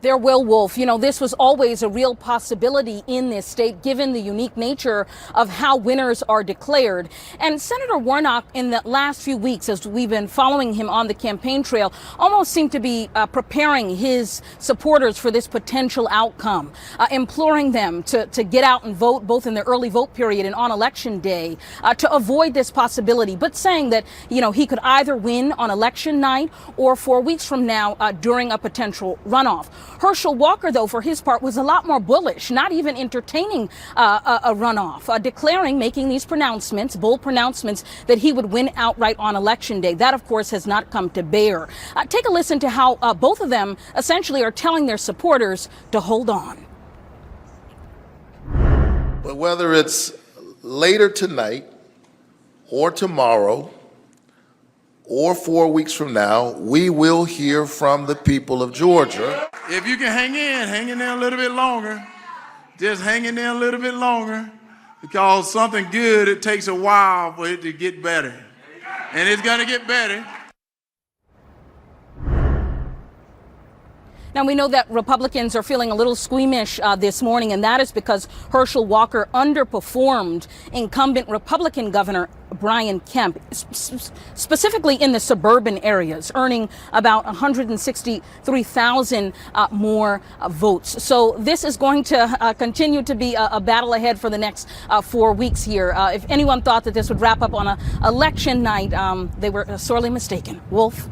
There will, Wolf. You know, this was always a real possibility in this state, given the unique nature of how winners are declared. And Senator Warnock, in the last few weeks, as we've been following him on the campaign trail, almost seemed to be preparing his supporters for this potential outcome, imploring them to get out and vote, both in the early vote period and on Election Day, to avoid this possibility, but saying that, you know, he could either win on Election night or 4 weeks from now during a potential runoff. Herschel Walker, though, for his part, was a lot more bullish, not even entertaining a runoff, declaring, making these pronouncements, bold pronouncements, that he would win outright on Election Day. That, of course, has not come to bear. Take a listen to how both of them essentially are telling their supporters to hold on. But whether it's later tonight or tomorrow or 4 weeks from now, we will hear from the people of Georgia. If you can hang in there a little bit longer, just hang in there a little bit longer, because something good, it takes a while for it to get better. And it's going to get better. Now, we know that Republicans are feeling a little squeamish this morning, and that is because Herschel Walker underperformed incumbent Republican Governor Brian Kemp, specifically in the suburban areas, earning about 163,000 more votes. So this is going to continue to be a battle ahead for the next 4 weeks here. If anyone thought that this would wrap up on an election night, they were sorely mistaken. Wolf?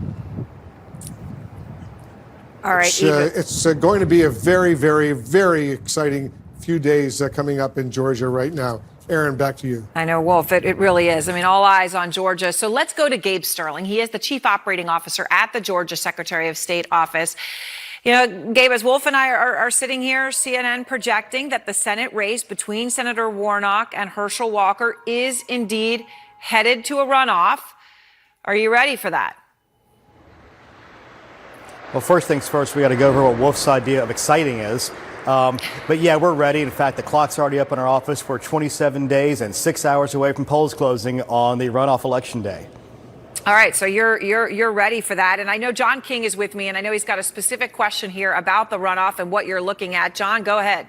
All right, it's going to be a very, very, very exciting few days coming up in Georgia right now. Aaron, back to you. I know, Wolf, it really is. I mean, all eyes on Georgia. So let's go to Gabe Sterling. He is the chief operating officer at the Georgia Secretary of State office. You know, Gabe, as Wolf and I are sitting here, CNN projecting that the Senate race between Senator Warnock and Herschel Walker is indeed headed to a runoff. Are you ready for that? Well, first things first, we got to go over what Wolf's idea of exciting is. But yeah, we're ready. In fact, the clock's already up in our office for 27 days and 6 hours away from polls closing on the runoff election day. All right, so you're ready for that. And I know John King is with me, and I know he's got a specific question here about the runoff and what you're looking at. John, go ahead.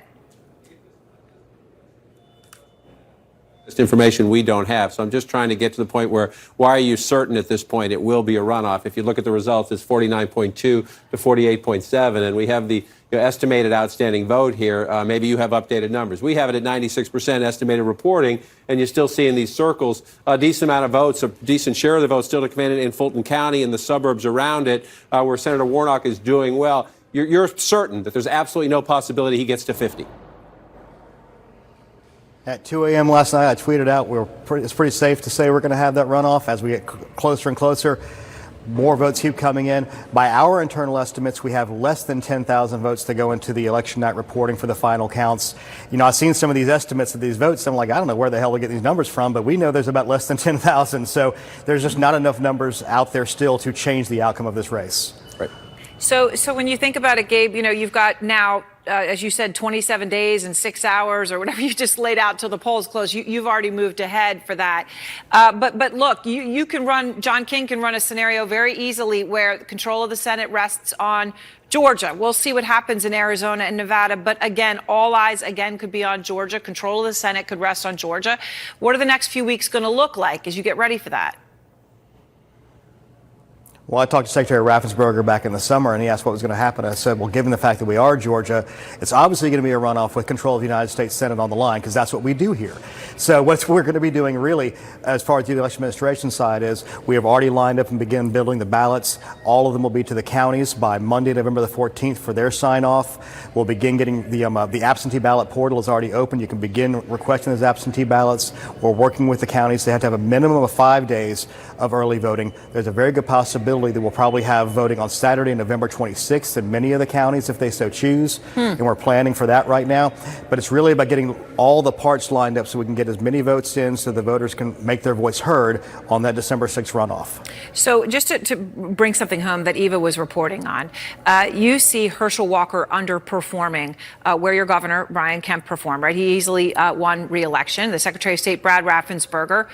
Information we don't have. So I'm just trying to get to the point where, why are you certain at this point it will be a runoff? If you look at the results, it's 49.2 to 48.7, and we have the estimated outstanding vote here. Maybe you have updated numbers. We have it at 96% estimated reporting, and you're still seeing these circles. A decent amount of votes, a decent share of the votes still to come in Fulton County and the suburbs around it, where Senator Warnock is doing well. You're certain that there's absolutely no possibility he gets to 50. At 2 a.m. last night, I tweeted out it's pretty safe to say we're going to have that runoff as we get closer and closer. More votes keep coming in. By our internal estimates, we have less than 10,000 votes to go into the election night reporting for the final counts. You know, I've seen some of these estimates of these votes. I'm like, I don't know where the hell we get these numbers from, but we know there's about less than 10,000. So there's just not enough numbers out there still to change the outcome of this race. Right. So when you think about it, Gabe, you know, you've got now, as you said, 27 days and 6 hours or whatever you just laid out till the polls close. You've already moved ahead for that. But look, you can run, John King can run a scenario very easily where control of the Senate rests on Georgia. We'll see what happens in Arizona and Nevada. But again, all eyes again could be on Georgia. Control of the Senate could rest on Georgia. What are the next few weeks going to look like as you get ready for that? Well, I talked to Secretary Raffensperger back in the summer, and he asked what was going to happen. I said, well, given the fact that we are Georgia, it's obviously going to be a runoff with control of the United States Senate on the line, because that's what we do here. So what we're going to be doing really, as far as the election administration side is, we have already lined up and begun building the ballots. All of them will be to the counties by Monday, November the 14th for their sign-off. We'll begin getting the absentee ballot portal is already open. You can begin requesting those absentee ballots. We're working with the counties. They have to have a minimum of 5 days of early voting. There's a very good possibility that we'll probably have voting on Saturday, November 26th in many of the counties if they so choose. And we're planning for that right now. But it's really about getting all the parts lined up so we can get as many votes in so the voters can make their voice heard on that December 6th runoff. So just to bring something home that Eva was reporting on, you see Herschel Walker underperforming where your governor, Brian Kemp, performed, right? He easily won re-election. The Secretary of State, Brad Raffensperger,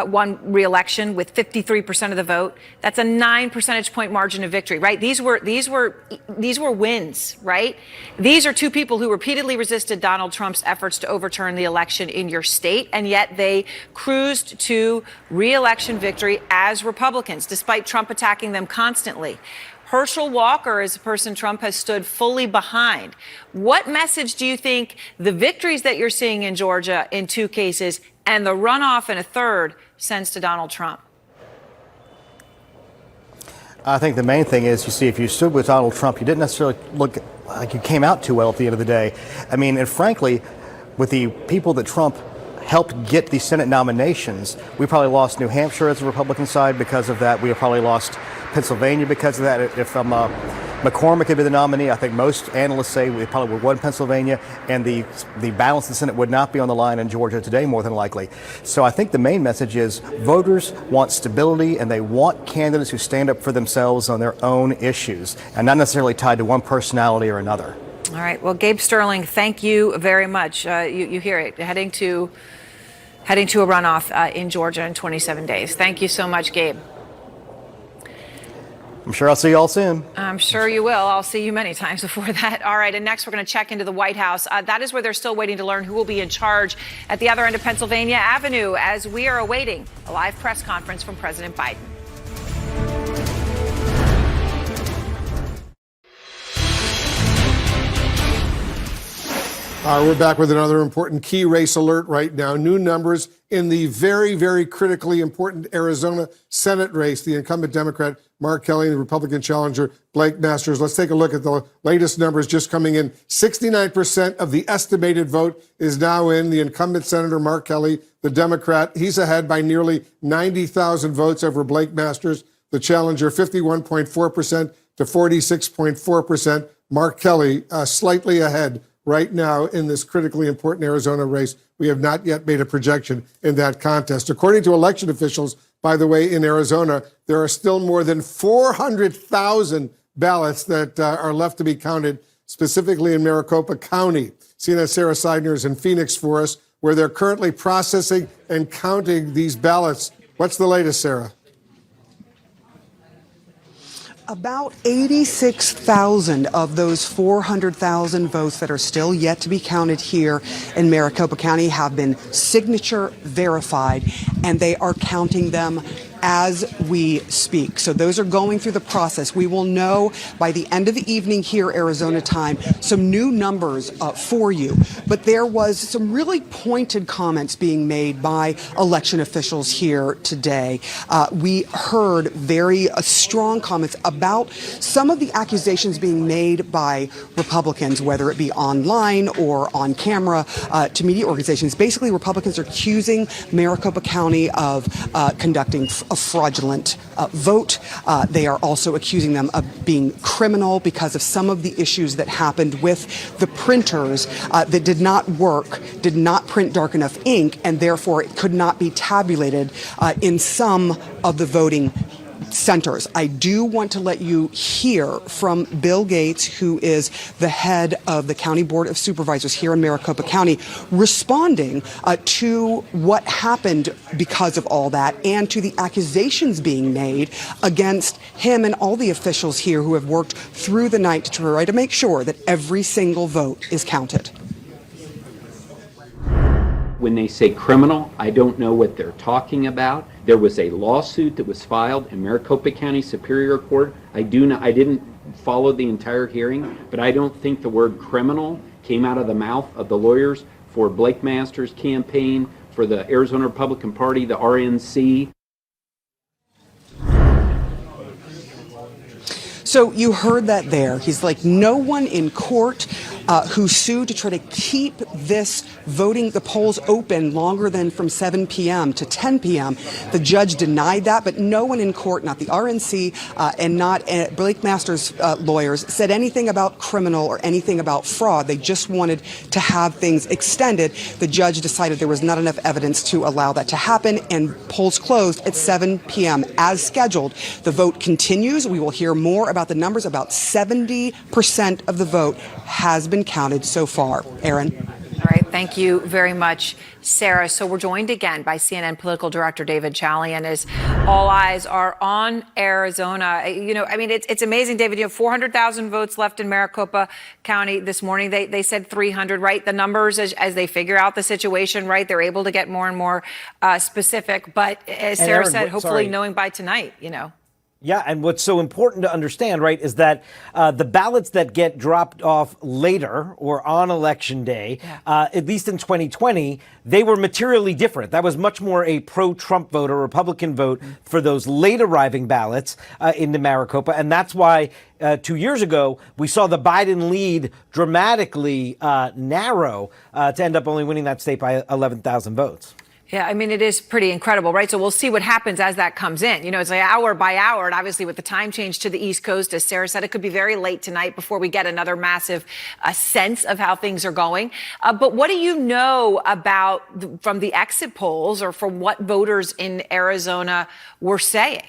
won re-election with 53% of the vote. That's a 9 percentage point margin of victory, right? These were wins, right? These are two people who repeatedly resisted Donald Trump's efforts to overturn the election in your state, and yet they cruised to re-election victory as Republicans, despite Trump attacking them constantly. Herschel Walker is a person Trump has stood fully behind. What message do you think the victories that you're seeing in Georgia in 2 cases and the runoff in a 3rd sends to Donald Trump? I think the main thing is, you see, if you stood with Donald Trump, you didn't necessarily look like you came out too well at the end of the day. I mean, and frankly, with the people that Trump helped get the Senate nominations, we probably lost New Hampshire as a Republican side because of that. We have probably lost Pennsylvania because of that. If McCormick had been the nominee, I think most analysts say we probably would have won Pennsylvania, and the balance in the Senate would not be on the line in Georgia today, more than likely. So I think the main message is voters want stability, and they want candidates who stand up for themselves on their own issues and not necessarily tied to one personality or another. All right. Well, Gabe Sterling, thank you very much. You hear it, heading to a runoff in Georgia in 27 days. Thank you so much, Gabe. I'm sure I'll see you all soon. I'm sure you will. I'll see you many times before that. All right. And next, we're going to check into the White House. That is where they're still waiting to learn who will be in charge at the other end of Pennsylvania Avenue, as we are awaiting a live press conference from President Biden. We're back with another important key race alert right now. New numbers in the very, very critically important Arizona Senate race. The incumbent Democrat Mark Kelly and the Republican challenger Blake Masters. Let's take a look at the latest numbers just coming in. 69% of the estimated vote is now in. The incumbent Senator Mark Kelly, the Democrat, he's ahead by nearly 90,000 votes over Blake Masters. The challenger, 51.4% to 46.4%. Mark Kelly slightly ahead right now in this critically important Arizona race. We have not yet made a projection in that contest. According to election officials, by the way, in Arizona, there are still more than 400,000 ballots that are left to be counted, specifically in Maricopa County. CNN's Sarah Seidner is in Phoenix for us, where they're currently processing and counting these ballots. What's the latest, Sarah? About 86,000 of those 400,000 votes that are still yet to be counted here in Maricopa County have been signature verified, and they are counting them as we speak. So those are going through the process. We will know by the end of the evening here, Arizona time, some new numbers for you. But there was some really pointed comments being made by election officials here today. We heard very strong comments about some of the accusations being made by Republicans, whether it be online or on camera to media organizations. Basically, Republicans are accusing Maricopa County of conducting a fraudulent vote. They are also accusing them of being criminal because of some of the issues that happened with the printers that did not work, did not print dark enough ink, and therefore it could not be tabulated in some of the voting centers. I do want to let you hear from Bill Gates, who is the head of the County Board of Supervisors here in Maricopa County, responding to what happened because of all that and to the accusations being made against him and all the officials here who have worked through the night to try to make sure that every single vote is counted. When they say criminal, I don't know what they're talking about. There was a lawsuit that was filed in Maricopa County Superior Court. I didn't follow the entire hearing, but I don't think the word criminal came out of the mouth of the lawyers for Blake Masters' campaign, for the Arizona Republican Party, the RNC. So you heard that there. He's like, no one in court who sued to try to keep this voting, the polls open longer than from 7 p.m. to 10 p.m. The judge denied that, but no one in court, not the RNC and not Blake Masters' lawyers, said anything about criminal or anything about fraud. They just wanted to have things extended. The judge decided there was not enough evidence to allow that to happen, and polls closed at 7 p.m. as scheduled. The vote continues. We will hear more about the numbers. About 70% of the vote has been counted so far. Aaron. All right. Thank you very much, Sarah. So we're joined again by CNN political director David Chalian as all eyes are on Arizona. It's amazing, David. 400,000 votes left in Maricopa County this morning. They said 300, right? The numbers as they figure out the situation, right? They're able to get more and more specific. But as Sarah Aaron, said, hopefully knowing by tonight, Yeah, and what's so important to understand, right, is that the ballots that get dropped off later or on Election Day, at least in 2020, they were materially different. That was much more a pro-Trump vote or Republican vote for those late arriving ballots into Maricopa. And that's why 2 years ago, we saw the Biden lead dramatically narrow to end up only winning that state by 11,000 votes. Yeah, it is pretty incredible, right? So we'll see what happens as that comes in. It's like hour by hour. And obviously with the time change to the East Coast, as Sarah said, it could be very late tonight before we get another massive sense of how things are going. But what do you know about from the exit polls or from what voters in Arizona were saying?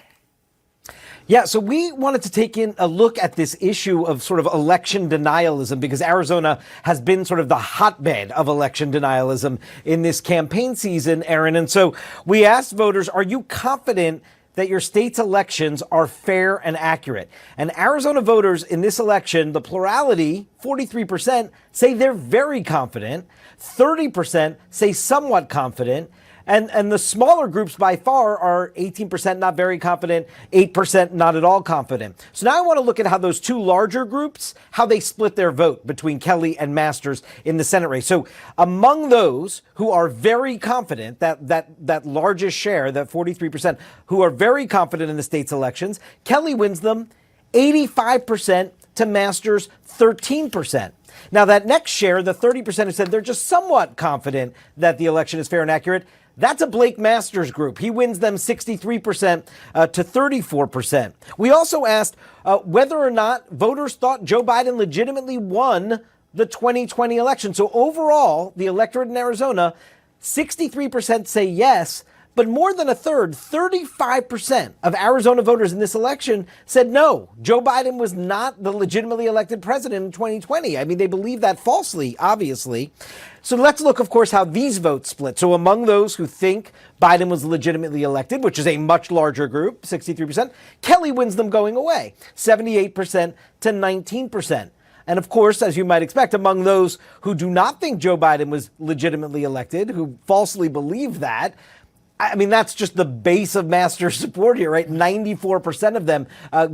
Yeah, so we wanted to take in a look at this issue of sort of election denialism because Arizona has been sort of the hotbed of election denialism in this campaign season, Aaron. And so we asked voters, are you confident that your state's elections are fair and accurate? And Arizona voters in this election, the plurality, 43%, say they're very confident. 30% say somewhat confident. And the smaller groups by far are 18% not very confident, 8% not at all confident. So now I want to look at how those two larger groups, how they split their vote between Kelly and Masters in the Senate race. So among those who are very confident, that largest share, that 43%, who are very confident in the state's elections, Kelly wins them 85% to Masters 13%. Now that next share, the 30% who said they're just somewhat confident that the election is fair and accurate, that's a Blake Masters group. He wins them 63% to 34%. We also asked whether or not voters thought Joe Biden legitimately won the 2020 election. So overall, the electorate in Arizona, 63% say yes, but more than a third, 35% of Arizona voters in this election said no. Joe Biden was not the legitimately elected president in 2020. They believe that falsely, obviously. So let's look, of course, how these votes split. So among those who think Biden was legitimately elected, which is a much larger group, 63%, Kelly wins them going away, 78% to 19%. And of course, as you might expect, among those who do not think Joe Biden was legitimately elected, who falsely believe that, that's just the base of Masters support here, right? 94% of them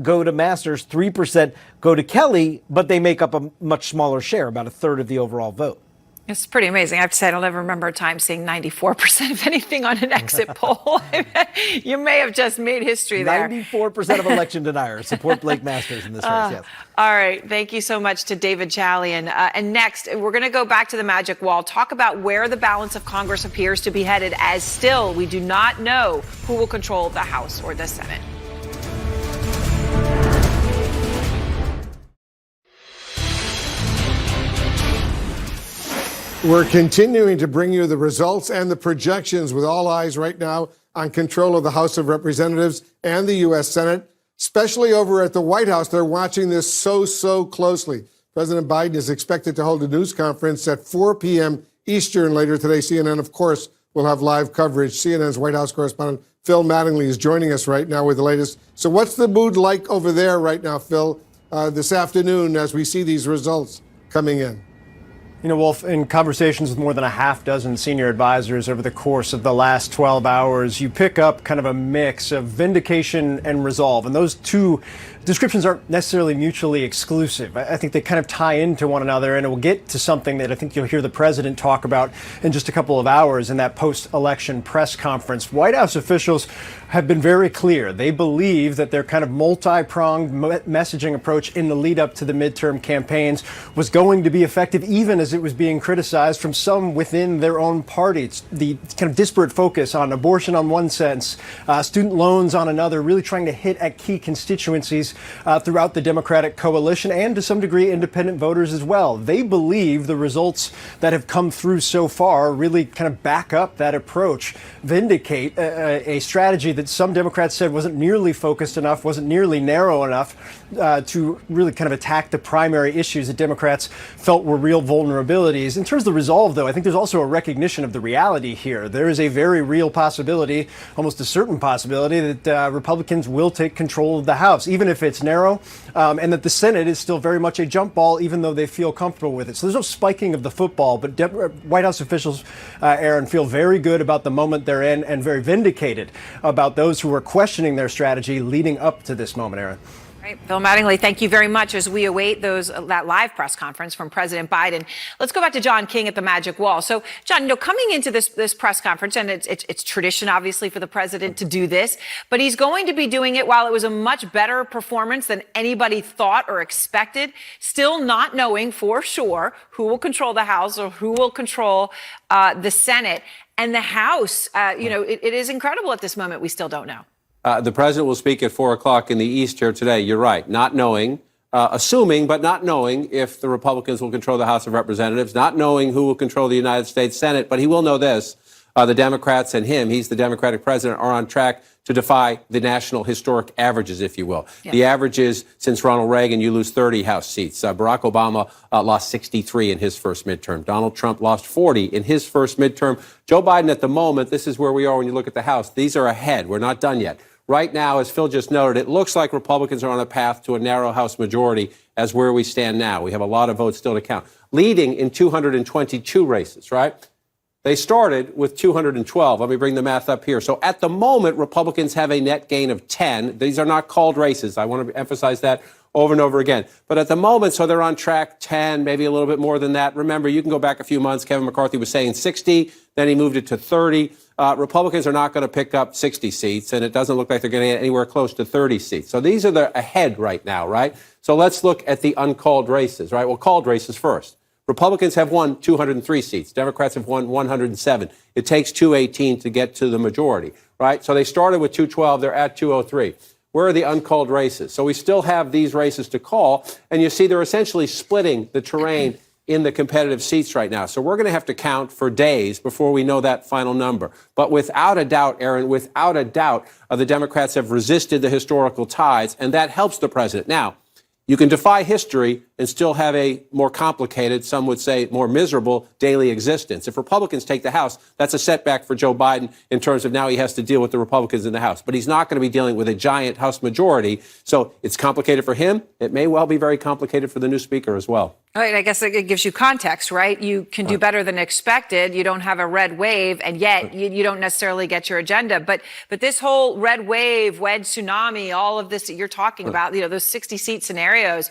go to Masters, 3% go to Kelly, but they make up a much smaller share, about a third of the overall vote. It's pretty amazing. I have to say, I don't ever remember a time seeing 94% of anything on an exit poll. You may have just made history there. 94% of election deniers support Blake Masters in this race, yes. All right. Thank you so much to David Chalian. And next, we're going to go back to the magic wall, talk about where the balance of Congress appears to be headed, as still we do not know who will control the House or the Senate. We're continuing to bring you the results and the projections with all eyes right now on control of the House of Representatives and the U.S. Senate, especially over at the White House. They're watching this so closely. President Biden is expected to hold a news conference at 4 p.m. Eastern later today. CNN, of course, will have live coverage. CNN's White House correspondent Phil Mattingly is joining us right now with the latest. So what's the mood like over there right now, Phil, this afternoon as we see these results coming in? You know, Wolf, in conversations with more than a half dozen senior advisors over the course of the last 12 hours, you pick up kind of a mix of vindication and resolve. And those two descriptions aren't necessarily mutually exclusive. I think they kind of tie into one another, and it will get to something that I think you'll hear the president talk about in just a couple of hours in that post-election press conference. White House officials have been very clear. They believe that their kind of multi-pronged messaging approach in the lead up to the midterm campaigns was going to be effective, even as it was being criticized from some within their own party. It's the kind of disparate focus on abortion on one sense, student loans on another, really trying to hit at key constituencies throughout the Democratic coalition and to some degree independent voters as well. They believe the results that have come through so far really kind of back up that approach, vindicate a strategy that some Democrats said wasn't nearly focused enough, wasn't nearly narrow enough to really kind of attack the primary issues that Democrats felt were real vulnerabilities. In terms of the resolve, though, I think there's also a recognition of the reality here. There is a very real possibility, almost a certain possibility, that Republicans will take control of the House, even if it's narrow, and that the Senate is still very much a jump ball, even though they feel comfortable with it. So there's no spiking of the football, but White House officials, Aaron, feel very good about the moment they're in and very vindicated about those who are questioning their strategy leading up to this moment, Aaron. Right. Phil Mattingly, thank you very much as we await that live press conference from President Biden. Let's go back to John King at the Magic Wall. So, John, coming into this press conference, and it's tradition, obviously, for the president to do this, but he's going to be doing it while it was a much better performance than anybody thought or expected, still not knowing for sure who will control the House or who will control the Senate. And the House, it is incredible at this moment. We still don't know. The president will speak at 4 o'clock in the East here today. You're right. Not knowing, assuming, but not knowing if the Republicans will control the House of Representatives, not knowing who will control the United States Senate. But he will know this. The Democrats and him, he's the Democratic president, are on track to defy the national historic averages, if you will. Yeah. The average is, since Ronald Reagan, you lose 30 House seats. Barack Obama lost 63 in his first midterm. Donald Trump lost 40 in his first midterm. Joe Biden, at the moment, this is where we are when you look at the House. These are ahead. We're not done yet. Right now, as Phil just noted, it looks like Republicans are on a path to a narrow House majority as where we stand now. We have a lot of votes still to count. Leading in 222 races, right? They started with 212. Let me bring the math up here. So at the moment, Republicans have a net gain of 10. These are not called races. I want to emphasize that over and over again. But at the moment, so they're on track 10, maybe a little bit more than that. Remember, you can go back a few months. Kevin McCarthy was saying 60. Then he moved it to 30. Republicans are not going to pick up 60 seats, and it doesn't look like they're going to get anywhere close to 30 seats. So these are the ahead right now, right? So let's look at the uncalled races, right? Well, called races first. Republicans have won 203 seats. Democrats have won 107. It takes 218 to get to the majority, right? So they started with 212. They're at 203. Where are the uncalled races? So we still have these races to call, and you see they're essentially splitting the terrain in the competitive seats right now. So we're going to have to count for days before we know that final number. But without a doubt, Aaron, without a doubt, the Democrats have resisted the historical tides, and that helps the president. Now, you can defy history and still have a more complicated, some would say more miserable daily existence. If Republicans take the House, that's a setback for Joe Biden in terms of now he has to deal with the Republicans in the House. But he's not going to be dealing with a giant House majority. So it's complicated for him. It may well be very complicated for the new speaker as well. All right, I guess it gives you context, right? You can do better than expected. You don't have a red wave, and yet you don't necessarily get your agenda. But this whole red wave, wedge tsunami, all of this that you're talking about, those 60-seat scenarios,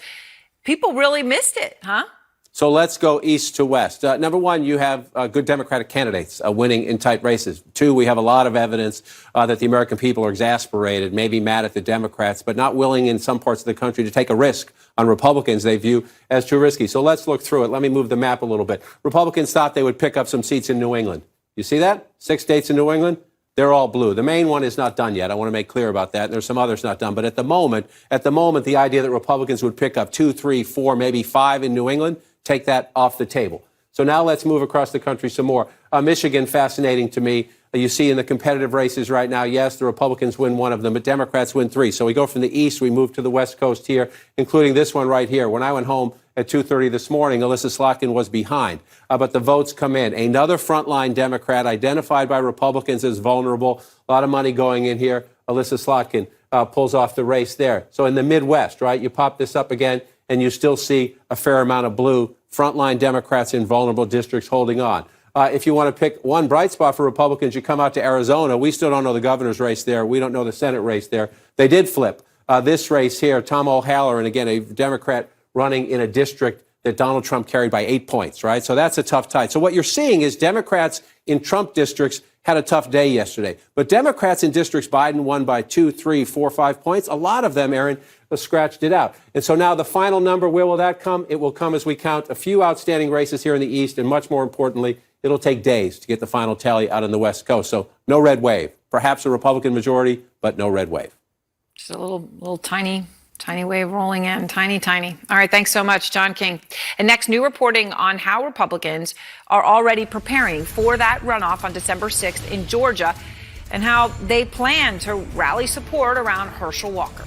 people really missed it, huh? So let's go east to west. Number one, you have good Democratic candidates winning in tight races. Two, we have a lot of evidence that the American people are exasperated, maybe mad at the Democrats, but not willing in some parts of the country to take a risk on Republicans they view as too risky. So let's look through it. Let me move the map a little bit. Republicans thought they would pick up some seats in New England. You see that? 6 states in New England. They're all blue. The main one is not done yet. I want to make clear about that. There's some others not done. But at the moment, the idea that Republicans would pick up 2, 3, 4, maybe 5 in New England, take that off the table. So now let's move across the country some more. Michigan, fascinating to me. You see in the competitive races right now, yes, the Republicans win one of them, but Democrats win 3. So we go from the east, we move to the west coast here, including this one right here. When I went home at 2:30 this morning, Alyssa Slotkin was behind. But the votes come in. Another frontline Democrat identified by Republicans as vulnerable. A lot of money going in here. Alyssa Slotkin pulls off the race there. So in the Midwest, right, you pop this up again, and you still see a fair amount of blue frontline Democrats in vulnerable districts holding on. If you want to pick one bright spot for Republicans, you come out to Arizona. We still don't know the governor's race there. We don't know the Senate race there. They did flip this race here. Tom O'Halloran, again, a Democrat running in a district that Donald Trump carried by 8 points, right? So that's a tough tie. So what you're seeing is Democrats in Trump districts had a tough day yesterday. But Democrats in districts Biden won by 2, 3, 4, 5 points. A lot of them, Aaron, scratched it out. And so now the final number, where will that come? It will come as we count a few outstanding races here in the East. And much more importantly, it'll take days to get the final tally out on the West Coast. So no red wave. Perhaps a Republican majority, but no red wave. Just a little tiny wave rolling in. Tiny. All right. Thanks so much, John King. And next, new reporting on how Republicans are already preparing for that runoff on December 6th in Georgia and how they plan to rally support around Herschel Walker.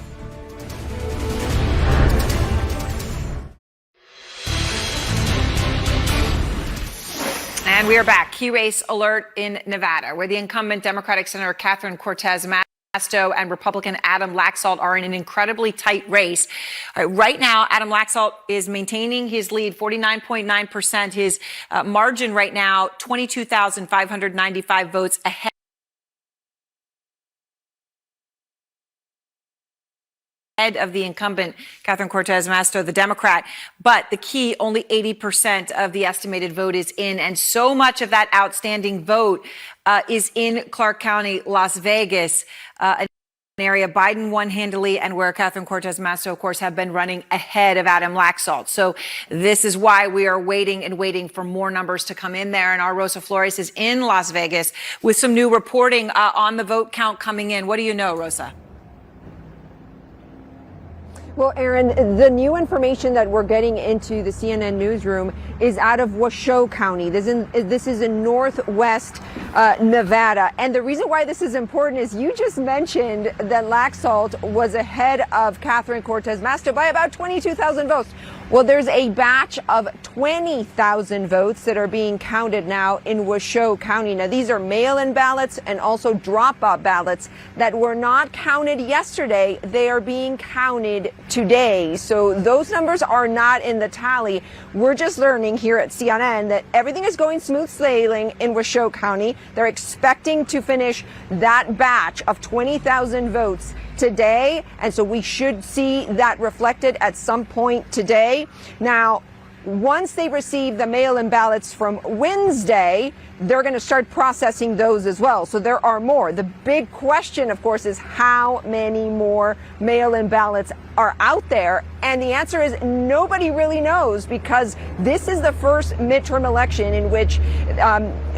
And we are back. Key race alert in Nevada, where the incumbent Democratic Senator Catherine Cortez Masto and Republican Adam Laxalt are in an incredibly tight race. Right now, Adam Laxalt is maintaining his lead, 49.9%. His margin right now, 22,595 votes ahead of the incumbent, Catherine Cortez Masto, the Democrat. But the key, only 80% of the estimated vote is in. And so much of that outstanding vote is in Clark County, Las Vegas, an area Biden won handily and where Catherine Cortez Masto, of course, have been running ahead of Adam Laxalt. So this is why we are waiting for more numbers to come in there. And our Rosa Flores is in Las Vegas with some new reporting on the vote count coming in. What do you know, Rosa? Well, Aaron, the new information that we're getting into the CNN newsroom is out of Washoe County. This is in northwest Nevada. And the reason why this is important is you just mentioned that Laxalt was ahead of Catherine Cortez Masto by about 22,000 votes. Well, there's a batch of 20,000 votes that are being counted now in Washoe County. Now, these are mail-in ballots and also drop-off ballots that were not counted yesterday. They are being counted today. So those numbers are not in the tally. We're just learning here at CNN that everything is going smooth sailing in Washoe County. They're expecting to finish that batch of 20,000 votes today, and so we should see that reflected at some point today. Now, once they receive the mail-in ballots from Wednesday, they're going to start processing those as well. So there are more. The big question, of course, is how many more mail-in ballots are out there? And the answer is nobody really knows, because this is the first midterm election in which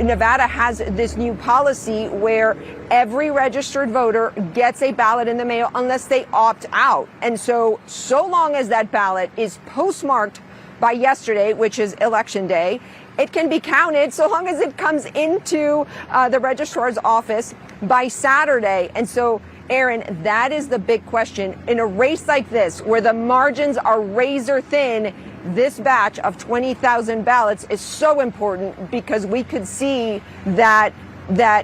Nevada has this new policy where every registered voter gets a ballot in the mail unless they opt out. And so long as that ballot is postmarked by yesterday, which is Election Day, it can be counted so long as it comes into the registrar's office by Saturday. And so, Aaron, that is the big question. In a race like this, where the margins are razor thin, this batch of 20,000 ballots is so important, because we could see that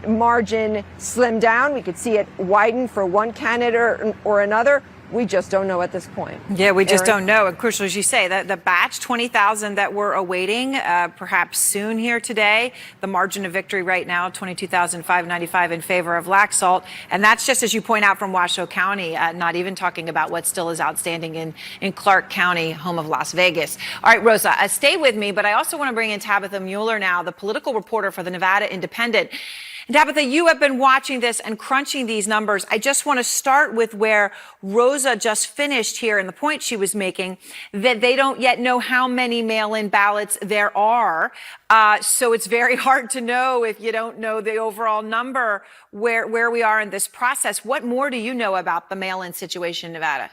margin slim down. We could see it widen for one candidate or another. We just don't know at this point. Yeah, we just Erin? don't know. And crucial, as you say, the batch, 20,000 that we're awaiting perhaps soon here today. The margin of victory right now, 22,595 in favor of Laxalt. And that's just, as you point out, from Washoe County, not even talking about what still is outstanding in Clark County, home of Las Vegas. All right, Rosa, stay with me, but I also want to bring in Tabitha Mueller now, the political reporter for the Nevada Independent. And Tabitha, you have been watching this and crunching these numbers. I just want to start with where Rosa just finished here and the point she was making, that they don't yet know how many mail-in ballots there are. So it's very hard to know, if you don't know the overall number, where we are in this process. What more do you know about the mail-in situation in Nevada?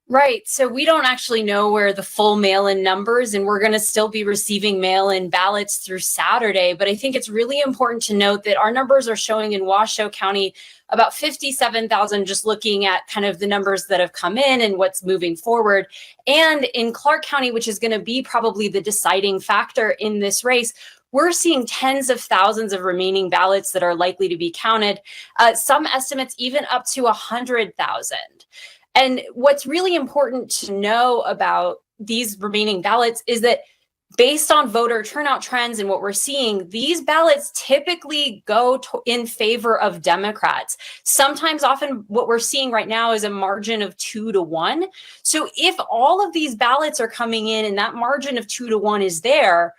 Right. So we don't actually know where the full mail-in numbers, and we're going to still be receiving mail-in ballots through Saturday. But I think it's really important to note that our numbers are showing in Washoe County about 57,000, just looking at kind of the numbers that have come in and what's moving forward. And in Clark County, which is going to be probably the deciding factor in this race, we're seeing tens of thousands of remaining ballots that are likely to be counted. Some estimates even up to 100,000. And what's really important to know about these remaining ballots is that based on voter turnout trends and what we're seeing, these ballots typically go in favor of Democrats. Sometimes, often, what we're seeing right now is a margin of 2-1. So if all of these ballots are coming in and that margin of 2-1 is there,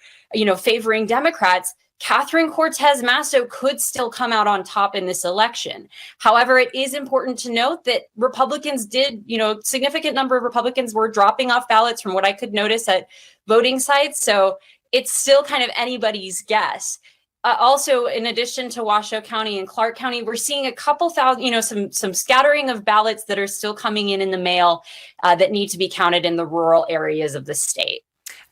favoring Democrats, Catherine Cortez Masto could still come out on top in this election. However, it is important to note that Republicans did, significant number of Republicans were dropping off ballots from what I could notice at voting sites. So it's still kind of anybody's guess. Also, in addition to Washoe County and Clark County, we're seeing a couple thousand, some scattering of ballots that are still coming in the mail that need to be counted in the rural areas of the state.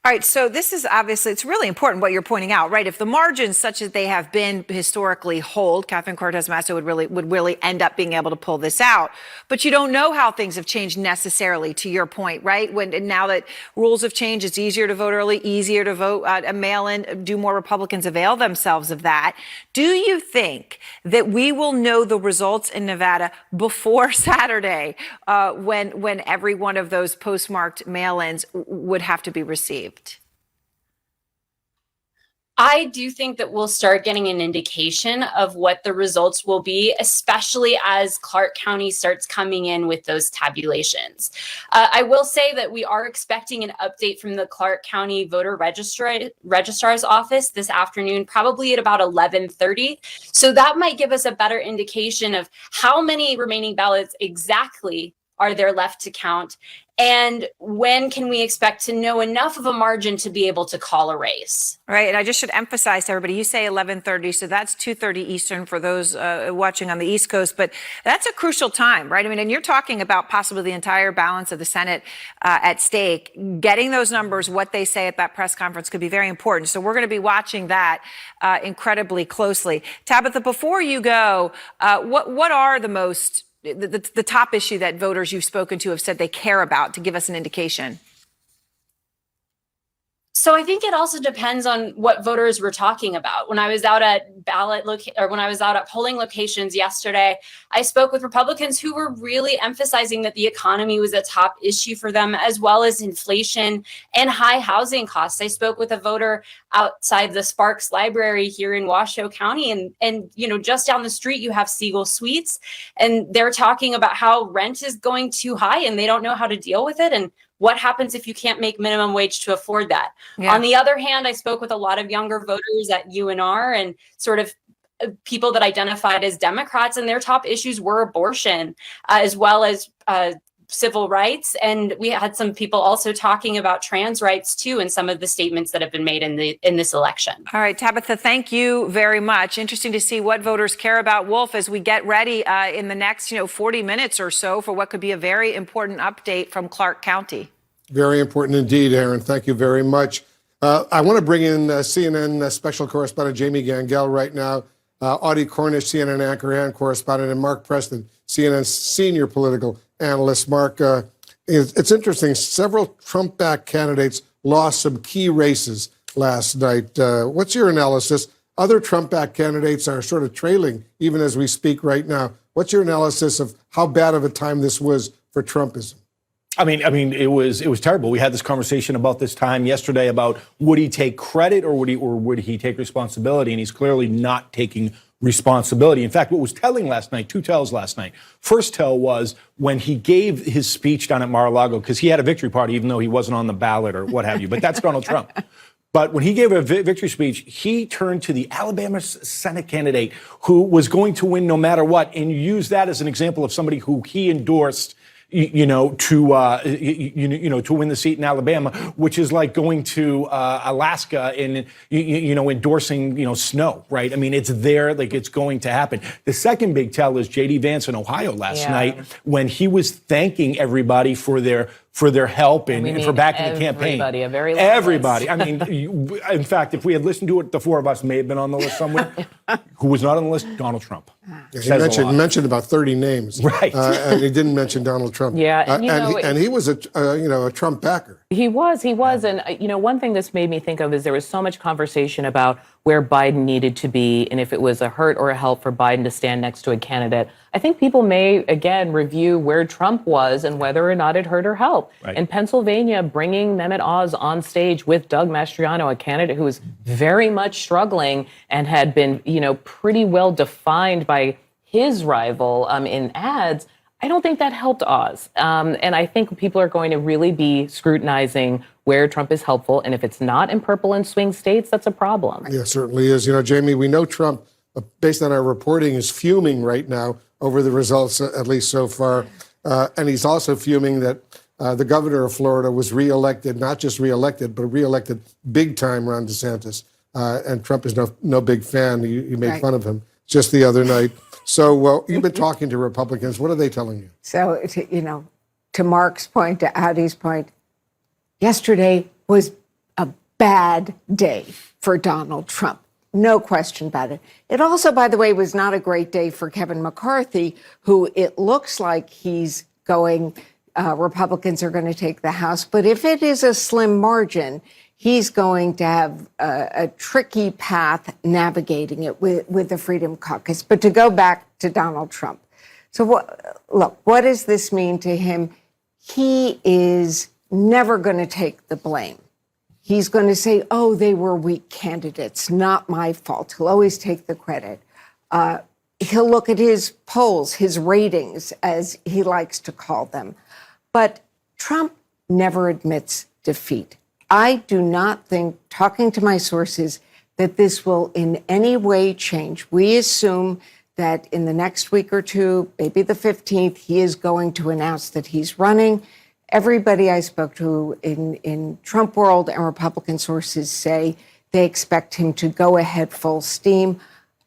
All right, so this is obviously, it's really important what you're pointing out, right? If the margins such as they have been historically hold, Catherine Cortez Masto would really end up being able to pull this out. But you don't know how things have changed necessarily, to your point, right? Now that rules have changed, it's easier to vote early, easier to vote a mail-in. Do more Republicans avail themselves of that? Do you think that we will know the results in Nevada before Saturday, when every one of those postmarked mail-ins would have to be received? I do think that we'll start getting an indication of what the results will be, especially as Clark County starts coming in with those tabulations. I will say that we are expecting an update from the Clark County voter registrar's office this afternoon, probably at about 11:30. So that might give us a better indication of how many remaining ballots exactly are there left to count, and when can we expect to know enough of a margin to be able to call a race? Right, and I just should emphasize to everybody, you say 11:30, so that's 2:30 Eastern for those watching on the East Coast, but that's a crucial time, right? I mean, and you're talking about possibly the entire balance of the Senate at stake. Getting those numbers, what they say at that press conference, could be very important. So we're going to be watching that incredibly closely. Tabitha, before you go, what are the top issue that voters you've spoken to have said they care about, to give us an indication? So I think it also depends on what voters were talking about. When I was out at when I was out at polling locations yesterday, I spoke with Republicans who were really emphasizing that the economy was a top issue for them, as well as inflation and high housing costs. I spoke with a voter outside the Sparks Library here in Washoe County, and just down the street you have Siegel Suites, and they're talking about how rent is going too high and they don't know how to deal with it, and what happens if you can't make minimum wage to afford that? Yeah. On the other hand, I spoke with a lot of younger voters at UNR and sort of people that identified as Democrats, and their top issues were abortion, as well as civil rights. And we had some people also talking about trans rights too, in some of the statements that have been made in this election. All right, Tabitha, thank you very much. Interesting to see what voters care about, Wolf, as we get ready in the next 40 minutes or so for what could be a very important update from Clark County. Very important indeed, Aaron. Thank you very much. I want to bring in CNN special correspondent Jamie Gangel right now, Audie Cornish, CNN anchor and correspondent, and Mark Preston, CNN senior political analyst. Mark, it's interesting. Several Trump-backed candidates lost some key races last night. What's your analysis Other Trump-backed candidates are sort of trailing even as we speak right now. What's your analysis of how bad of a time this was for Trumpism? I mean, it was terrible. We had this conversation about this time yesterday about would he take credit or would he take responsibility? And he's clearly not taking responsibility. In fact, what was telling last night, two tells last night. First tell was when he gave his speech down at Mar-a-Lago, because he had a victory party, even though he wasn't on the ballot or what have you. But that's Donald Trump. But when he gave a victory speech, he turned to the Alabama Senate candidate who was going to win no matter what, and used that as an example of somebody who he endorsed, to win the seat in Alabama, which is like going to Alaska and endorsing snow, right? I mean, it's there, like it's going to happen. The second big tell is J.D. Vance in Ohio last night when he was thanking everybody for their help and for backing the campaign. Everybody. I mean, in fact, if we had listened to it, the four of us may have been on the list somewhere. Who was not on the list? Donald Trump. Yeah, he mentioned about 30 names, right? And he didn't mention Donald Trump. Yeah, and he was a Trump backer. He was, and one thing this made me think of is there was so much conversation about where Biden needed to be and if it was a hurt or a help for Biden to stand next to a candidate. I think people may again review where Trump was and whether or not it hurt or helped. Right. In Pennsylvania, bringing Mehmet Oz on stage with Doug Mastriano, a candidate who was very much struggling and had been, pretty well defined by his rival in ads. I don't think that helped Oz. And I think people are going to really be scrutinizing where Trump is helpful. And if it's not in purple and swing states, that's a problem. Yeah, it certainly is. Jamie, we know Trump, based on our reporting, is fuming right now over the results, at least so far. And he's also fuming that the governor of Florida was reelected, not just reelected, but reelected big time, Ron DeSantis. And Trump is no big fan. You made fun of him just the other night. So you've been talking to Republicans. What are they telling you? So, to Mark's point, to Addie's point, yesterday was a bad day for Donald Trump. No question about it. It also, by the way, was not a great day for Kevin McCarthy, who it looks like he's going, Republicans are going to take the House. But if it is a slim margin, he's going to have a tricky path navigating it with the Freedom Caucus. But to go back to Donald Trump. So what does this mean to him? He is never going to take the blame. He's going to say, oh, they were weak candidates, not my fault. He'll always take the credit. He'll look at his polls, his ratings, as he likes to call them. But Trump never admits defeat. I do not think, talking to my sources, that this will in any way change. We assume that in the next week or two, maybe the 15th, he is going to announce that he's running. Everybody I spoke to in Trump world and Republican sources say they expect him to go ahead full steam.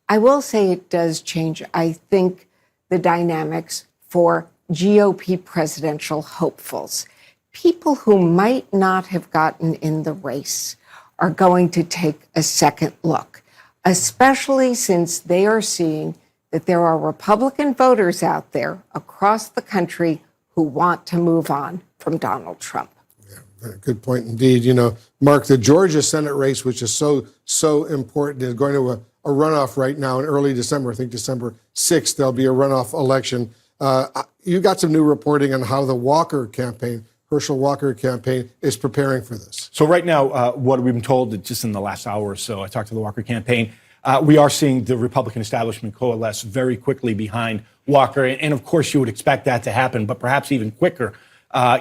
I will say it does change, I think, the dynamics for GOP presidential hopefuls. People who might not have gotten in the race are going to take a second look, especially since they are seeing that there are Republican voters out there across the country who want to move on from Donald Trump. Yeah, good point indeed. Mark, the Georgia Senate race, which is so important, is going to a runoff right now in early December. I think December 6th, there'll be a runoff election. You got some new reporting on how the Walker campaign, Herschel Walker campaign, is preparing for this. So right now, what we've been told that just in the last hour or so, I talked to the Walker campaign, we are seeing the Republican establishment coalesce very quickly behind Walker. And of course, you would expect that to happen, but perhaps even quicker,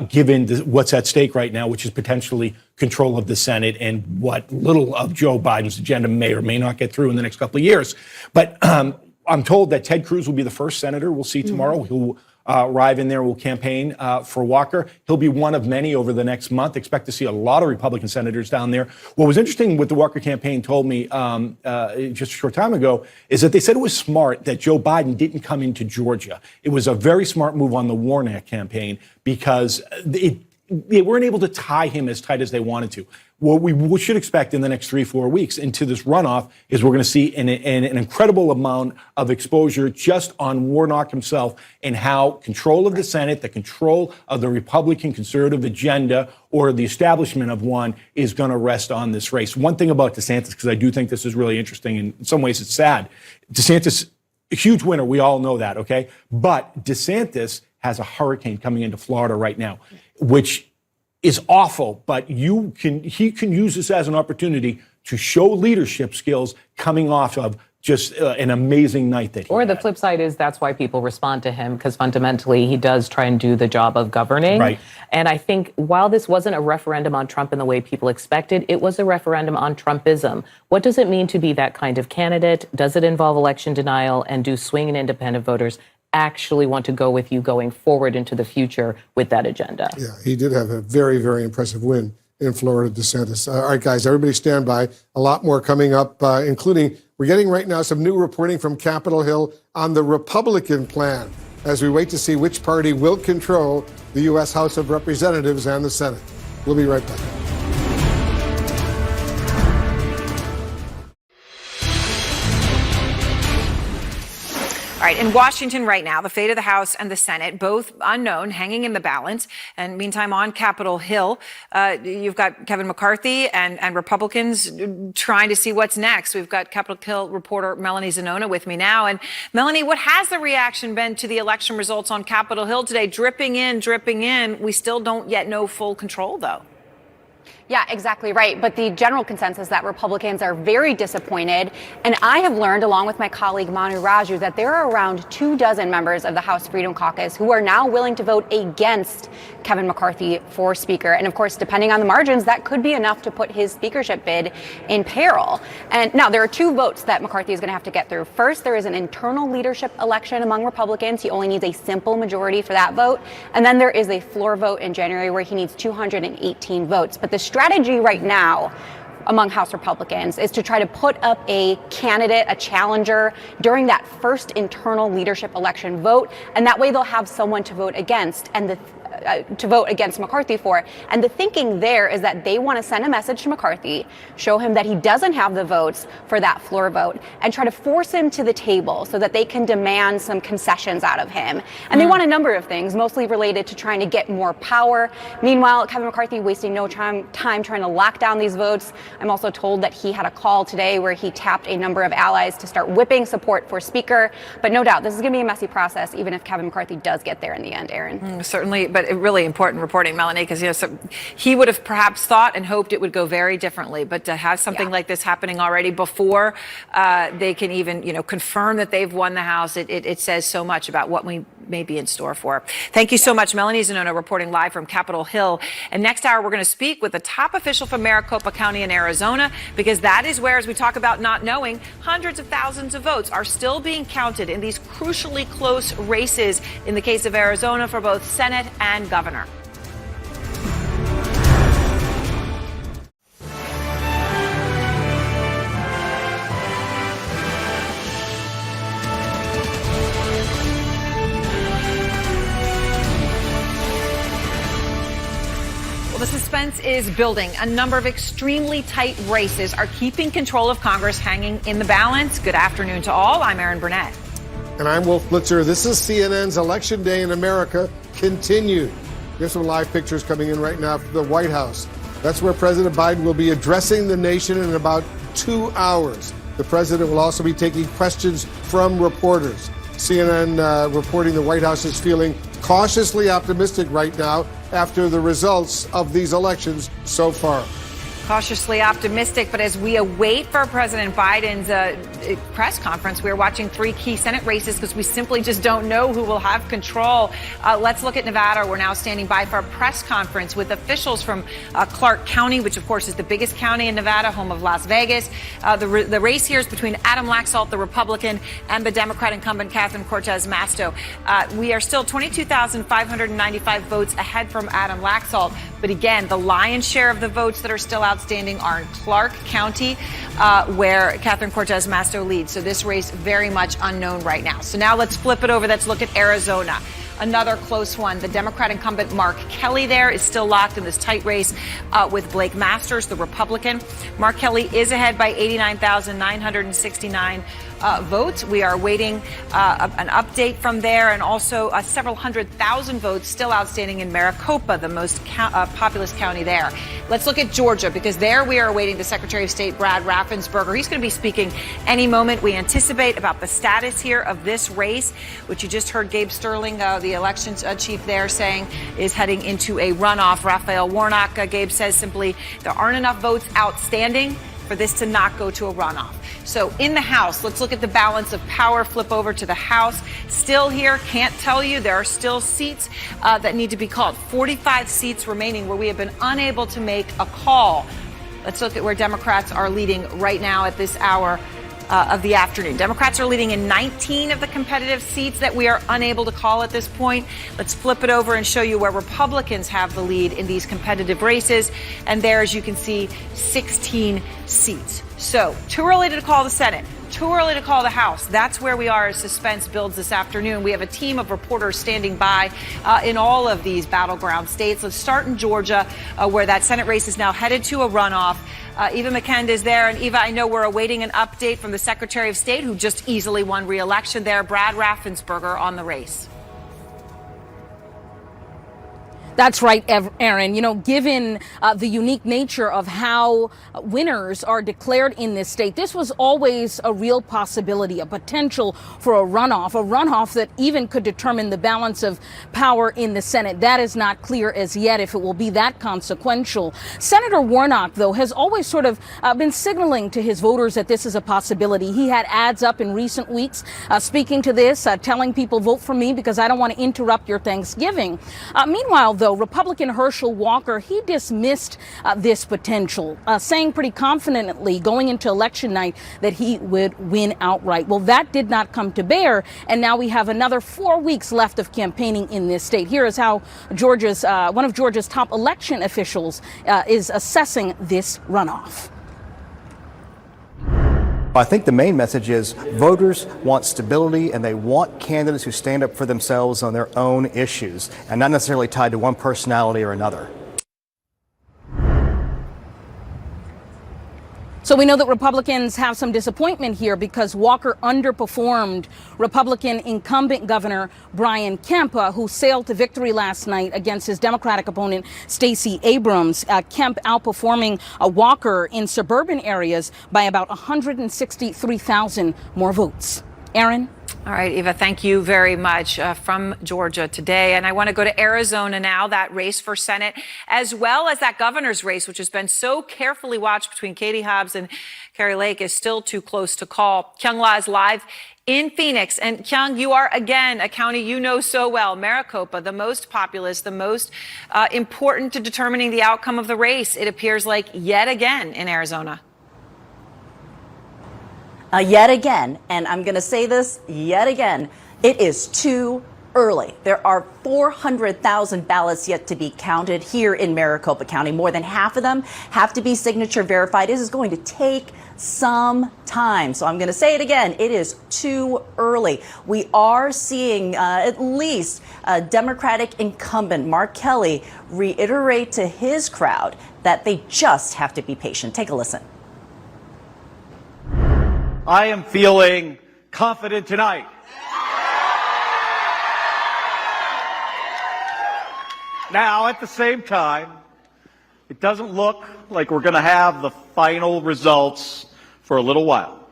given what's at stake right now, which is potentially control of the Senate and what little of Joe Biden's agenda may or may not get through in the next couple of years. But I'm told that Ted Cruz will be the first senator we'll see tomorrow. He'll arrive in there, will campaign for Walker. He'll be one of many over the next month. Expect to see a lot of Republican senators down there. What was interesting what the Walker campaign told me just a short time ago is that they said it was smart that Joe Biden didn't come into Georgia. It was a very smart move on the Warnock campaign because they weren't able to tie him as tight as they wanted to. What we should expect in the next 3-4 weeks into this runoff is we're going to see an incredible amount of exposure just on Warnock himself and how control of the Senate, the control of the Republican conservative agenda or the establishment of one is going to rest on this race. One thing about DeSantis, because I do think this is really interesting, and in some ways it's sad. DeSantis, a huge winner, we all know that, okay? But DeSantis has a hurricane coming into Florida right now, which is awful, but he can use this as an opportunity to show leadership skills coming off of just an amazing night that he Or the flip side is that's why people respond to him, because fundamentally he does try and do the job of governing. Right. And I think while this wasn't a referendum on Trump in the way people expected, it was a referendum on Trumpism. What does it mean to be that kind of candidate? Does it involve election denial? And do swing and independent voters actually want to go with you going forward into the future with that agenda? Yeah, he did have a very, very impressive win in Florida, DeSantis. All right, guys, everybody stand by. A lot more coming up, including we're getting right now some new reporting from Capitol Hill on the Republican plan as we wait to see which party will control the U.S. House of Representatives and the Senate. We'll be right back. All right, in Washington right now, the fate of the House and the Senate, both unknown, hanging in the balance. And meantime, on Capitol Hill, you've got Kevin McCarthy and Republicans trying to see what's next. We've got Capitol Hill reporter Melanie Zanona with me now. And Melanie, what has the reaction been to the election results on Capitol Hill today? Dripping in, dripping in. We still don't yet know full control, though. Yeah, exactly right. But the general consensus is that Republicans are very disappointed. And I have learned, along with my colleague Manu Raju, that there are around 24 members of the House Freedom Caucus who are now willing to vote against Kevin McCarthy for Speaker. And of course, depending on the margins, that could be enough to put his speakership bid in peril. And now there are 2 votes that McCarthy is going to have to get through. First, there is an internal leadership election among Republicans. He only needs a simple majority for that vote. And then there is a floor vote in January where he needs 218 votes. But the strategy right now among House Republicans is to try to put up a candidate, a challenger during that first internal leadership election vote. And that way they'll have someone to vote against and to vote against McCarthy for. And the thinking there is that they want to send a message to McCarthy, show him that he doesn't have the votes for that floor vote, and try to force him to the table so that they can demand some concessions out of him. And they want a number of things, mostly related to trying to get more power. Meanwhile, Kevin McCarthy wasting no time trying to lock down these votes. I'm also told that he had a call today where he tapped a number of allies to start whipping support for Speaker. But no doubt, this is going to be a messy process, even if Kevin McCarthy does get there in the end, Aaron. Certainly, but really important reporting, Melanie, because so he would have perhaps thought and hoped it would go very differently. But to have something like this happening already before they can even confirm that they've won the House, it says so much about what we may be in store for. Thank you so much, Melanie Zanona, reporting live from Capitol Hill. And next hour, we're going to speak with the top official from Maricopa County in Arizona, because that is where, as we talk about not knowing, hundreds of thousands of votes are still being counted in these crucially close races in the case of Arizona for both Senate and governor. The suspense is building. A number of extremely tight races are keeping control of Congress hanging in the balance. Good afternoon to all. I'm Erin Burnett. And I'm Wolf Blitzer. This is CNN's Election Day in America continued. Here's some live pictures coming in right now from the White House. That's where President Biden will be addressing the nation in about 2 hours. The president will also be taking questions from reporters. CNN reporting the White House is feeling cautiously optimistic right now after the results of these elections so far. Cautiously optimistic, but as we await for President Biden's press conference, we're watching 3 key Senate races because we simply just don't know who will have control. Let's look at Nevada. We're now standing by for a press conference with officials from Clark County, which of course is the biggest county in Nevada, home of Las Vegas. The race here is between Adam Laxalt, the Republican, and the Democrat incumbent Catherine Cortez Masto. We are still 22,595 votes ahead from Adam Laxalt. But again, the lion's share of the votes that are still out outstanding are in Clark County, where Catherine Cortez Masto leads. So this race very much unknown right now. So now let's flip it over. Let's look at Arizona. Another close one. The Democrat incumbent Mark Kelly there is still locked in this tight race with Blake Masters, the Republican. Mark Kelly is ahead by 89,969 votes. We are waiting an update from there, and also several 100,000 votes still outstanding in Maricopa, the most populous county there. Let's look at Georgia, because there we are awaiting the Secretary of State, Brad Raffensperger. He's going to be speaking any moment. We anticipate about the status here of this race, which you just heard Gabe Sterling, the elections chief there, saying is heading into a runoff. Raphael Warnock, Gabe says simply there aren't enough votes outstanding for this to not go to a runoff. So in the House, let's look at the balance of power. Flip over to the House. Still here, can't tell you. There are still seats that need to be called. 45 seats remaining where we have been unable to make a call. Let's look at where Democrats are leading right now at this hour of the afternoon. Democrats are leading in 19 of the competitive seats that we are unable to call at this point. Let's flip it over and show you where Republicans have the lead in these competitive races. And there, as you can see, 16 seats. So too early to call the Senate. Too early to call the House. That's where we are as suspense builds this afternoon. We have a team of reporters standing by in all of these battleground states. Let's start in Georgia, where that Senate race is now headed to a runoff. Eva McKend is there. And Eva, I know we're awaiting an update from the Secretary of State, who just easily won re-election there, Brad Raffensperger, on the race. That's right, Aaron. You know, given the unique nature of how winners are declared in this state, this was always a real possibility, a potential for a runoff that even could determine the balance of power in the Senate. That is not clear as yet if it will be that consequential. Senator Warnock, though, has always sort of been signaling to his voters that this is a possibility. He had ads up in recent weeks speaking to this, telling people, vote for me because I don't want to interrupt your Thanksgiving. Meanwhile, though, Republican Herschel Walker, he dismissed this potential, saying pretty confidently going into election night that he would win outright. Well, that did not come to bear, and now we have another 4 weeks left of campaigning in this state. Here is how one of Georgia's top election officials is assessing this runoff. I think the main message is voters want stability and they want candidates who stand up for themselves on their own issues and not necessarily tied to one personality or another. So we know that Republicans have some disappointment here because Walker underperformed Republican incumbent Governor Brian Kemp, who sailed to victory last night against his Democratic opponent, Stacey Abrams. Kemp outperforming Walker in suburban areas by about 163,000 more votes. Aaron? All right, Eva, thank you very much from Georgia today. And I want to go to Arizona now, that race for Senate, as well as that governor's race, which has been so carefully watched between Katie Hobbs and Kari Lake, is still too close to call. Kyung La is live in Phoenix. And Kyung, you are, again, a county you know so well, Maricopa, the most populous, the most important to determining the outcome of the race, it appears like, yet again in Arizona. Yet again, and I'm going to say this yet again, it is too early. There are 400,000 ballots yet to be counted here in Maricopa County. More than half of them have to be signature verified. This is going to take some time. So I'm going to say it again. It is too early. We are seeing at least Democratic incumbent Mark Kelly reiterate to his crowd that they just have to be patient. Take a listen. I am feeling confident tonight. Now, at the same time, it doesn't look like we're going to have the final results for a little while.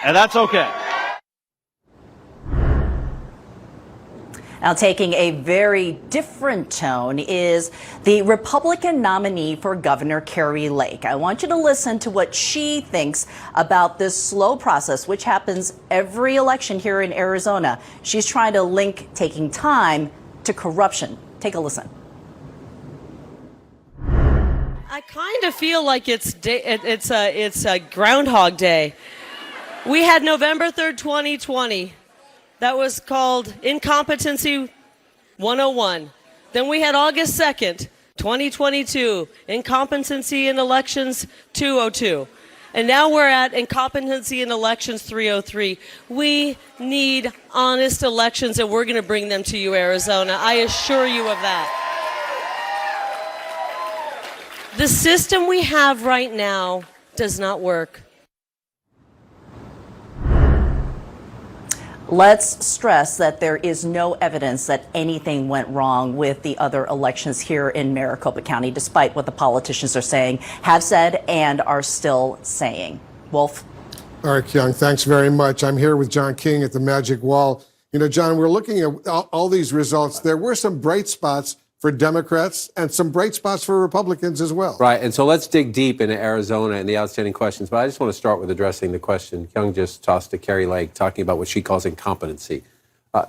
And that's okay. Now, taking a very different tone is the Republican nominee for Governor Kari Lake. I want you to listen to what she thinks about this slow process, which happens every election here in Arizona. She's trying to link taking time to corruption. Take a listen. I kind of feel like it's a Groundhog Day. We had November 3rd, 2020. That was called Incompetency 101. Then we had August 2nd, 2022, incompetency in elections 202. And now we're at incompetency in elections 303. We need honest elections, and we're going to bring them to you, Arizona. I assure you of that. The system we have right now does not work. Let's stress that there is no evidence that anything went wrong with the other elections here in Maricopa County, despite what the politicians are saying, have said, and are still saying. Wolf? All right, Kyung, thanks very much. I'm here with John King at the Magic Wall. You know, John, we're looking at all these results. There were some bright spots for Democrats and some bright spots for Republicans as well. Right, and so let's dig deep into Arizona and the outstanding questions. But I just want to start with addressing the question Kyung just tossed to Kari Lake, talking about what she calls incompetency.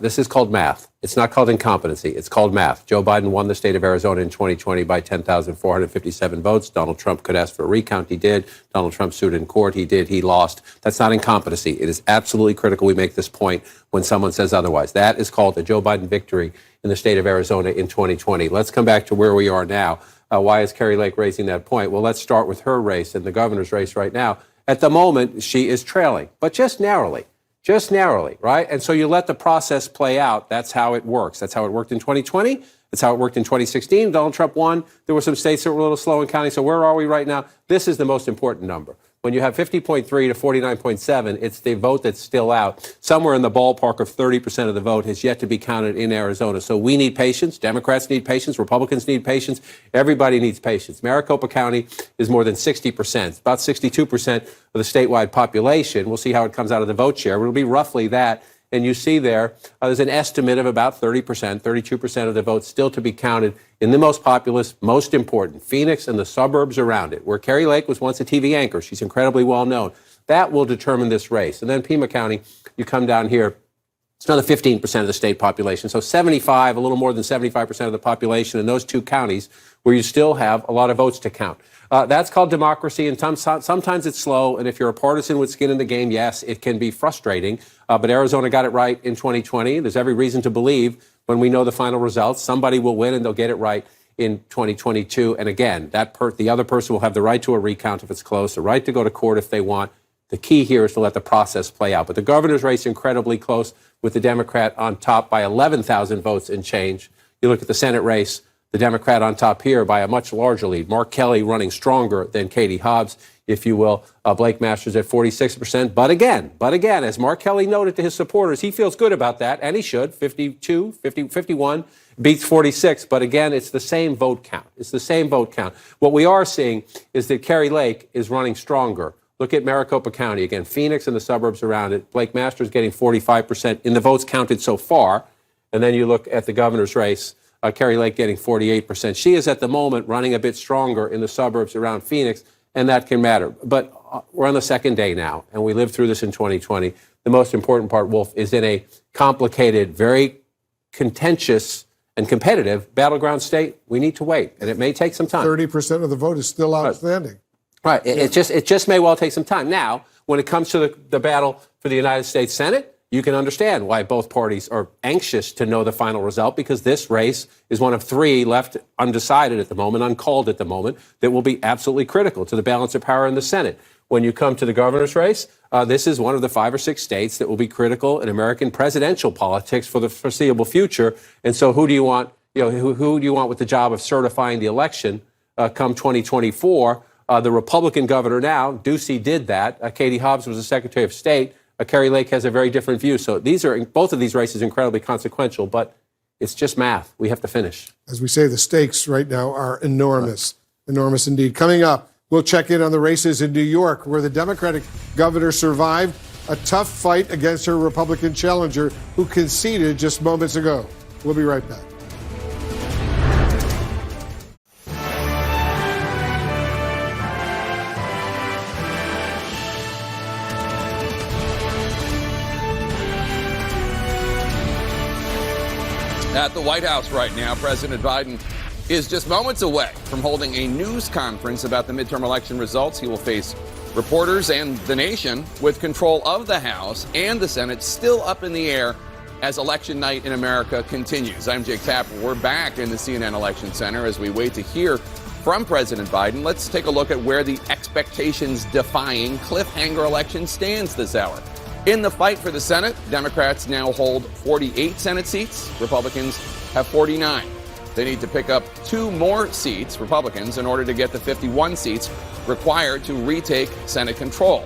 This is called math. It's not called incompetency. It's called math. Joe Biden won the state of Arizona in 2020 by 10,457 votes. Donald Trump could ask for a recount. He did. Donald Trump sued in court. He did. He lost. That's not incompetency. It is absolutely critical we make this point when someone says otherwise. That is called a Joe Biden victory in the state of Arizona in 2020. Let's come back to where we are now. Why is Kari Lake raising that point? Well, let's start with her race and the governor's race right now. At the moment, she is trailing, but just narrowly. Just narrowly, right? And so you let the process play out. That's how it works. That's how it worked in 2020. That's how it worked in 2016. Donald Trump won. There were some states that were a little slow in counting. So where are we right now? This is the most important number. When you have 50.3 to 49.7, it's the vote that's still out. Somewhere in the ballpark of 30% of the vote has yet to be counted in Arizona. So we need patience. Democrats need patience. Republicans need patience. Everybody needs patience. Maricopa County is more than 60%, about 62% of the statewide population. We'll see how it comes out of the vote share. It'll be roughly that. And you see there's an estimate of about 30%, 32% of the votes still to be counted in the most populous, most important, Phoenix and the suburbs around it, where Kari Lake was once a TV anchor. She's incredibly well known. That will determine this race. And then Pima County, you come down here, it's another 15% of the state population. So 75, a little more than 75% of the population in those two counties where you still have a lot of votes to count. That's called democracy, and sometimes it's slow. And if you're a partisan with skin in the game, yes, it can be frustrating. But Arizona got it right in 2020. There's every reason to believe when we know the final results, somebody will win and they'll get it right in 2022. And again, the other person will have the right to a recount if it's close, the right to go to court if they want. The key here is to let the process play out. But the governor's race incredibly close with the Democrat on top by 11,000 votes and change. You look at the Senate race, the Democrat on top here by a much larger lead. Mark Kelly running stronger than Katie Hobbs, if you will. Blake Masters at 46%. But again, as Mark Kelly noted to his supporters, he feels good about that, and he should. 51, beats 46. But again, it's the same vote count. It's the same vote count. What we are seeing is that Kari Lake is running stronger. Look at Maricopa County. Again, Phoenix and the suburbs around it. Blake Masters getting 45% in the votes counted so far. And then you look at the governor's race. Kari Lake getting 48%. She is at the moment running a bit stronger in the suburbs around Phoenix, and that can matter. But we're on the second day now, and we lived through this in 2020. The most important part, Wolf, is in a complicated, very contentious and competitive battleground state. We need to wait, and it may take some time. 30% of the vote is still outstanding. Right. It just may well take some time. Now, when it comes to the battle for the United States Senate, you can understand why both parties are anxious to know the final result, because this race is one of three left undecided at the moment, uncalled at the moment, that will be absolutely critical to the balance of power in the Senate. When you come to the governor's race, this is one of the 5 or 6 states that will be critical in American presidential politics for the foreseeable future. And so who do you want, who do you want with the job of certifying the election come 2024? The Republican governor now, Ducey did that. Katie Hobbs was the Secretary of State. Kari Lake has a very different view. So both of these races incredibly consequential, but it's just math. We have to finish. As we say, the stakes right now are enormous, enormous indeed. Coming up, we'll check in on the races in New York, where the Democratic governor survived a tough fight against her Republican challenger, who conceded just moments ago. We'll be right back. At the White House right now, President Biden is just moments away from holding a news conference about the midterm election results. He will face reporters and the nation with control of the House and the Senate still up in the air as election night in America continues. I'm Jake Tapper. We're back in the CNN Election Center as we wait to hear from President Biden. Let's take a look at where the expectations-defying cliffhanger election stands this hour. In the fight for the Senate, Democrats now hold 48 Senate seats. Republicans have 49. They need to pick up 2 more seats, Republicans, in order to get the 51 seats required to retake Senate control.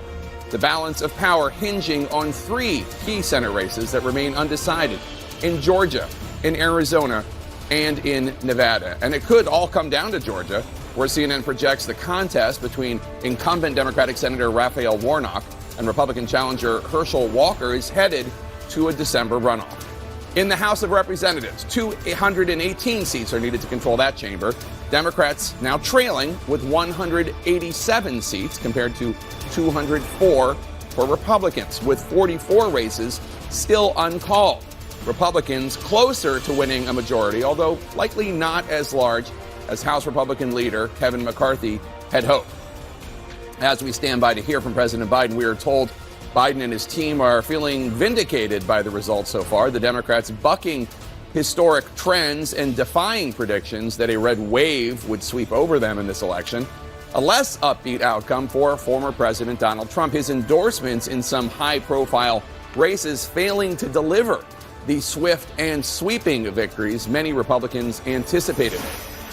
The balance of power hinging on 3 key Senate races that remain undecided in Georgia, in Arizona, and in Nevada. And it could all come down to Georgia, where CNN projects the contest between incumbent Democratic Senator Raphael Warnock and Republican challenger Herschel Walker is headed to a December runoff. In the House of Representatives, 218 seats are needed to control that chamber. Democrats now trailing with 187 seats compared to 204 for Republicans, with 44 races still uncalled. Republicans closer to winning a majority, although likely not as large as House Republican leader Kevin McCarthy had hoped. As we stand by to hear from President Biden, we are told Biden and his team are feeling vindicated by the results so far. The Democrats bucking historic trends and defying predictions that a red wave would sweep over them in this election. A less upbeat outcome for former President Donald Trump. His endorsements in some high-profile races failing to deliver the swift and sweeping victories many Republicans anticipated.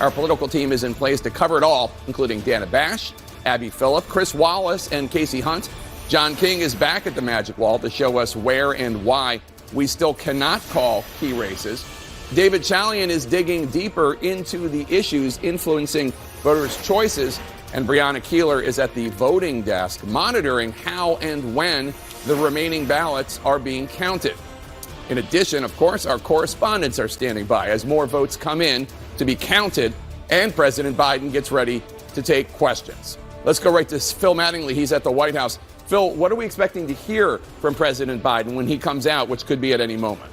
Our political team is in place to cover it all, including Dana Bash, Abby Phillip, Chris Wallace, and Casey Hunt. John King is back at the Magic Wall to show us where and why we still cannot call key races. David Chalian is digging deeper into the issues influencing voters' choices. And Brianna Keeler is at the voting desk monitoring how and when the remaining ballots are being counted. In addition, of course, our correspondents are standing by as more votes come in to be counted and President Biden gets ready to take questions. Let's go right to Phil Mattingly. He's at the White House. Phil, what are we expecting to hear from President Biden when he comes out, which could be at any moment?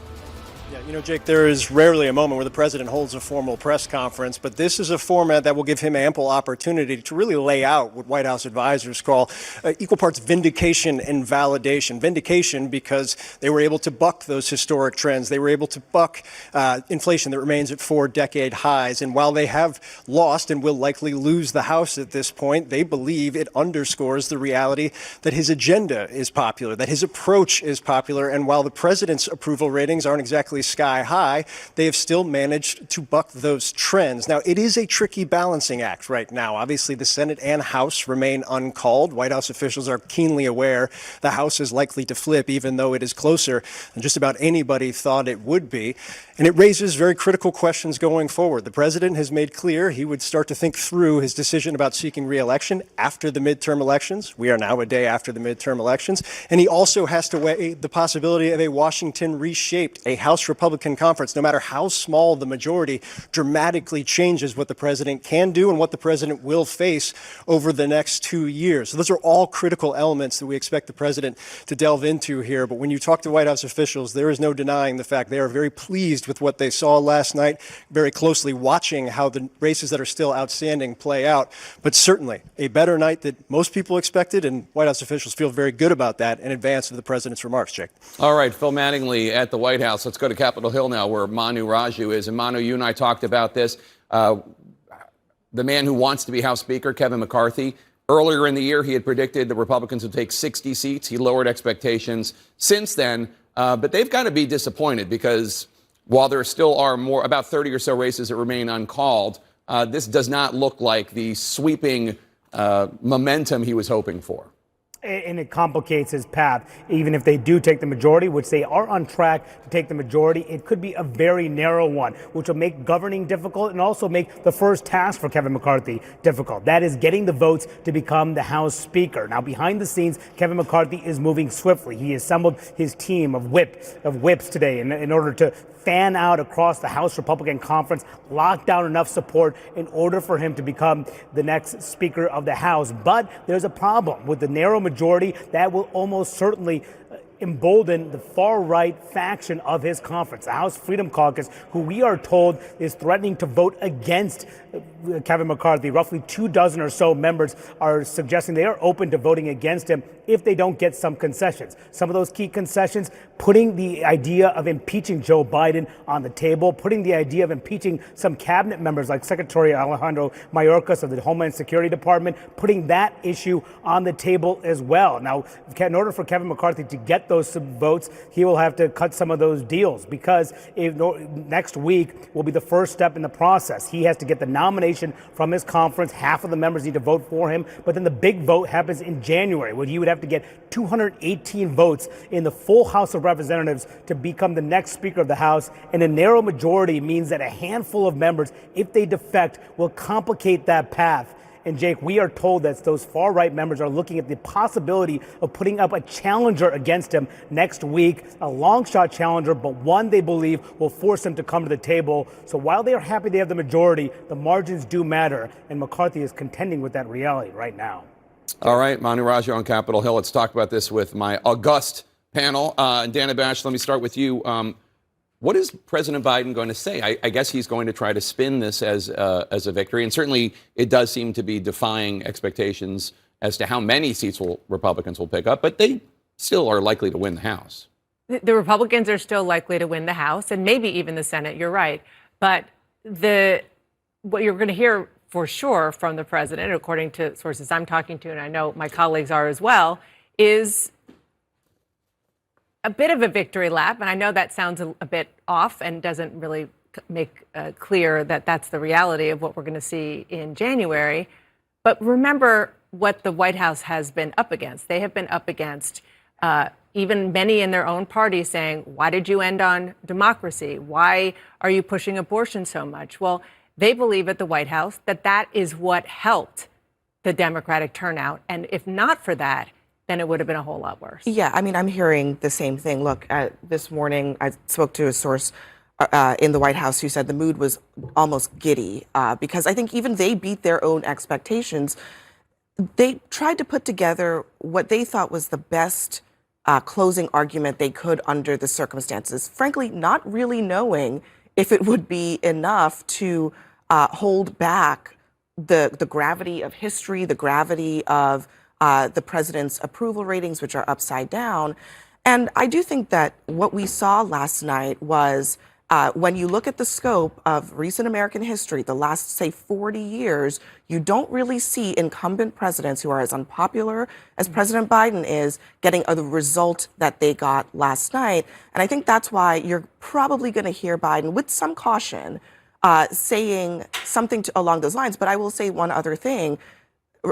Yeah, you know, Jake, there is rarely a moment where the president holds a formal press conference, but this is a format that will give him ample opportunity to really lay out what White House advisors call equal parts vindication and validation. Vindication because they were able to buck those historic trends. They were able to buck inflation that remains at 4-decade highs. And while they have lost and will likely lose the House at this point, they believe it underscores the reality that his agenda is popular, that his approach is popular. And while the president's approval ratings aren't exactly sky high, they have still managed to buck those trends. Now, it is a tricky balancing act right now. Obviously, the Senate and House remain uncalled. White House officials are keenly aware the House is likely to flip, even though it is closer than just about anybody thought it would be. And it raises very critical questions going forward. The president has made clear he would start to think through his decision about seeking re-election after the midterm elections. We are now a day after the midterm elections. And he also has to weigh the possibility of a Washington reshaped, a House Republican conference. No matter how small the majority, dramatically changes what the president can do and what the president will face over the next 2 years. So those are all critical elements that we expect the president to delve into here. But when you talk to White House officials, there is no denying the fact they are very pleased with what they saw last night, very closely watching how the races that are still outstanding play out. But certainly a better night than most people expected, and White House officials feel very good about that in advance of the president's remarks, Jake. All right, Phil Mattingly at the White House. Let's go to Capitol Hill now, where Manu Raju is. And Manu, you and I talked about this. The man who wants to be House Speaker, Kevin McCarthy, earlier in the year, he had predicted the Republicans would take 60 seats. He lowered expectations since then. But they've got to be disappointed because while there still are about 30 or so races that remain uncalled, this does not look like the sweeping momentum he was hoping for. And it complicates his path. Even if they do take the majority, which they are on track to take the majority, it could be a very narrow one, which will make governing difficult and also make the first task for Kevin McCarthy difficult. That is getting the votes to become the House Speaker. Now, behind the scenes, Kevin McCarthy is moving swiftly. He assembled his team of whips today in order to fan out across the House Republican Conference, lock down enough support in order for him to become the next Speaker of the House. But there's a problem with the narrow majority that will almost certainly embolden the far-right faction of his conference, the House Freedom Caucus, who we are told is threatening to vote against Kevin McCarthy. Roughly 24 or so members are suggesting they are open to voting against him if they don't get some concessions. Some of those key concessions, putting the idea of impeaching Joe Biden on the table, putting the idea of impeaching some cabinet members like Secretary Alejandro Mayorkas of the Homeland Security Department, putting that issue on the table as well. Now, in order for Kevin McCarthy to get those votes, he will have to cut some of those deals, because next week will be the first step in the process. He has to get the nomination from his conference. Half of the members need to vote for him, but then the big vote happens in January, where he would have to get 218 votes in the full House of Representatives to become the next Speaker of the House. And a narrow majority means that a handful of members, if they defect, will complicate that path. And Jake, we are told that those far-right members are looking at the possibility of putting up a challenger against him next week, a long-shot challenger, but one they believe will force him to come to the table. So while they are happy they have the majority, the margins do matter, and McCarthy is contending with that reality right now. All right, Manu Raju on Capitol Hill. Let's talk about this with my august panel. Dana Bash, let me start with you. What is President Biden going to say? I guess he's going to try to spin this as a victory, and certainly it does seem to be defying expectations as to how many seats Republicans will pick up, but they still are likely to win the House. The Republicans are still likely to win the House and maybe even the Senate. You're right. But what you're going to hear for sure from the president, according to sources I'm talking to, and I know my colleagues are as well, is a bit of a victory lap. And I know that sounds a bit off and doesn't really make clear that that's the reality of what we're going to see in January. But remember what the White House has been up against. They have been up against even many in their own party saying, why did you end on democracy? Why are you pushing abortion so much? Well, they believe at the White House that that is what helped the Democratic turnout. And if not for that, then it would have been a whole lot worse. Yeah, I mean, I'm hearing the same thing. Look, this morning I spoke to a source in the White House who said the mood was almost giddy because I think even they beat their own expectations. They tried to put together what they thought was the best closing argument they could under the circumstances, frankly, not really knowing if it would be enough to hold back the gravity of history, the gravity of the president's approval ratings, which are upside down. And I do think that what we saw last night was when you look at the scope of recent American history, the last, say, 40 years, you don't really see incumbent presidents who are as unpopular as President Biden is getting the result that they got last night. And I think that's why you're probably going to hear Biden, with some caution, saying something along those lines. But I will say one other thing.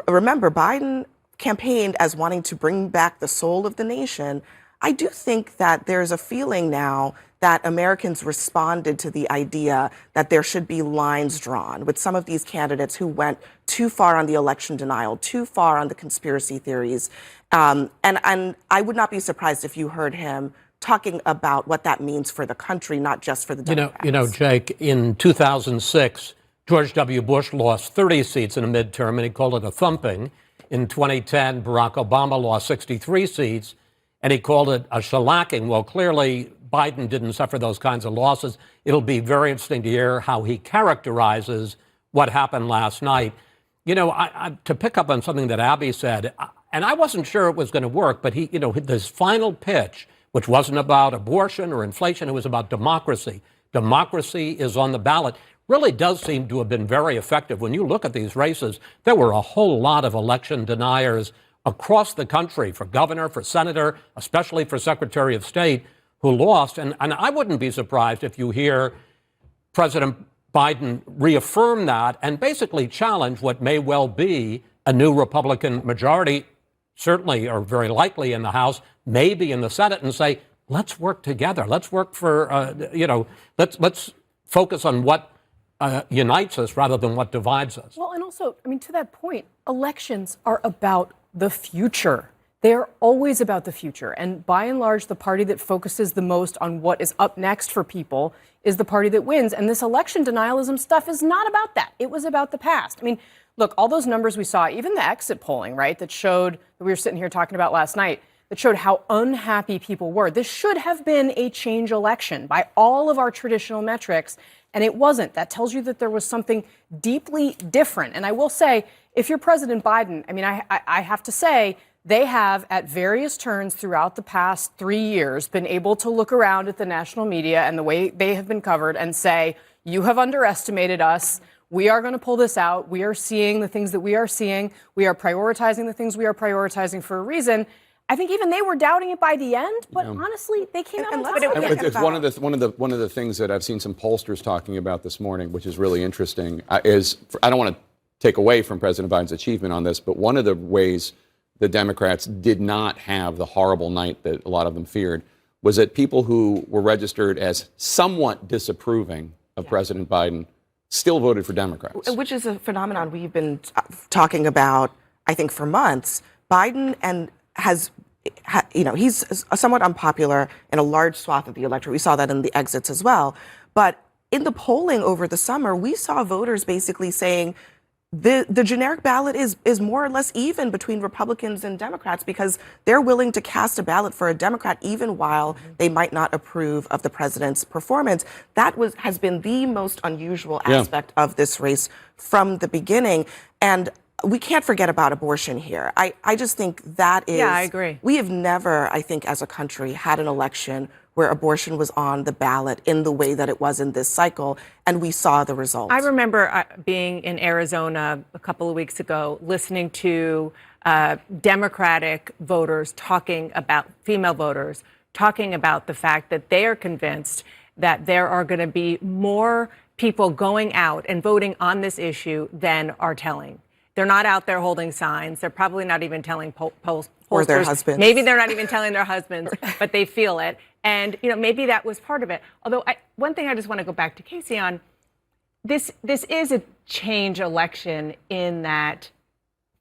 Remember, Biden campaigned as wanting to bring back the soul of the nation. I do think that there's a feeling now that Americans responded to the idea that there should be lines drawn with some of these candidates who went too far on the election denial, too far on the conspiracy theories. And I would not be surprised if you heard him talking about what that means for the country, not just for the Democrats. You know, Jake, in 2006, George W. Bush lost 30 seats in a midterm, and he called it a thumping. In 2010, Barack Obama lost 63 seats, and he called it a shellacking. Well, clearly, Biden didn't suffer those kinds of losses. It'll be very interesting to hear how he characterizes what happened last night. You know, to pick up on something that Abby said, and I wasn't sure it was going to work, but this final pitch, which wasn't about abortion or inflation, it was about democracy. Democracy is on the ballot. Really does seem to have been very effective. When you look at these races, there were a whole lot of election deniers across the country for governor, for senator, especially for Secretary of State, who lost. And I wouldn't be surprised if you hear President Biden reaffirm that and basically challenge what may well be a new Republican majority, certainly or very likely in the House, maybe in the Senate, and say, let's work together. Let's work for, let's focus on what unites us rather than what divides us. Well, and also, I mean, to that point, elections are about the future. They are always about the future. And by and large, the party that focuses the most on what is up next for people is the party that wins. And this election denialism stuff is not about that. It was about the past. I mean, look, all those numbers we saw, even the exit polling, right, that showed, that we were sitting here talking about last night, that showed how unhappy people were. This should have been a change election by all of our traditional metrics, and it wasn't. That tells you that there was something deeply different. And I will say, if you're President Biden, I mean, I have to say They have, at various turns throughout the past 3 years, been able to look around at the national media and the way they have been covered and say, you have underestimated us. We are going to pull this out. We are seeing the things that we are seeing. We are prioritizing the things we are prioritizing for a reason. I think even they were doubting it by the end, but honestly, they came out on top. It's one of the things that I've seen some pollsters talking about this morning, which is really interesting, is I don't want to take away from President Biden's achievement on this, but one of the ways the Democrats did not have the horrible night that a lot of them feared was that people who were registered as somewhat disapproving of President Biden still voted for Democrats. Which is a phenomenon we've been talking about, I think, for months. Biden he's somewhat unpopular in a large swath of the electorate. We saw that in the exits as well. But in the polling over the summer, we saw voters basically saying the generic ballot is more or less even between Republicans and Democrats because they're willing to cast a ballot for a Democrat even while they might not approve of the president's performance. That has been the most unusual aspect of this race from the beginning. And we can't forget about abortion here. I just think that is... Yeah, I agree. We have never, I think, as a country, had an election where abortion was on the ballot in the way that it was in this cycle, and we saw the results. I remember being in Arizona a couple of weeks ago, listening to Democratic voters talking about, female voters, talking about the fact that they are convinced that there are going to be more people going out and voting on this issue than are telling. They're not out there holding signs. They're probably not even telling pollsters. Or their husbands. Maybe they're not even telling their husbands, but they feel it. And, maybe that was part of it. Although one thing I just want to go back to Casey on, this is a change election in that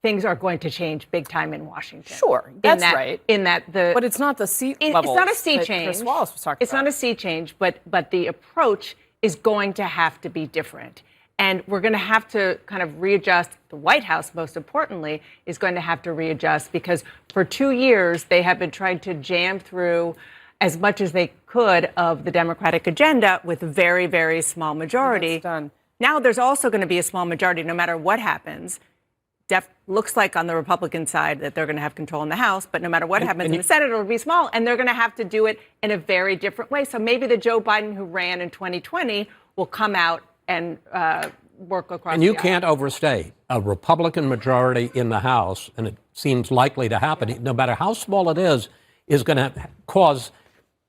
things are going to change big time in Washington. Sure, that's right. But it's not the seat It's levels not a sea that change. Chris Wallace was talking It's about. not a sea change, but the approach is going to have to be different. And we're going to have to kind of readjust. The White House, most importantly, is going to have to readjust because for 2 years, they have been trying to jam through as much as they could of the Democratic agenda with a very, very small majority. Now there's also going to be a small majority no matter what happens. Looks like on the Republican side that they're going to have control in the House, but no matter what happens in the Senate, it'll be small, and they're going to have to do it in a very different way. So maybe the Joe Biden who ran in 2020 will come out and work across. And you the aisle. can't overstate a Republican majority in the House, and it seems likely to happen, no matter how small it is going to cause.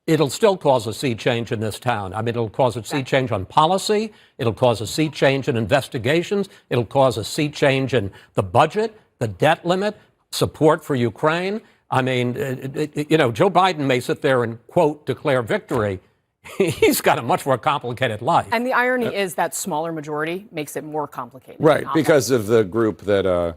It'll still cause a sea change in this town. I mean, it'll cause a sea change on policy. It'll cause a sea change in investigations. It'll cause a sea change in the budget, the debt limit, support for Ukraine. I mean, Joe Biden may sit there and, quote, declare victory. He's got a much more complicated life. And the irony is that smaller majority makes it more complicated. Right, because of the group that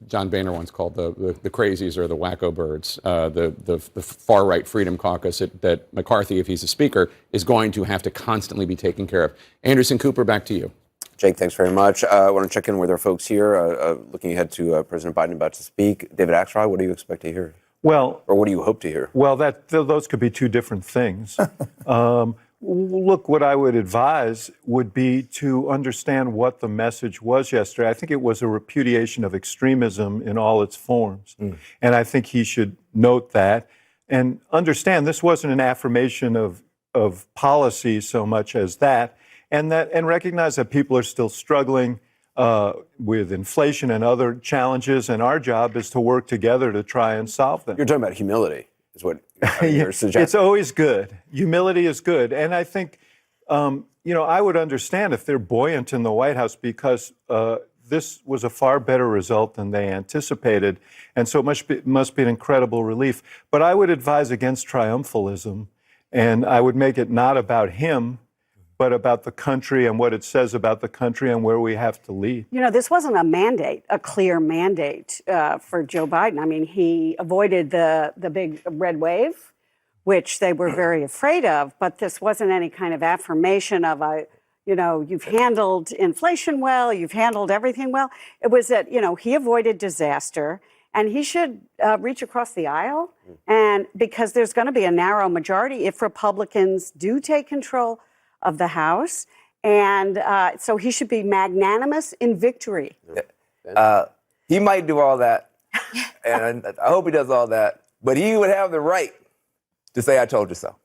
John Boehner once called the crazies or the wacko birds, the far-right Freedom Caucus that McCarthy, if he's the speaker, is going to have to constantly be taken care of. Anderson Cooper, back to you. Jake, thanks very much. I want to check in with our folks here, looking ahead to President Biden about to speak. David Axelrod, what do you expect to hear? Well, or what do you hope to hear? Well, those could be two different things. Look, what I would advise would be to understand what the message was yesterday. I think it was a repudiation of extremism in all its forms. And I think he should note that and understand this wasn't an affirmation of policy so much as that, and recognize that people are still struggling with inflation and other challenges, and our job is to work together to try and solve them. You're talking about humility, is what you're suggesting. It's always good. Humility is good. And I think, I would understand if they're buoyant in the White House because this was a far better result than they anticipated. And so it must be an incredible relief. But I would advise against triumphalism, and I would make it not about him, but about the country and what it says about the country and where we have to lead. This wasn't a clear mandate for Joe Biden. I mean, he avoided the big red wave, which they were very afraid of, but this wasn't any kind of affirmation of you've handled inflation well, you've handled everything well. It was that, he avoided disaster, and he should reach across the aisle, and because there's going to be a narrow majority if Republicans do take control of the House, and so he should be magnanimous in victory. He might do all that. And I hope he does all that. But he would have the right to say, I told you so.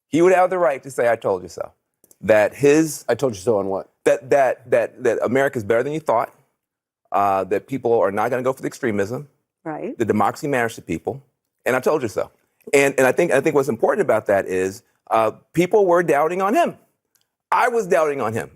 He would have the right to say, I told you so. That I told you so on what? That America's better than you thought. That people are not going to go for the extremism. Right. The democracy matters to people. And I told you so. And I think what's important about that is people were doubting on him. I was doubting on him.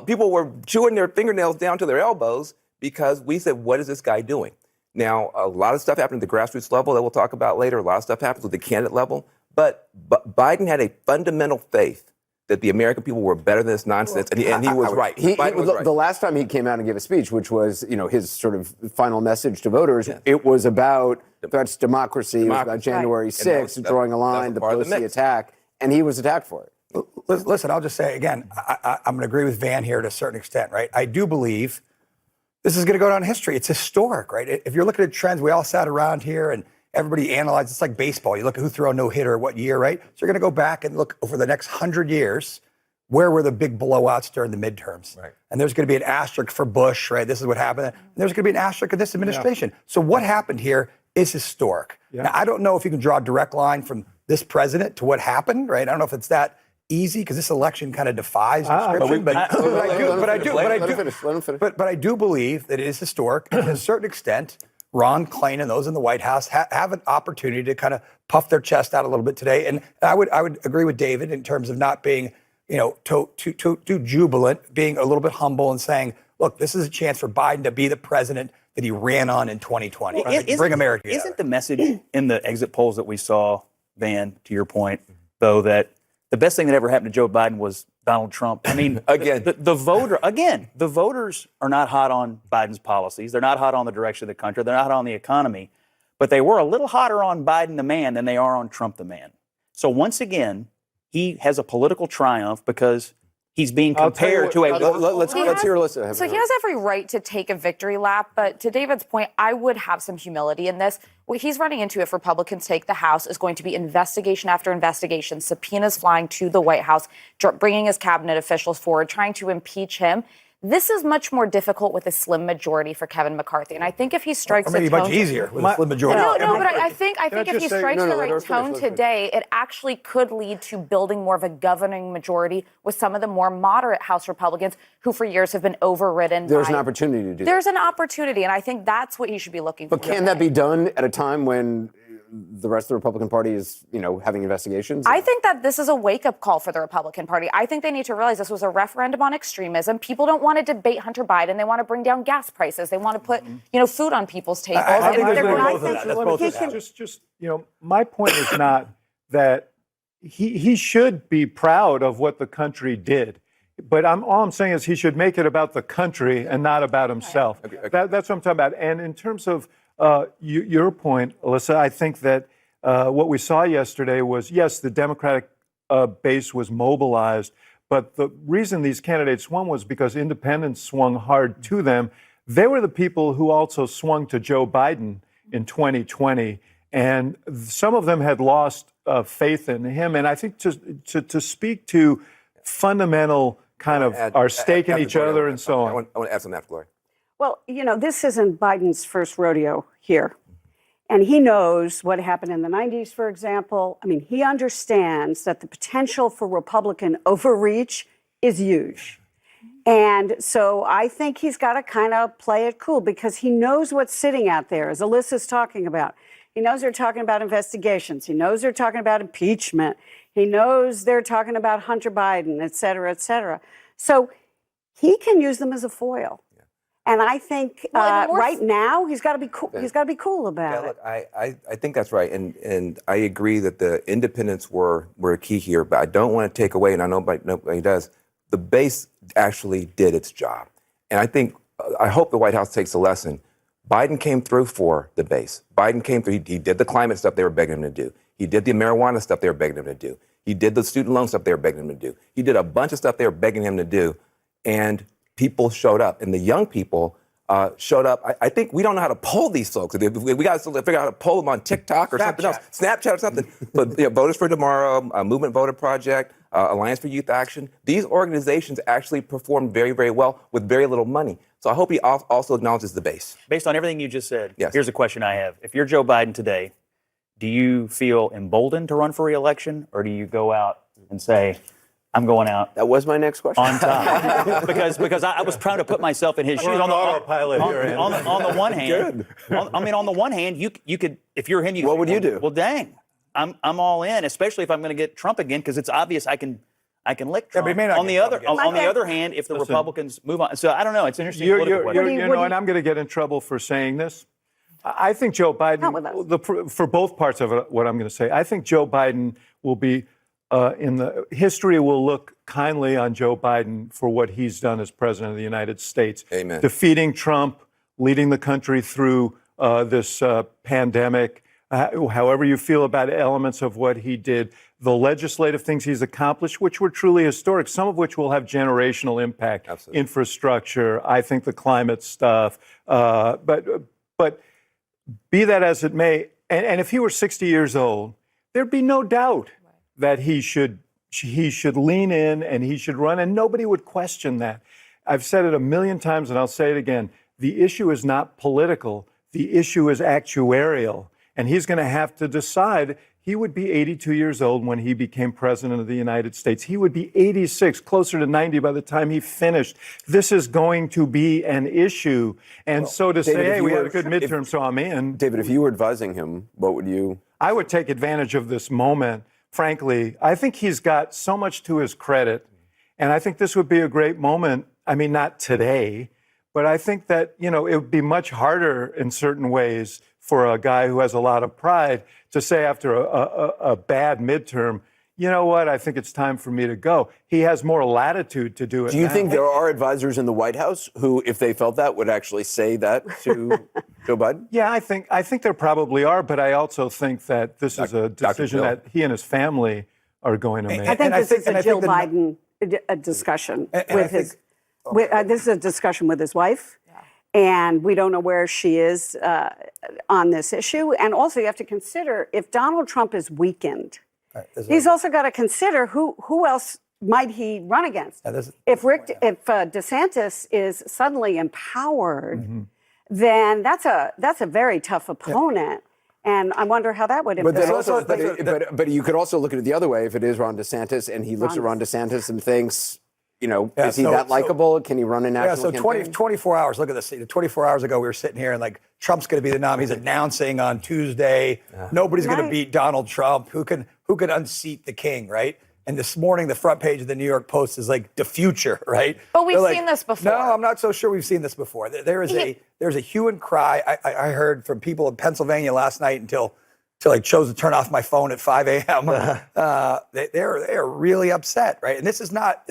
People were chewing their fingernails down to their elbows because we said, what is this guy doing? Now, a lot of stuff happened at the grassroots level that we'll talk about later. A lot of stuff happens at the candidate level. But Biden had a fundamental faith that the American people were better than this nonsense, and he was right. Biden was right. The last time he came out and gave a speech, which was, his sort of final message to voters, it was about that's democracy. It was about January 6th, drawing a line, the Pelosi attack, and he was attacked for it. Listen, I'll just say again, I'm going to agree with Van here to a certain extent, right? I do believe this is going to go down in history. It's historic, right? If you're looking at trends, we all sat around here and everybody analyzed. It's like baseball. You look at who threw a no-hitter, what year, right? So you're going to go back and look over the next 100 years, where were the big blowouts during the midterms? Right. And there's going to be an asterisk for Bush, right? This is what happened. And there's going to be an asterisk in this administration. Yeah. So what happened here is historic. Yeah. Now, I don't know if you can draw a direct line from this president to what happened, right? I don't know if it's that easy because this election kind of defies description. But I do believe that it is historic. And to a certain extent, Ron Klain and those in the White House have an opportunity to kind of puff their chest out a little bit today. And I would agree with David in terms of not being, too jubilant, being a little bit humble and saying, look, this is a chance for Biden to be the president that he ran on in 2020. Bring America together. Isn't the message in the exit polls that we saw, Van, to your point, though, that the best thing that ever happened to Joe Biden was Donald Trump? I mean, the voters are not hot on Biden's policies. They're not hot on the direction of the country. They're not hot on the economy. But they were a little hotter on Biden the man than they are on Trump the man. So once again, he has a political triumph because he's being compared to a... Let's hear Alyssa. So he has every right to take a victory lap, but to David's point, I would have some humility in this. What he's running into if Republicans take the House is going to be investigation after investigation, subpoenas flying to the White House, bringing his cabinet officials forward, trying to impeach him. This is much more difficult with a slim majority for Kevin McCarthy. And I think if he strikes maybe much easier with a slim majority. But I think if he strikes the right tone today, it actually could lead to building more of a governing majority with some of the more moderate House Republicans who for years have been overridden. There's an opportunity to do that. There's an opportunity, and I think that's what he should be looking for. But can that be done at a time when the rest of the Republican Party is, having investigations? I think that this is a wake-up call for the Republican Party. I think they need to realize this was a referendum on extremism. People don't want to debate Hunter Biden. They want to bring down gas prices. They want to put, food on people's tables. I think there's both of that. My point is not that he should be proud of what the country did. But all I'm saying is he should make it about the country and not about himself. Okay. That's what I'm talking about. And in terms of your point, Alyssa, I think that what we saw yesterday was, yes, the Democratic base was mobilized, but the reason these candidates swung was because independents swung hard to them. They were the people who also swung to Joe Biden in 2020, and some of them had lost faith in him. And I think to speak to fundamental kind of our stake in each other and so on. I want to add some after Glory. Well, this isn't Biden's first rodeo here. And he knows what happened in the 90s, for example. I mean, he understands that the potential for Republican overreach is huge. And so I think he's got to kind of play it cool because he knows what's sitting out there, as Alyssa's talking about. He knows they're talking about investigations. He knows they're talking about impeachment. He knows they're talking about Hunter Biden, et cetera, et cetera. So he can use them as a foil. And I think right now he's got to be cool. He's got to be cool about it. Look, I think that's right, and I agree that the independents were key here. But I don't want to take away, and I know nobody does. The base actually did its job, and I hope the White House takes a lesson. Biden came through for the base. Biden came through. He did the climate stuff they were begging him to do. He did the marijuana stuff they were begging him to do. He did the student loan stuff they were begging him to do. He did a bunch of stuff they were begging him to do, and people showed up, and the young people showed up. I think we don't know how to poll these folks. We got to figure out how to poll them on TikTok or something else, Snapchat or something. But Voters for Tomorrow, Movement Voter Project, Alliance for Youth Action. These organizations actually performed very, very well with very little money. So I hope he also acknowledges the base. Based on everything you just said, Yes. Here's a question I have. If you're Joe Biden today, do you feel emboldened to run for re-election, or do you go out and say, I'm going out? That was my next question. On top. because I was trying to put myself in his shoes. On the one hand, on the one hand, you could, if you're him, you. What would you do? Well, dang, I'm all in, especially if I'm going to get Trump again, because it's obvious I can lick Trump. but he may not on the get other Trump on the other hand, if the Republicans move on, so I don't know. It's interesting. political question. And I'm going to get in trouble for saying this. I think Joe Biden, for both parts of it, what I'm going to say, I think Joe Biden will be history will look kindly on Joe Biden for what he's done as president of the United States. Amen. Defeating Trump, leading the country through this pandemic. However you feel about elements of what he did, the legislative things he's accomplished, which were truly historic, some of which will have generational impact. Absolutely. Infrastructure, I think the climate stuff. But be that as it may, and if he were 60 years old, there'd be no doubt that he should lean in and he should run, and nobody would question that. I've said it a million times, and I'll say it again. The issue is not political. The issue is actuarial. And he's going to have to decide. He would be 82 years old when he became president of the United States. He would be 86, closer to 90 by the time he finished. This is going to be an issue. And so to David, say, hey, we had a good midterm, so I'm in. David, if you were advising him, what would you? I would take advantage of this moment. Frankly, I think he's got so much to his credit. And I think this would be a great moment. I mean, not today, but I think that, it would be much harder in certain ways for a guy who has a lot of pride to say after a bad midterm, you know what, I think it's time for me to go. He has more latitude to do it. Do you now. think there are advisors in the White House who, if they felt that, would actually say that to Joe Biden? Yeah, I think there probably are, but I also think that this is a decision that he and his family are going to make. I think this is a Jill Biden discussion with his. This is a discussion with his wife, and we don't know where she is on this issue. And also, you have to consider if Donald Trump is weakened, he's also got to consider who else might he run against. If DeSantis is suddenly empowered, then that's a very tough opponent. And I wonder how that would impact. But you could also look at it the other way. If it is Ron DeSantis, and he looks at Ron DeSantis and thinks, is he that likable? Can he run a national campaign? 24 hours. Look at this. 24 hours ago, we were sitting here and Trump's going to be the nominee. He's announcing on Tuesday. Nobody's going to beat Donald Trump. Who can unseat the king, right? And this morning, the front page of the New York Post is the future, right? But we've seen this before. No, I'm not so sure we've seen this before. There's a hue and cry. I heard from people in Pennsylvania last night until I chose to turn off my phone at 5 a.m. They're really upset, right? And this is not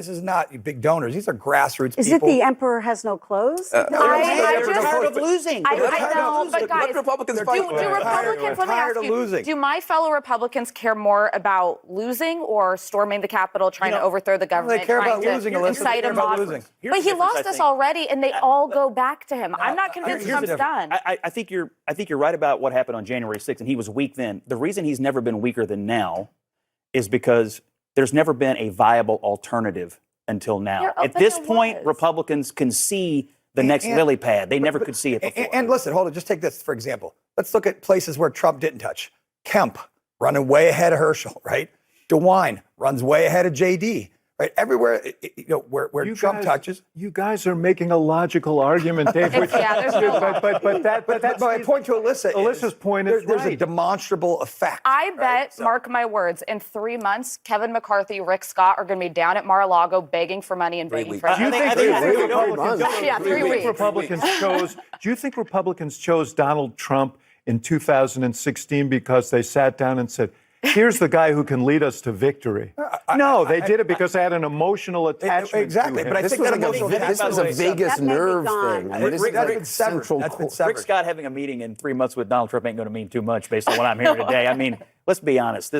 big donors. These are grassroots Is people. it the emperor has no clothes? I tired of losing. I know, but guys, Let Republicans fight. do Republicans, let me ask you, do my fellow Republicans care more about losing or storming the Capitol, trying to overthrow the government, they care trying about to losing, Alyssa. incite They a care about mob? losing. But he lost us already, and they all go back to him. I'm not convinced Trump's done. I think you're right about what happened on January 6th, and he was weak then. The reason he's never been weaker than now is because there's never been a viable alternative until now. At this point, Republicans can see the next lily pad. They never could see it before. And listen, hold on. Just take this, for example. Let's look at places where Trump didn't touch. Kemp, running way ahead of Herschel, right? DeWine runs way ahead of JD. Right, everywhere, where Trump touches. You guys are making a logical argument, Dave. There's no but my point to Alyssa's point is there's a demonstrable effect. I bet, mark my words, in 3 months, Kevin McCarthy, Rick Scott are going to be down at Mar-a-Lago begging for money and begging for Do you think Republicans chose Donald Trump in 2016 because they sat down and said, here's the guy who can lead us to victory? No, they did it because they had an emotional attachment exactly, to him. but I think this was a vagus nerve thing. I mean, this is central. Rick Scott having a meeting in 3 months with Donald Trump ain't going to mean too much based on what I'm hearing today. I mean, let's be honest. He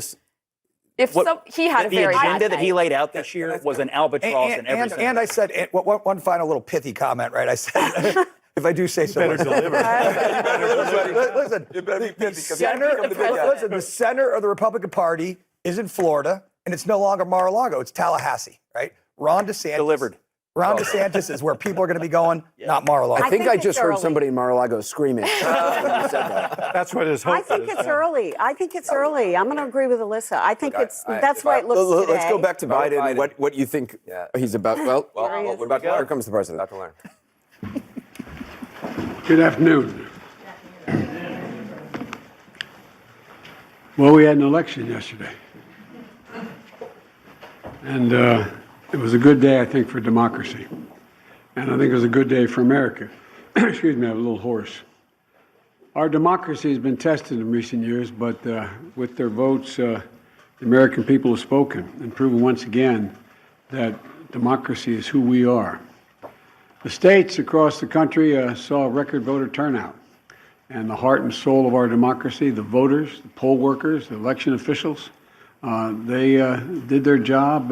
had a very the agenda bad that he laid out this year was an albatross in every sense. And I said, one final little pithy comment, right? I said, if I do say so. Better deliver. Listen, the center of the Republican Party is in Florida, and it's no longer Mar-a-Lago, it's Tallahassee, right? Ron DeSantis. Delivered. Ron DeSantis is where people are going to be going, not Mar-a-Lago. I think I just heard early. somebody in Mar-a-Lago screaming. when you said that. That's what his hope I think is. it's early. I think it's early. I'm going to agree with Alyssa. I think that's why it looks Let's today. go back to Biden. What you think he's about? Well, We're about to here learn. comes the president. About to learn. Good afternoon. Well, we had an election yesterday. And it was a good day, I think, for democracy. And I think it was a good day for America. Excuse me, I'm a little hoarse. Our democracy has been tested in recent years, but with their votes, the American people have spoken and proven once again that democracy is who we are. The states across the country saw a record voter turnout. And the heart and soul of our democracy, the voters, the poll workers, the election officials, they did their job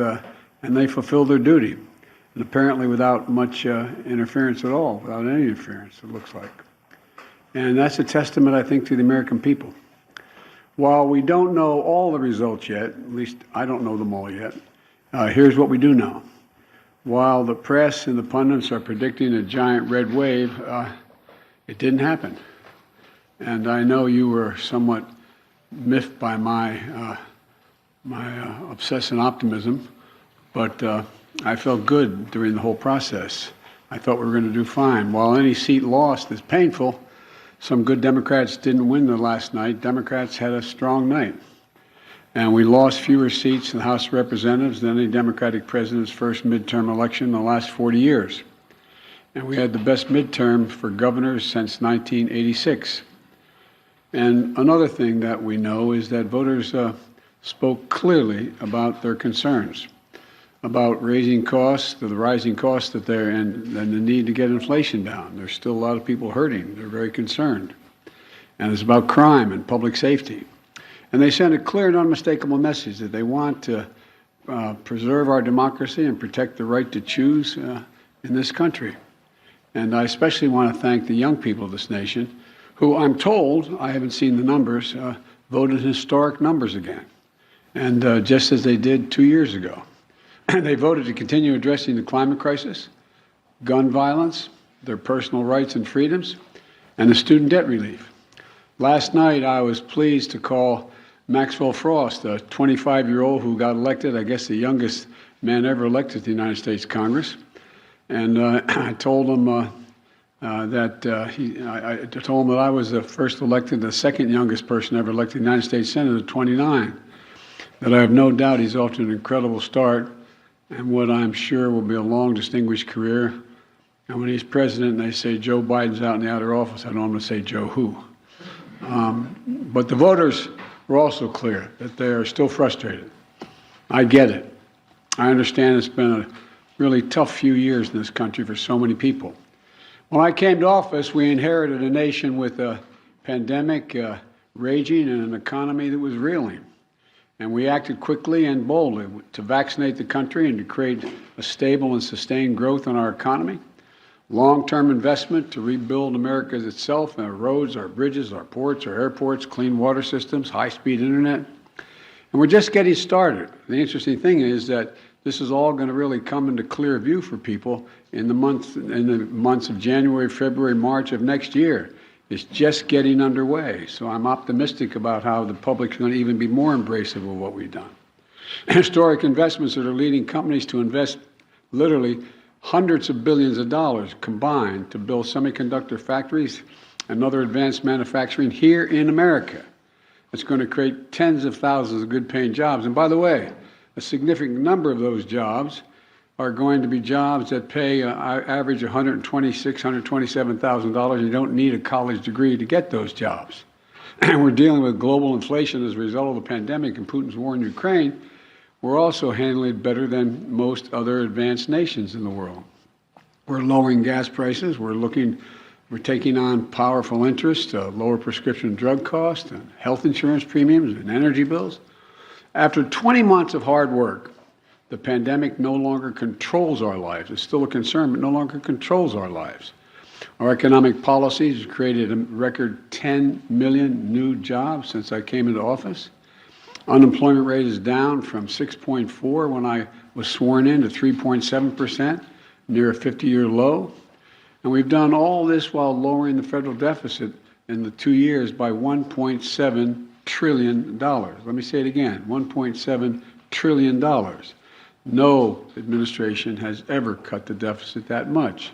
and they fulfilled their duty. And apparently without much interference at all, without any interference, it looks like. And that's a testament, I think, to the American people. While we don't know all the results yet, at least I don't know them all yet, here's what we do know. While the press and the pundits are predicting a giant red wave, it didn't happen. And I know you were somewhat miffed by my obsessive optimism, but I felt good during the whole process. I thought we were going to do fine. While any seat lost is painful, some good Democrats didn't win the last night. Democrats had a strong night. And we lost fewer seats in the House of Representatives than any Democratic president's first midterm election in the last 40 years. And we had the best midterm for governors since 1986. And another thing that we know is that voters spoke clearly about their concerns, about raising costs, the rising costs that they're in, and the need to get inflation down. There's still a lot of people hurting. They're very concerned. And it's about crime and public safety. And they sent a clear and unmistakable message that they want to preserve our democracy and protect the right to choose in this country. And I especially want to thank the young people of this nation who, I'm told, I haven't seen the numbers, voted historic numbers again. And just as they did 2 years ago. They voted to continue addressing the climate crisis, gun violence, their personal rights and freedoms, and the student debt relief. Last night, I was pleased to call Maxwell Frost, a 25-year-old who got elected, I guess the youngest man ever elected to the United States Congress. And I told him I told him that I was the first elected, the second youngest person ever elected to the United States Senate at 29. That I have no doubt he's off to an incredible start and what I'm sure will be a long, distinguished career. And when he's president and they say Joe Biden's out in the outer office, I don't want to say Joe who. But the voters were also clear that they are still frustrated. I get it. I understand it's been a really tough few years in this country for so many people. When I came to office, we inherited a nation with a pandemic raging and an economy that was reeling. And we acted quickly and boldly to vaccinate the country and to create a stable and sustained growth in our economy. Long-term investment to rebuild America itself, our roads, our bridges, our ports, our airports, clean water systems, high-speed internet. And we're just getting started. The interesting thing is that this is all going to really come into clear view for people in the months of January, February, March of next year. It's just getting underway. So I'm optimistic about how the public's going to even be more embracive of what we've done. Historic investments that are leading companies to invest literally hundreds of billions of dollars combined to build semiconductor factories and other advanced manufacturing here in America. It's going to create tens of thousands of good-paying jobs. And by the way, a significant number of those jobs are going to be jobs that pay average $126,000, $127,000. You don't need a college degree to get those jobs. And we're dealing with global inflation as a result of the pandemic and Putin's war in Ukraine. We're also handling it better than most other advanced nations in the world. We're lowering gas prices. We're taking on powerful interest, lower prescription drug costs, and health insurance premiums, and energy bills. After 20 months of hard work, the pandemic no longer controls our lives. It's still a concern, but no longer controls our lives. Our economic policies have created a record 10 million new jobs since I came into office. Unemployment rate is down from 6.4 when I was sworn in to 3.7%, near a 50-year low. And we've done all this while lowering the federal deficit in the 2 years by $1.7 trillion. Let me say it again, $1.7 trillion. No administration has ever cut the deficit that much.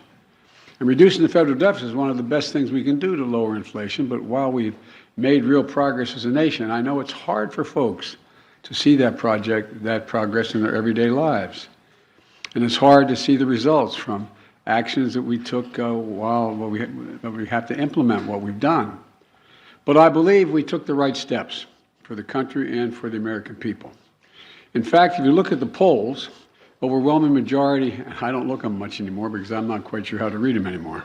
And reducing the federal deficit is one of the best things we can do to lower inflation, but while we've made real progress as a nation, I know it's hard for folks to see that progress in their everyday lives. And it's hard to see the results from actions that we took while we have to implement what we've done. But I believe we took the right steps for the country and for the American people. In fact, if you look at the polls, overwhelming majority, I don't look at them much anymore because I'm not quite sure how to read them anymore.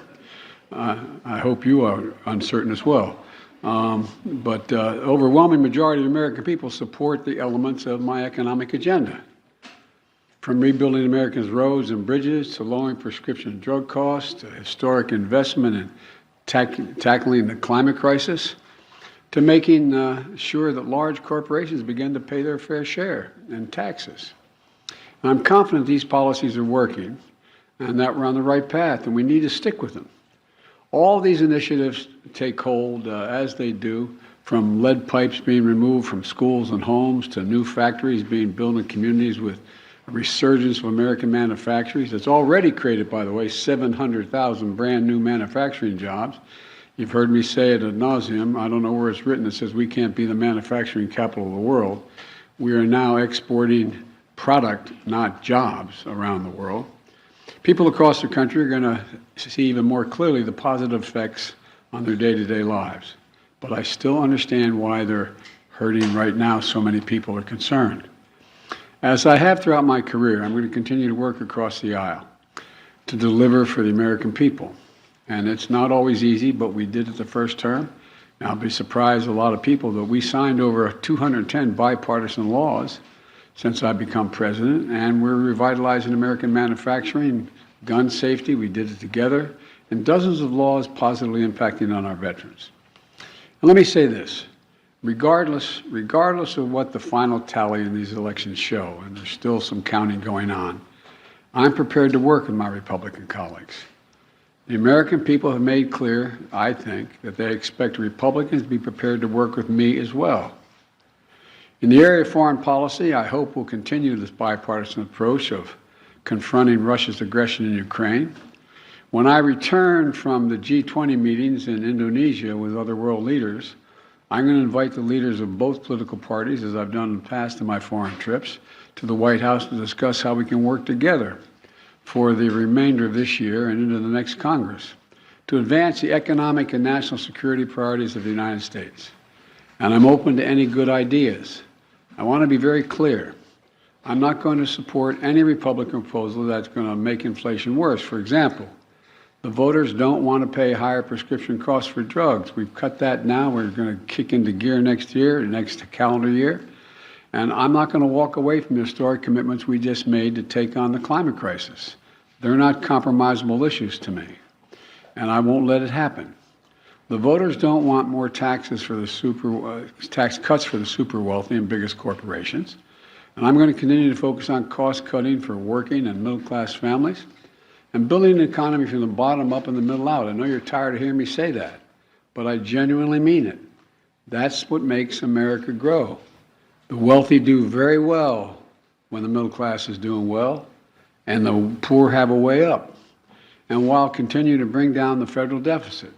I hope you are uncertain as well. But overwhelming majority of the American people support the elements of my economic agenda. From rebuilding Americans' roads and bridges to lowering prescription drug costs to historic investment in tackling the climate crisis to making sure that large corporations begin to pay their fair share in taxes. And I'm confident these policies are working and that we're on the right path, and we need to stick with them. All these initiatives take hold as they do, from lead pipes being removed from schools and homes to new factories being built in communities with a resurgence of American manufacturers. It's already created, by the way, 700,000 brand new manufacturing jobs. You've heard me say it ad nauseum. I don't know where it's written. It says we can't be the manufacturing capital of the world. We are now exporting product, not jobs, around the world. People across the country are going to see even more clearly the positive effects on their day-to-day lives. But I still understand why they're hurting right now. So many people are concerned. As I have throughout my career, I'm going to continue to work across the aisle to deliver for the American people. And it's not always easy, but we did it the first term. Now, I'll be surprised a lot of people that we signed over 210 bipartisan laws since I've become president, and we're revitalizing American manufacturing, gun safety, we did it together, and dozens of laws positively impacting on our veterans. And let me say this, regardless of what the final tally in these elections show, and there's still some counting going on, I'm prepared to work with my Republican colleagues. The American people have made clear, I think, that they expect Republicans to be prepared to work with me as well. In the area of foreign policy, I hope we'll continue this bipartisan approach of confronting Russia's aggression in Ukraine. When I return from the G20 meetings in Indonesia with other world leaders, I'm going to invite the leaders of both political parties, as I've done in the past in my foreign trips, to the White House to discuss how we can work together for the remainder of this year and into the next Congress to advance the economic and national security priorities of the United States. And I'm open to any good ideas. I want to be very clear. I'm not going to support any Republican proposal that's going to make inflation worse. For example, the voters don't want to pay higher prescription costs for drugs. We've cut that now. We're going to kick into gear next year, next calendar year. And I'm not going to walk away from the historic commitments we just made to take on the climate crisis. They're not compromisable issues to me, and I won't let it happen. The voters don't want more taxes for the tax cuts for the super wealthy and biggest corporations. And I'm going to continue to focus on cost cutting for working and middle class families and building an economy from the bottom up and the middle out. I know you're tired of hearing me say that, but I genuinely mean it. That's what makes America grow. The wealthy do very well when the middle class is doing well, and the poor have a way up. And while continuing to bring down the federal deficit.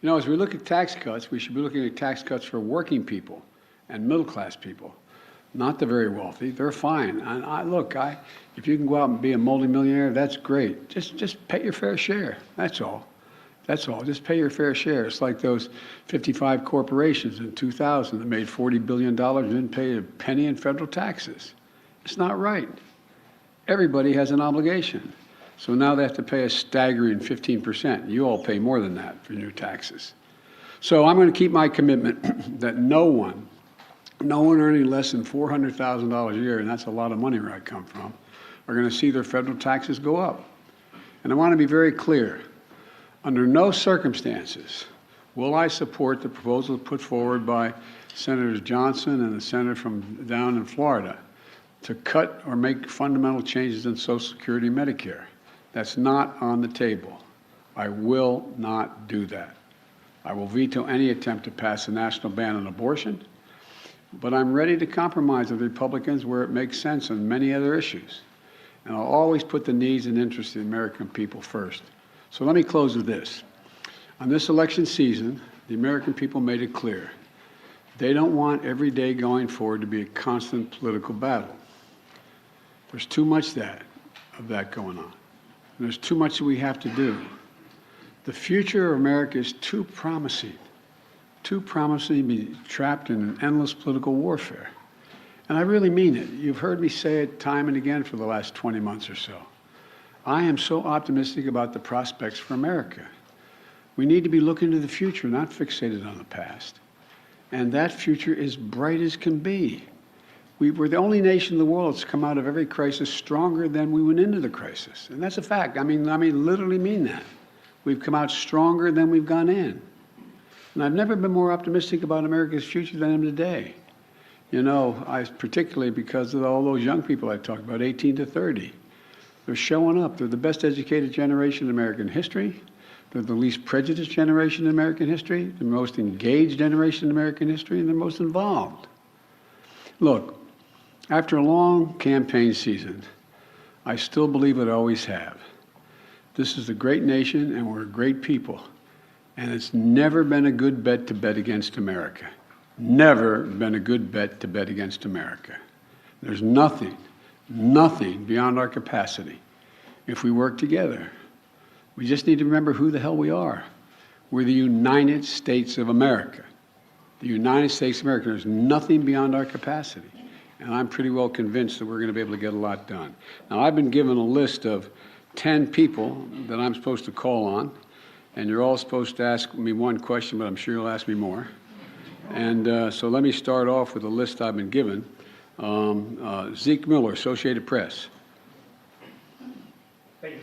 You know, as we look at tax cuts, we should be looking at tax cuts for working people and middle-class people, not the very wealthy. They're fine. And if you can go out and be a multimillionaire, that's great. Just pay your fair share. That's all. That's all. Just pay your fair share. It's like those 55 corporations in 2000 that made $40 billion and didn't pay a penny in federal taxes. It's not right. Everybody has an obligation. So now they have to pay a staggering 15%. You all pay more than that for new taxes. So I'm going to keep my commitment that no one earning less than $400,000 a year, and that's a lot of money where I come from, are going to see their federal taxes go up. And I want to be very clear. Under no circumstances will I support the proposal put forward by Senators Johnson and the senator from down in Florida to cut or make fundamental changes in Social Security and Medicare. That's not on the table. I will not do that. I will veto any attempt to pass a national ban on abortion, but I'm ready to compromise with Republicans where it makes sense on many other issues. And I'll always put the needs and interests of the American people first. So let me close with this. On this election season, the American people made it clear. They don't want every day going forward to be a constant political battle. There's too much of that going on. And there's too much that we have to do. The future of America is too promising to be trapped in an endless political warfare. And I really mean it. You've heard me say it time and again for the last 20 months or so. I am so optimistic about the prospects for America. We need to be looking to the future, not fixated on the past. And that future is bright as can be. We're the only nation in the world that's come out of every crisis stronger than we went into the crisis. And that's a fact. I mean, literally mean that. We've come out stronger than we've gone in. And I've never been more optimistic about America's future than I am today. You know, particularly because of all those young people I talked about, 18 to 30. They're showing up. They're the best educated generation in American history. They're the least prejudiced generation in American history, the most engaged generation in American history, and the most involved. Look, after a long campaign season, I still believe what I always have. This is a great nation, and we're a great people. And it's never been a good bet to bet against America. Never been a good bet to bet against America. There's nothing beyond our capacity if we work together. We just need to remember who the hell we are. We're the United States of America. The United States of America. There's nothing beyond our capacity. And I'm pretty well convinced that we're going to be able to get a lot done. Now, I've been given a list of 10 people that I'm supposed to call on, and you're all supposed to ask me one question, but I'm sure you'll ask me more. And so let me start off with a list I've been given. Zeke Miller, Associated Press. Thank you,